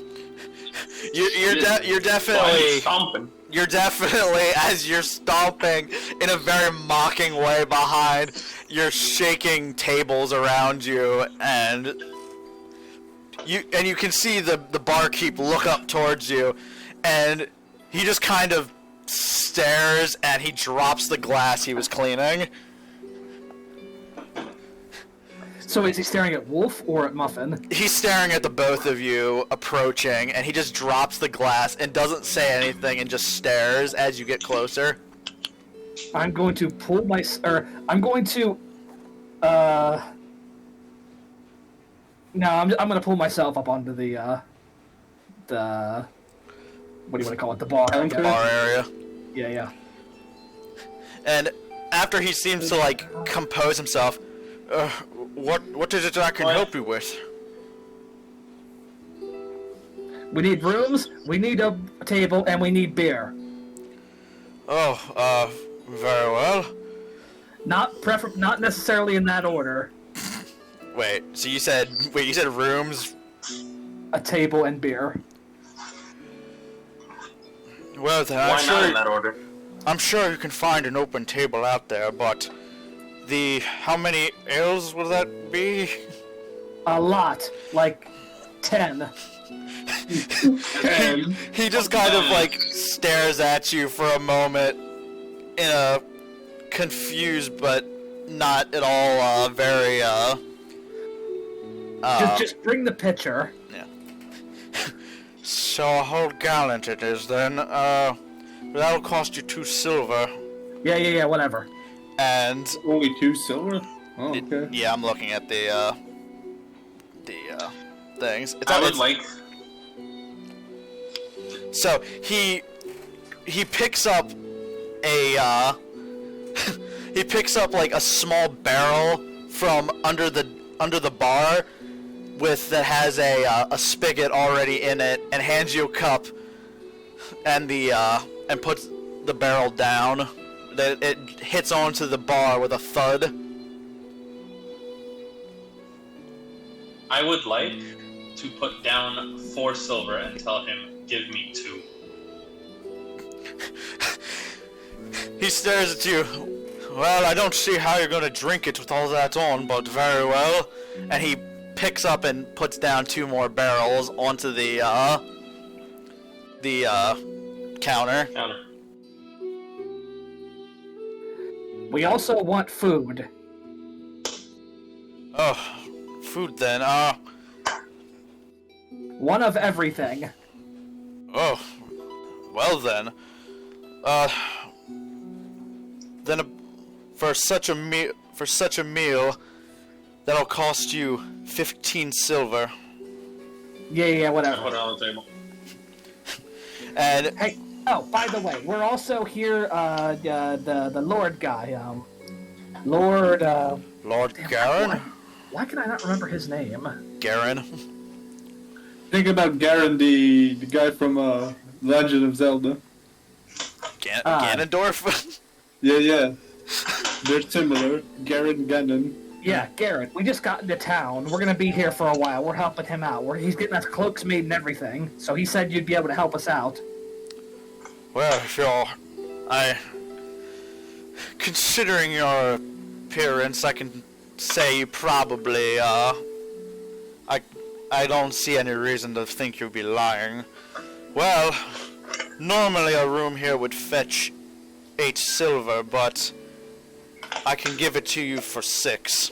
A: You're
F: So I'm
A: definitely
F: stomping.
A: you're definitely as you're stomping in a very mocking way behind, you're shaking tables around you, and you can see the barkeep look up towards you, and he just kind of stares and he drops the glass he was cleaning.
E: So is he staring at Wolf or at Muffin?
A: He's staring at the both of you approaching, and he just drops the glass and doesn't say anything and just stares as you get closer.
E: I'm going to pull my... I'm going to... No, I'm going to pull myself up onto the... What do you want to call it? The bar. I guess.
A: Bar area.
E: Yeah.
A: And after he seems to, like, compose himself, what is it I can help you with?
E: We need rooms, we need a table, and we need beer.
A: Oh, very well.
E: Not necessarily in that order.
A: Wait, so you said rooms?
E: A table and beer.
A: Well then,
F: Why not in that order?
A: I'm sure you can find an open table out there, but how many ales will that be?
E: A lot. Like 10.
A: He just kind of like stares at you for a moment in a confused but not at all very
E: just bring the pitcher.
A: Yeah. So a whole gallon it is then. That'll cost you 2 silver.
E: Yeah, whatever.
A: And
B: Only 2 silver? Oh, okay.
A: yeah, I'm looking at the things.
F: I would like...
A: So he picks up a he picks up like a small barrel from under the bar that has a spigot already in it, and hands you a cup and and puts the barrel down. That it hits onto the bar with a thud.
F: I would like to put down 4 silver and tell him, give me 2.
A: He stares at you. Well, I don't see how you're gonna drink it with all that on, but very well. And he picks up and puts down 2 more barrels onto the counter.
E: We also want food.
A: Oh, food then.
E: One of everything.
A: Oh, well then. For such a meal, that'll cost you 15 silver.
E: Yeah, whatever.
F: Put it on the table.
A: And
E: hey, oh, by the way, we're also here. The Lord guy. Lord
A: Garen?
E: Why can I not remember his name?
A: Garen.
B: Think about Garen, the guy from Legend of Zelda.
A: Ganondorf?
B: Yeah. They're similar. Garen, Ganon.
E: Yeah, Garrett. We just got into town. We're gonna be here for a while. We're helping him out. He's getting us cloaks made and everything. So he said you'd be able to help us out.
A: Well, sure. Considering your appearance, I can say you probably, I don't see any reason to think you'd be lying. Well, normally a room here would fetch 8 silver, but I can give it to you for 6.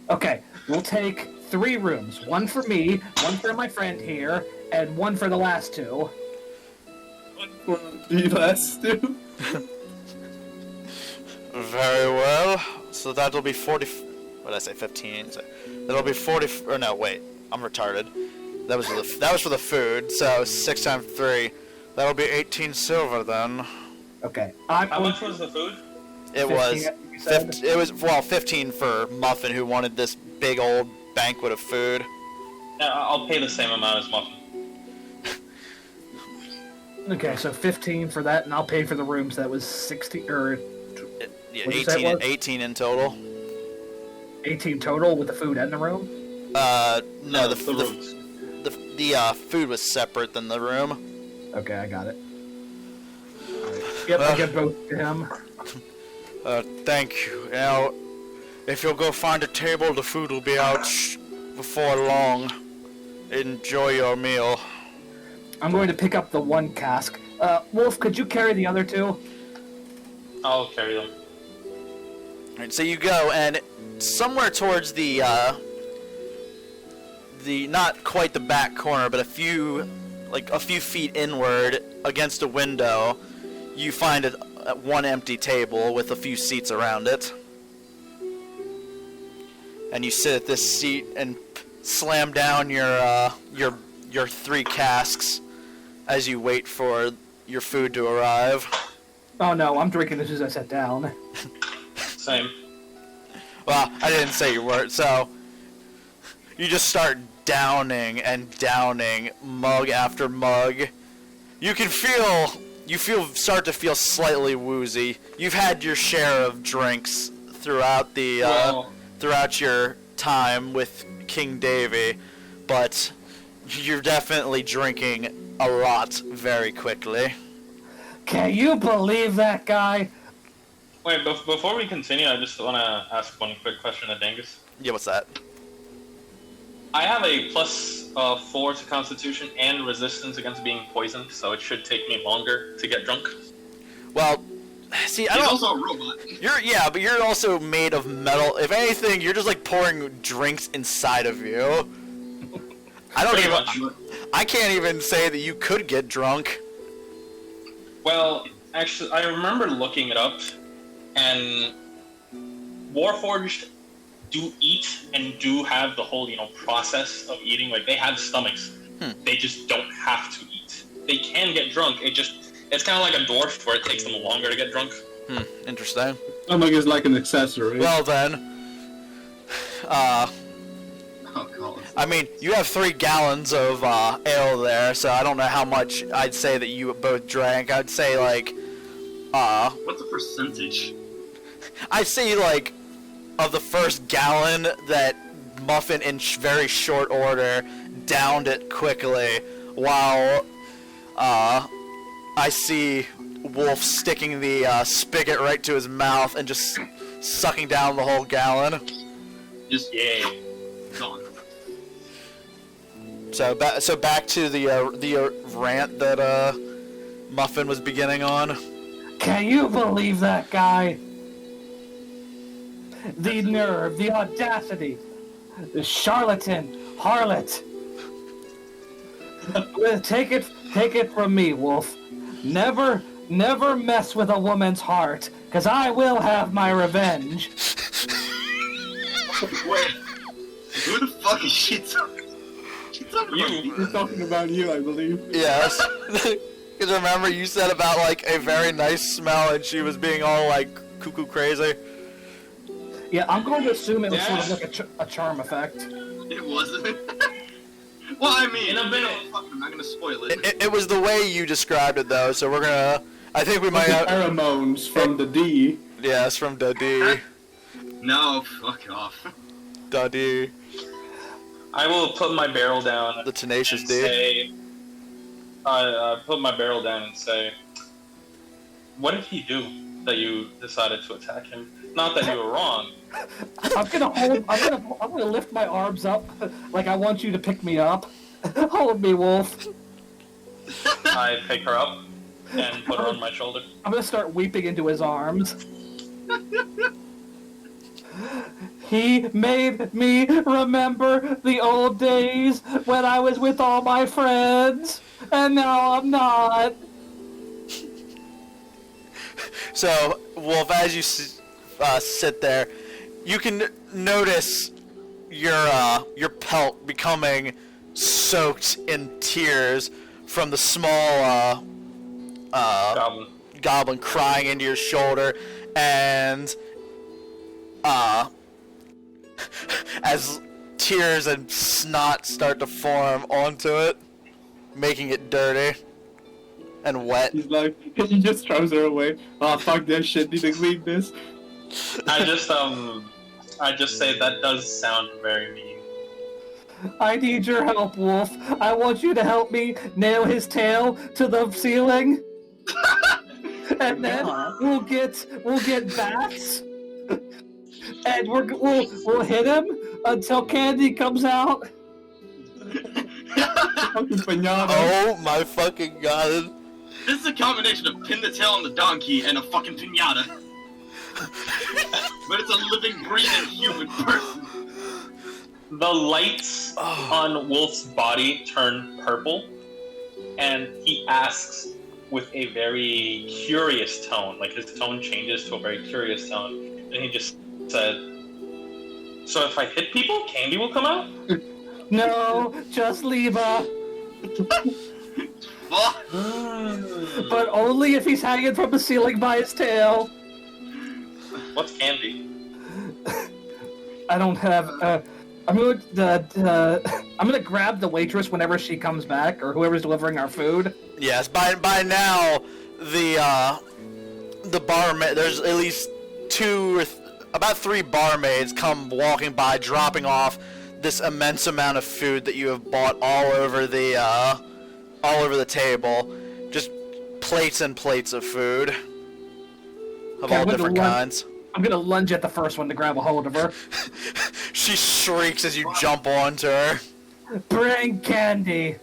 E: Okay, we'll take 3 rooms. 1 for me, 1 for my friend here, and 1 for the last 2.
B: The last 2?
A: Very well. So that'll be 40... What did I say? 15. So that'll be 40... Or no, wait. I'm retarded. That was for the food. So 6 times 3. That'll be 18 silver then.
E: Okay.
F: How much was the food?
A: It was 15 for Muffin, who wanted this big old banquet of food.
F: Yeah, I'll pay the same amount as Muffin.
E: Okay, so 15 for that, and I'll pay for the rooms. That was 60 or
A: Yeah,
E: what'd you say it was?
A: 18 in total.
E: 18 total with the food and the room.
A: No, the
F: rooms.
A: the food was separate than the room.
E: Okay, I got it. Right. Yep, I get both to him.
A: Thank you. Now, if you'll go find a table, the food will be out before long. Enjoy your meal.
E: I'm going to pick up the 1 cask. Wolf, could you carry the other 2?
F: I'll carry them.
A: Alright, so you go, and somewhere towards the not quite the back corner, but a few feet inward against a window, you find one empty table with a few seats around it. And you sit at this seat and slam down your 3 casks as you wait for your food to arrive.
E: Oh no, I'm drinking as soon as I sat down.
F: Same.
A: Well, I didn't say you weren't, so you just start downing and downing, mug after mug. You start to feel slightly woozy. You've had your share of drinks throughout throughout your time with King Davy, but you're definitely drinking a lot very quickly.
E: Can you believe that guy?
F: Wait, before we continue, I just want to ask one quick question to Dangus.
A: Yeah, what's that?
F: I have a +4 to Constitution and resistance against being poisoned, so it should take me longer to get drunk.
A: Well, see,
C: He's also a robot.
A: But you're also made of metal. If anything, you're just like pouring drinks inside of you. I can't even say that you could get drunk.
F: Well, actually, I remember looking it up, and Warforged do eat and do have the whole, process of eating. Like, they have stomachs. They just don't have to eat. They can get drunk. It's kind of like a dwarf where it takes them longer to get drunk.
A: Interesting.
B: Stomach is like an accessory.
A: Well then,
C: Oh, God.
A: I mean, you have 3 gallons of ale there, so I don't know how much I'd say that you both drank. I'd say like,
C: What's the percentage?
A: I'd say like, of the first gallon that Muffin in very short order downed it quickly, while I see Wolf sticking the spigot right to his mouth and just sucking down the whole gallon.
C: Just, yeah. Gone.
A: So back to the rant that Muffin was beginning on.
E: Can you believe that guy? The nerve, the audacity, the charlatan, harlot. Well, take it from me, Wolf. Never mess with a woman's heart, 'cause I will have my revenge.
C: Wait. Who the fuck is she talking? She's talking about me.
B: We're talking about you, I believe.
A: Yes. Because remember you said about like a very nice smell and she was being all like cuckoo crazy?
E: Yeah, I'm going to assume it was sort of like a charm effect.
C: It wasn't. Well, I mean,
F: In a bit.
C: I'm not gonna spoil it.
A: It was the way you described it though, so I think we might have...
B: Pheromones from the D.
A: Yes, from Duddy.
C: No, fuck off.
A: Duddy.
F: I will put my barrel down.
A: The tenacious
F: and
A: D.
F: say, I put my barrel down and say, what did he do that you decided to attack him? Not that you were wrong.
E: I'm gonna lift my arms up like I want you to pick me up. Hold me, Wolf.
F: I pick her up and put her on my shoulder.
E: I'm gonna start weeping into his arms. He made me remember the old days when I was with all my friends, and now I'm not.
A: So, Wolf, as you sit there, you can notice your pelt becoming soaked in tears from the small goblin crying into your shoulder, and as tears and snot start to form onto it, making it dirty and wet.
B: He's like, he just throws her away. Oh, fuck that shit, need to clean this.
F: I just say that does sound very mean.
E: I need your help, Wolf. I want you to help me nail his tail to the ceiling. And then we'll get bats. And we'll hit him until candy comes out.
B: Fucking pinata.
A: Oh my fucking god.
C: This is a combination of pin the tail on the donkey and a fucking pinata. But it's a living, breathing human person.
F: The lights on Wolf's body turn purple, and he asks with a very curious tone, like his tone changes to a very curious tone, and he just said, "So if I hit people, candy will come out?"
E: No, just Liebe.
C: Fuck.
E: But only if he's hanging from the ceiling by his tail.
F: What's candy?
E: I don't have. I'm gonna grab the waitress whenever she comes back, or whoever's delivering our food.
A: Yes, by now the barmaid. There's at least about 3 barmaids come walking by, dropping off this immense amount of food that you have bought all over the table. Just plates and plates of food of all different kinds.
E: I'm gonna lunge at the first one to grab a hold of her.
A: She shrieks as you jump onto her.
E: Bring candy.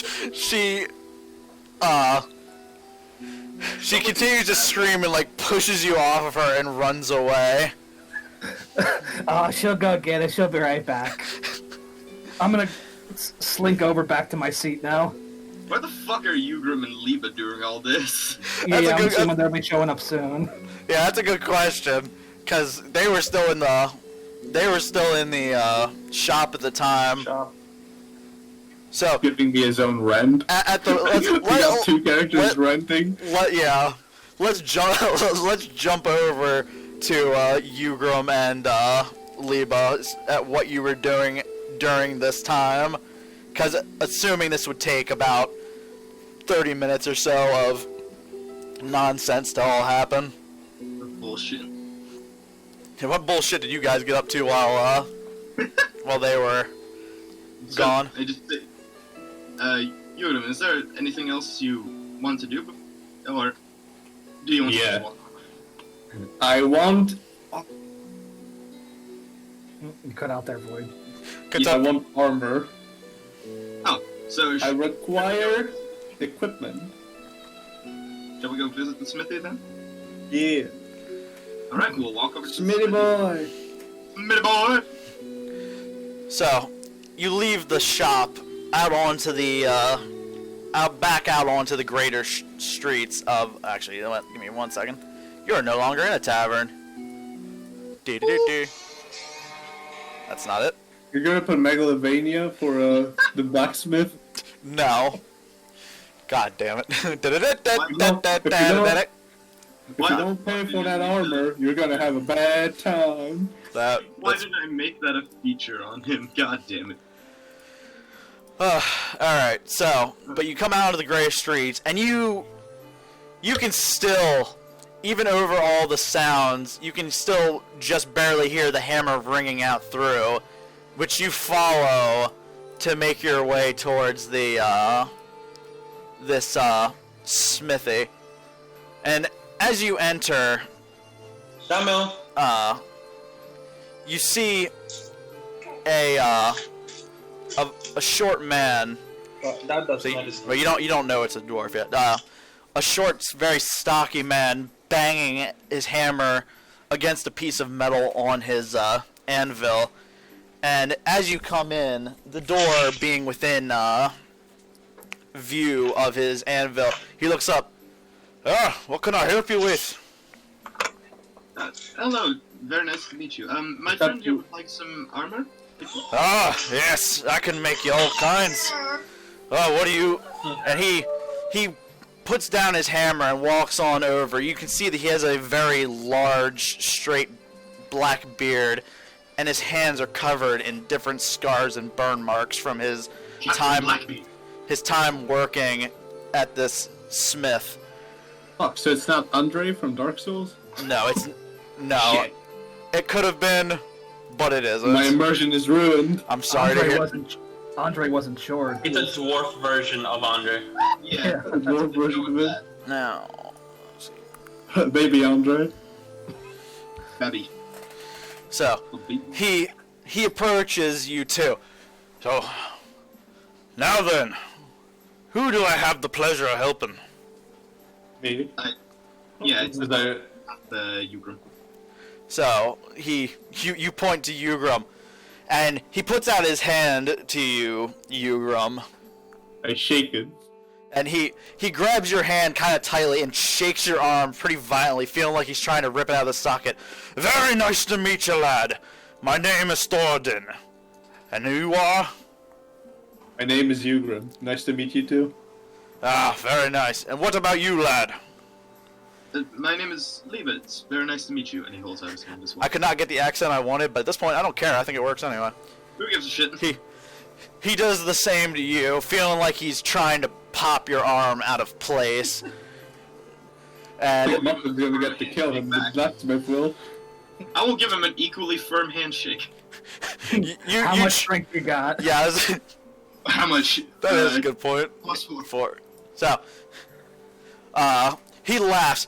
A: She continues to scream and like pushes you off of her and runs away.
E: Oh, she'll go get it. She'll be right back. I'm gonna slink over back to my seat now.
C: Where the fuck are Jugram and Liebe doing all this?
E: Yeah, I'm assuming they'll be showing up soon.
A: Yeah, that's a good question, because they were still in the shop at the time. So
B: Giving me his own rent.
A: at the
B: We got 2 characters renting.
A: Let's jump over to Jugram and Liebe at what you were doing during this time, because assuming this would take about 30 minutes or so of nonsense to all happen.
C: Bullshit.
A: Yeah, what bullshit did you guys get up to while they were gone?
C: I just Jugram, is there anything else you want to do, or do you want to walk?
B: I want.
E: You cut out there, Void.
B: I want armor.
C: Oh, so
B: I require equipment.
C: shall we go visit the smithy then?
B: Yeah.
C: All right, we'll walk over to
B: Smitty boy.
C: Smitty boy.
A: So, you leave the shop out onto the back out onto the greater streets of. Actually, you know what? Give me 1 second. You are no longer in a tavern. That's not it.
B: You're gonna put Megalovania for the blacksmith?
A: No. God damn it.
B: If you don't pay for that armor, you're gonna have a bad time.
C: Why did I make that a feature on him? God damn it.
A: Alright, so, but you come out of the gray streets, and you can still, even over all the sounds, you can still just barely hear the hammer ringing out through, which you follow to make your way towards the, this smithy. And as you enter,
F: Samuel.
A: you see a short man.
F: That doesn't
A: Well, you don't know it's a dwarf yet. A short, very stocky man banging his hammer against a piece of metal on his anvil. And as you come in, the door being within view of his anvil, he looks up. What can I help you with?
C: Hello, very nice to meet you. My friend, you would like some armor?
A: Yes, I can make you all kinds. What do you... And he puts down his hammer and walks on over. You can see that he has a very large, straight, black beard, and his hands are covered in different scars and burn marks from his time working at this smith.
B: Fuck, so it's not Andre from Dark Souls?
A: No, no.
C: Shit.
A: It could have been, but it isn't.
B: My immersion is ruined.
A: I'm sorry to hear.
E: Andre wasn't sure.
F: It's a dwarf version of Andre.
C: Yeah.
B: A dwarf version of it.
A: No.
B: Baby Andre.
C: Baby.
A: So, he approaches you too. So, now then, who do I have the pleasure of helping?
B: Me?
C: Yeah, it's
B: Is that
C: the Jugram.
A: So you point to Jugram, and he puts out his hand to you, Jugram.
B: I shake it.
A: And he grabs your hand kind of tightly and shakes your arm pretty violently, feeling like he's trying to rip it out of the socket. Very nice to meet you, lad. My name is Thorden. And who you are?
B: My name is Jugram. Nice to meet you too.
A: Ah, very nice. And what about you, lad?
C: My name is Liebe. It's very nice to meet you. And he holds out his hand as well.
A: I could not get the accent I wanted, but at this point, I don't care. I think it works anyway.
C: Who gives a shit?
A: He does the same to you, feeling like he's trying to pop your arm out of place. And
B: Muffin's gonna get the kill him. The blacksmith will.
C: I will give him an equally firm handshake.
E: How much strength you got?
A: Yeah,
C: How much?
A: that is a good point.
C: +4.
A: So, he laughs.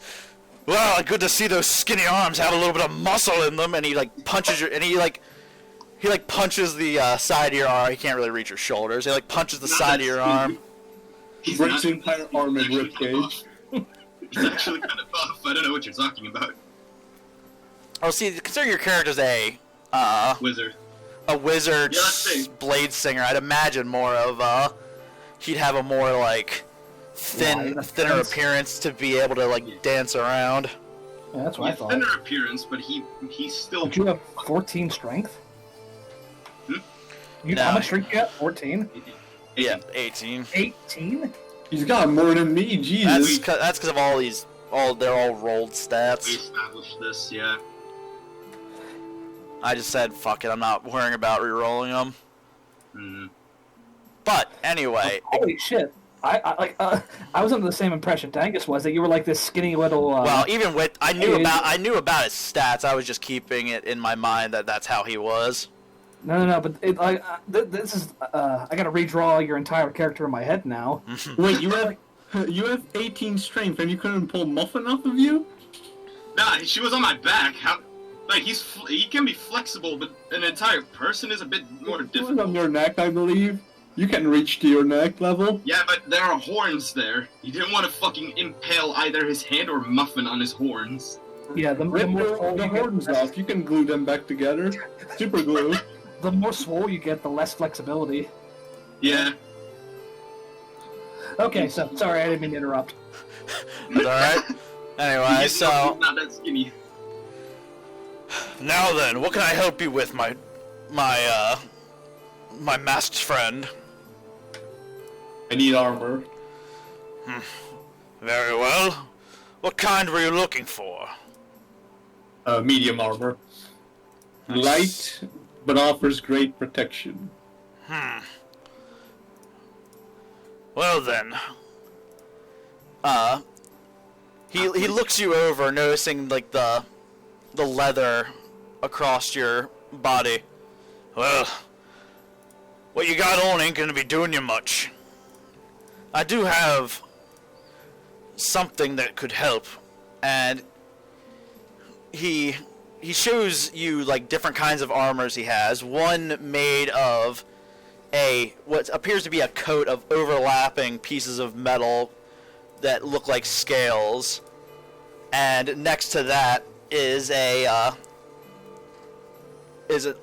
A: Well, good to see those skinny arms have a little bit of muscle in them, and he like punches your, and he punches the side of your arm. He can't really reach your shoulders. He like punches the side of your arm.
B: Breaks the entire arm and ribcage.
C: He's actually kind of buff. I don't know what you're talking about.
A: Oh, see, consider your character's a
C: Wizard.
A: wizard,
C: Yeah, let's see.
A: blade singer. I'd imagine more of he'd have a more like thinner appearance to be able to like dance around.
E: Yeah, that's what I thought.
C: Thinner appearance, but he's still.
E: Don't you have 14 strength?
C: Hmm?
A: No.
E: How much strength you got? 14?
A: Yeah, 18.
E: 18?
B: He's got more than me, Jesus.
A: That's because of they're all rolled
C: We
A: stats.
C: established this, yeah.
A: I just said fuck it. I'm not worrying about re-rolling them.
C: Mm.
A: But anyway,
E: Holy shit. I was under the same impression Dangus was, that you were like this skinny little
A: well, even with I knew
E: Hey.
A: about his stats. I was just keeping it in my mind that that's how he was.
E: No, but this is I gotta redraw your entire character in my head now.
B: Wait, you have 18 strength and you couldn't pull Muffin off of you?
C: Nah, she was on my back. How? Like he can be flexible, but an entire person is a bit more
B: It was
C: difficult.
B: on your neck, I believe. You can reach to your neck level.
C: Yeah, but there are horns there. He didn't want to fucking impale either his hand or Muffin on his horns.
E: Yeah, the
B: Rip
E: more swole
B: the
E: you get,
B: horns off. You can glue them back together. Super glue.
E: the more swole you get, the less flexibility.
C: Yeah.
E: Okay, so sorry, I didn't mean to interrupt.
A: That's all right. Anyway,
C: He's
A: so
C: not that skinny.
A: now then, what can I help you with, my masked friend?
B: I need armor.
A: Very well. What kind were you looking for?
B: Medium armor. Light, but offers great protection.
A: Well then, he looks you over, noticing like the leather across your body. Well, what you got on ain't gonna be doing you much. I do have something that could help, and he shows you like different kinds of armors he has. One made of what appears to be a coat of overlapping pieces of metal that look like scales, and next to that is an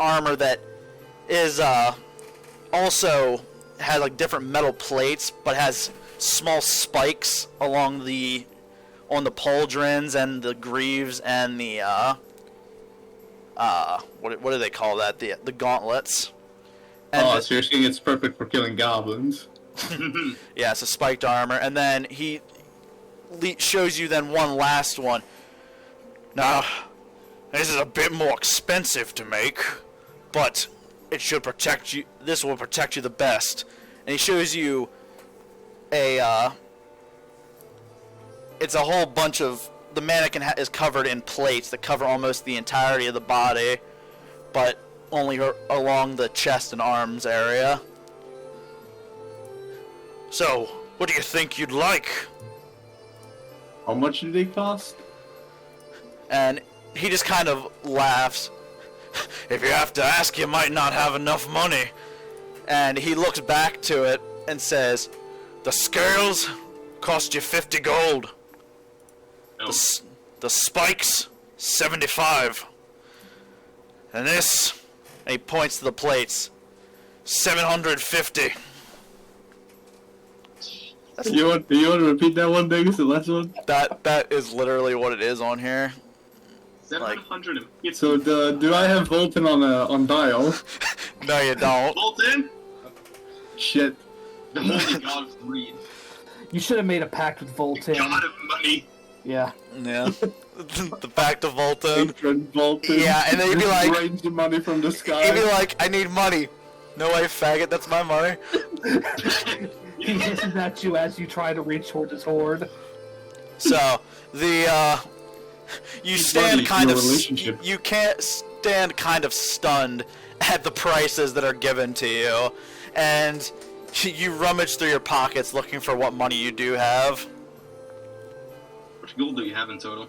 A: armor that is also has like different metal plates, but has small spikes on the pauldrons and the greaves and the what do they call that? The gauntlets. And
B: So you're saying it's perfect for killing goblins?
A: yeah, it's a spiked armor, and then he shows you then one last one. Now, this is a bit more expensive to make, but it should protect you. This will protect you the best. And he shows you it's a whole bunch of, the mannequin is covered in plates that cover almost the entirety of the body, but only along the chest and arms area. So, what do you think you'd like?
B: How much do they cost?
A: And he just kind of laughs. If you have to ask, you might not have enough money. And he looks back to it and says, the scales cost you 50 gold.
C: No.
A: The spikes, 75. And this, and he points to the plates, 750.
B: You want to repeat that one, Dangus, the last one?
A: That is literally what it is on here.
C: 750.
B: So do I have Volton on dial?
A: No, you don't.
C: Bolton,
B: Shit.
C: the holy god of greed,
E: You should have made a pact with Voltaire.
C: god of money.
E: Yeah.
A: Yeah. The fact of Volton.
B: Patron Volton.
A: Yeah, and then you'd be
B: Just
A: like-
B: rains the money from the sky.
A: He'd be like, I need money. No way, faggot, that's my money.
E: He hisses at you as you try to reach towards his hoard.
A: So, you
B: It's
A: stand
B: funny,
A: kind
B: your
A: of,
B: relationship.
A: you can't stand kind of stunned at the prices that are given to you, and you rummage through your pockets looking for what money you do have.
C: How much gold do you have in total?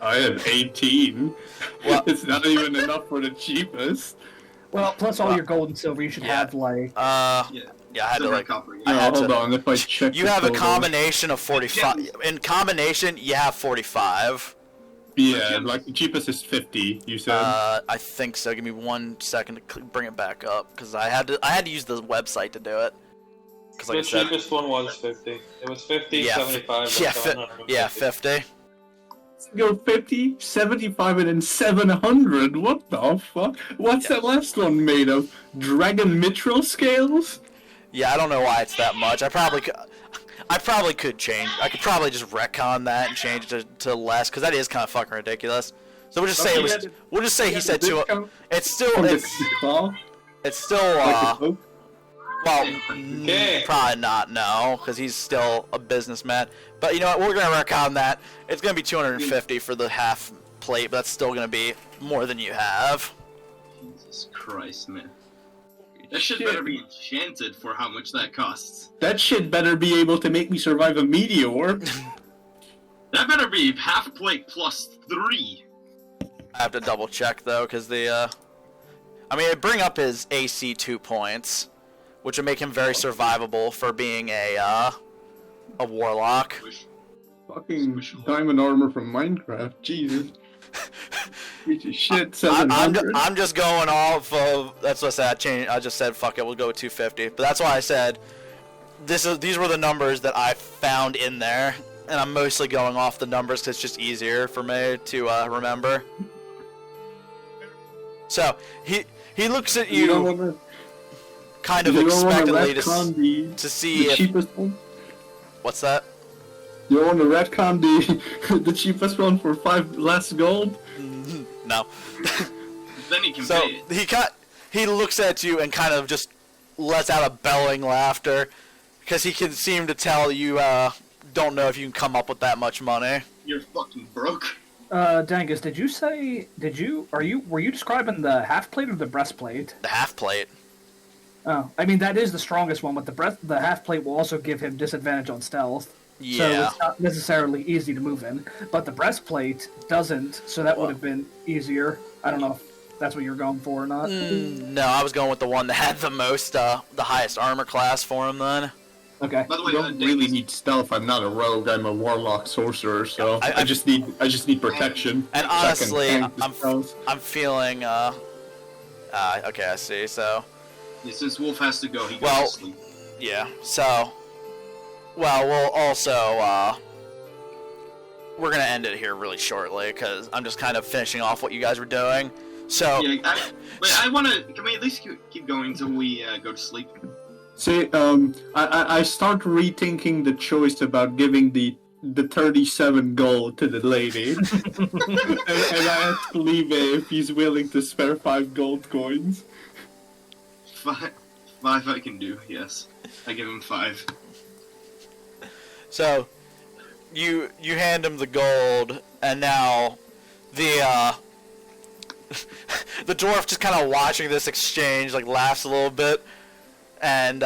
B: I have 18.
A: Well-
B: It's not even enough for the cheapest.
E: Well, plus all your gold and silver, you should
A: Yeah.
E: have like.
A: Yeah, I had to
C: Silver
A: like.
C: and copper.
A: I
B: No,
A: had
B: hold
A: to-
B: on. If I check
A: You
B: the
A: have a
B: total-
A: combination of 45. In combination, you have 45.
B: Yeah, like the cheapest is 50. You said.
A: I think so. Give me 1 second to bring it back up because I had to use the website to do it. Because like
F: The
A: I said,
F: cheapest one was 50. It was 50,
A: yeah,
F: 75, and
A: yeah,
F: 750.
A: yeah, 50.
B: Go 50, 75, and then 700. What the fuck? What's that last one made of? Dragon mitral scales?
A: Yeah, I don't know why it's that much. I probably could change. I could probably just retcon that and change it to less because that is kind of fucking ridiculous. So we'll just say it was. We'll just say he said two. It's still.
B: From the
A: It's
B: claw?
A: still.
B: Like a cloak?
A: Well,
F: Okay.
A: probably not. No, because he's still a businessman. But you know what? We're gonna retcon that. It's gonna be 250 for the half plate, but that's still gonna be more than you have.
C: Jesus Christ, man. That shit better be enchanted for how much that costs.
B: That shit better be able to make me survive a meteor.
C: That better be half plate plus 3.
A: I have to double check though, because the. I mean, it'd bring up his AC 2 points, which would make him very survivable for being a warlock.
C: Wish.
B: Fucking diamond armor from Minecraft. Jesus. Piece of shit,
A: I'm
B: 700.
A: just going off of. That's what I said. I just said fuck it. We'll go with 250. But that's why I said these were the numbers that I found in there, and I'm mostly going off the numbers because it's just easier for me to remember. So he looks at
B: You don't
A: you
B: wanna,
A: kind of
B: you don't wanna
A: expectantly
B: retcon the,
A: to see
B: the
A: if
B: cheapest one?
A: what's that?
B: You don't want to retcon the cheapest one for 5 less gold?
A: No.
C: Then he can
A: So
C: pay it.
A: he looks at you and kind of just lets out a belling laughter because he can seem to tell you don't know if you can come up with that much money.
C: You're fucking broke.
E: Dangus, were you describing the half plate or the breastplate?
A: The half plate.
E: Oh, I mean that is the strongest one, but the half plate will also give him disadvantage on stealth. So
A: Yeah.
E: it's not necessarily easy to move in. But the breastplate doesn't, so that would have been easier. I don't know if that's what you're going for or not.
A: No, I was going with the one that had the most, the highest armor class for him then.
E: Okay.
C: By the way,
B: I don't really need stealth. I'm not a rogue. I'm a warlock sorcerer, so
A: I-
B: I just need protection.
A: And
B: so I can
A: honestly,
B: tank the
A: I'm
B: spells.
A: feeling, okay, I see, so,
C: Yeah, since Wolf has to go, he goes
A: Well-
C: to sleep.
A: yeah, so, well, we'll also, we're gonna end it here really shortly, because I'm just kind of finishing off what you guys were doing, so,
C: Yeah, I wanna. Can we at least keep going until we go to sleep?
B: See, I start rethinking the choice about giving the 37 gold to the lady, and I ask Liebe if he's willing to spare 5 gold coins.
C: 5 I can do. Yes, I give him 5.
A: so, you hand him the gold, and now, the dwarf just kind of watching this exchange, like, laughs a little bit, and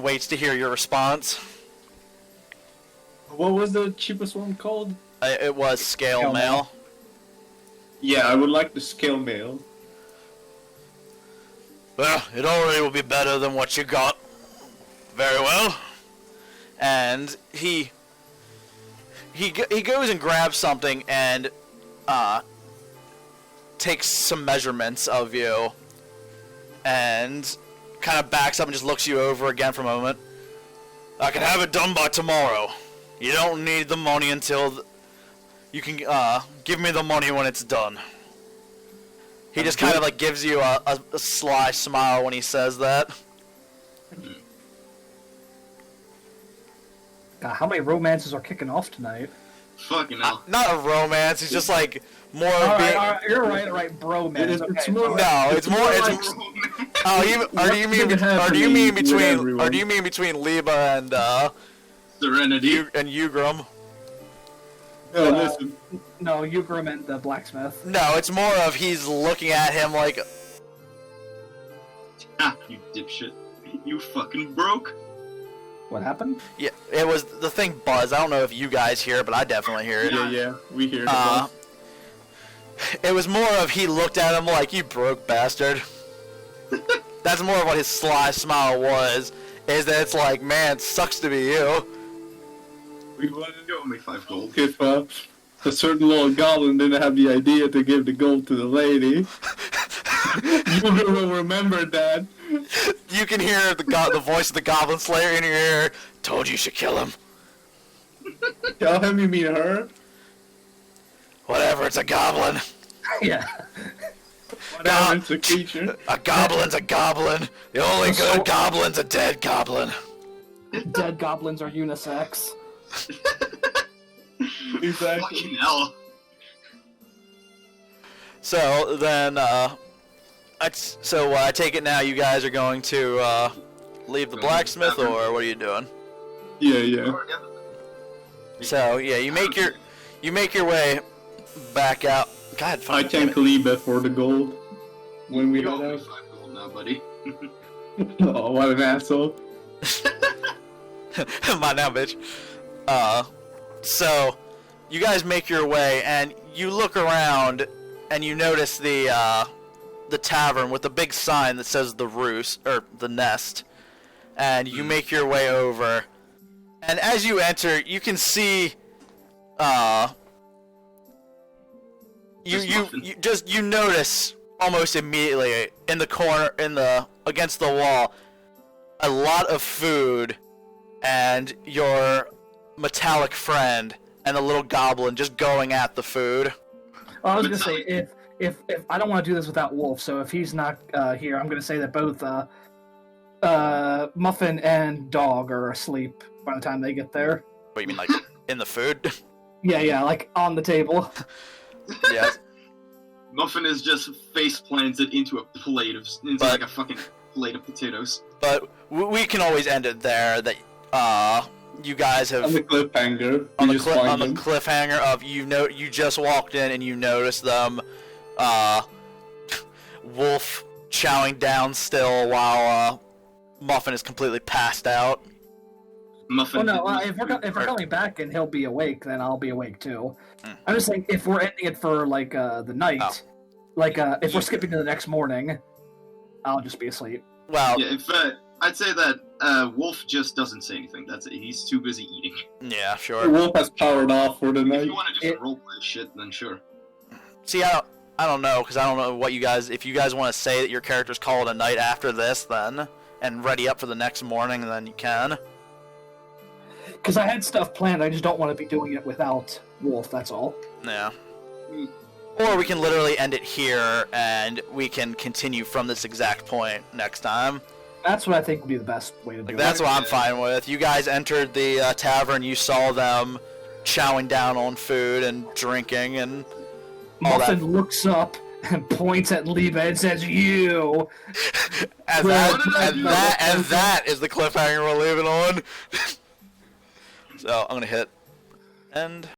A: waits to hear your response.
B: What was the cheapest one called?
A: It was scale
E: Scale
A: mail.
E: mail.
B: Yeah, I would like the scale mail.
A: Well, it already will be better than what you got. Very well. And he goes and grabs something, and takes some measurements of you and kind of backs up and just looks you over again for a moment. I can have it done by tomorrow. You don't need the money until you can give me the money when it's done. He just kind of like gives you a sly smile when he says that.
E: God, how many romances are kicking off tonight?
C: Fucking hell.
A: Not a romance. It's just like more of
E: All
A: being.
E: right, you're right, bromance.
B: It's
E: Okay.
B: more-
A: No, it's more. It's. Oh, do you mean between Liebe and
C: Serenity.
A: Jugram?
B: No, listen.
E: No, Jugram and the blacksmith.
A: No, it's more of he's looking at him like,
C: Ah, you dipshit. You fucking broke.
E: What happened?
A: yeah, it was the thing buzz. I don't know if you guys hear it, but I definitely hear it.
B: Yeah, we hear the
A: Uh,
B: buzz.
A: It was more of he looked at him like, you broke bastard. That's more of what his sly smile was, is that it's like, man, it sucks to be you.
B: We wanted
C: You owe me 5 gold.
B: if a certain little goblin didn't have the idea to give the gold to the lady. You will remember that.
A: You can hear the voice of the Goblin Slayer in your ear. Told you should kill him.
B: Tell him you mean her.
A: Whatever, it's a goblin.
E: Yeah.
B: Whatever, it's a creature.
A: A goblin's a goblin. The only good goblin's a dead goblin.
E: Dead goblins are unisex.
B: Exactly.
C: Fucking hell.
A: So then, I take it now you guys are going to leave the blacksmith, or what are you doing?
B: Yeah.
A: So yeah, you make your way back out. God,
B: I
A: fucking
B: thank Liebe for the gold when we
C: You
B: got
C: owe me
B: out.
C: 5 gold now, buddy.
B: Oh, what an asshole.
A: Mind now, bitch. So you guys make your way, and you look around, and you notice the tavern with the big sign that says the roost or the nest, and you make your way over, and as you enter, you can see you notice almost immediately in the corner against the wall a lot of food, and your metallic friend and the little goblin just going at the food.
E: Well, I was gonna say if I don't want to do this without Wolf, so if he's not here, I'm gonna say that both Muffin and Dog are asleep by the time they get there.
A: What, you mean like in the food?
E: Yeah, like on the table.
A: Yeah.
C: Muffin is just face planted into like a fucking plate of potatoes.
A: But we can always end it there. That you guys have
B: On the cliffhanger.
A: on
B: we
A: the,
B: just
A: cli-
B: find
A: on the
B: them.
A: cliffhanger of you just walked in and you noticed them, Wolf chowing down still while Muffin is completely passed out.
C: Muffin.
E: Well, no, if we're coming back and he'll be awake, then I'll be awake too.
A: Mm.
E: I'm just saying if we're ending it for like the night,
A: Oh.
E: like if we're skipping to the next morning, I'll just be asleep.
A: Well,
C: Yeah, in fact, I'd say that Wolf just doesn't say anything. That's it. He's too busy eating.
A: yeah,
B: The
A: sure.
B: wolf has powered off for the
C: If
B: night.
C: you want to just
E: It-
C: roleplay shit, then sure.
A: See, I don't know, because I don't know what you guys. If you guys want to say that your character's called a night after this, then and ready up for the next morning, then you can.
E: Because I had stuff planned, I just don't want to be doing it without Wolf. That's all.
A: Yeah.
C: Mm.
A: Or we can literally end it here, and we can continue from this exact point next time.
E: That's what I think would be the best way to do
A: Like
E: it.
A: that's what I'm fine with. You guys entered the tavern. You saw them chowing down on food and drinking and all
E: Muffin
A: that.
E: looks up and points at Liebe and says, "You."
A: And
E: Well,
A: that is the cliffhanger we're leaving on. So I'm gonna hit end.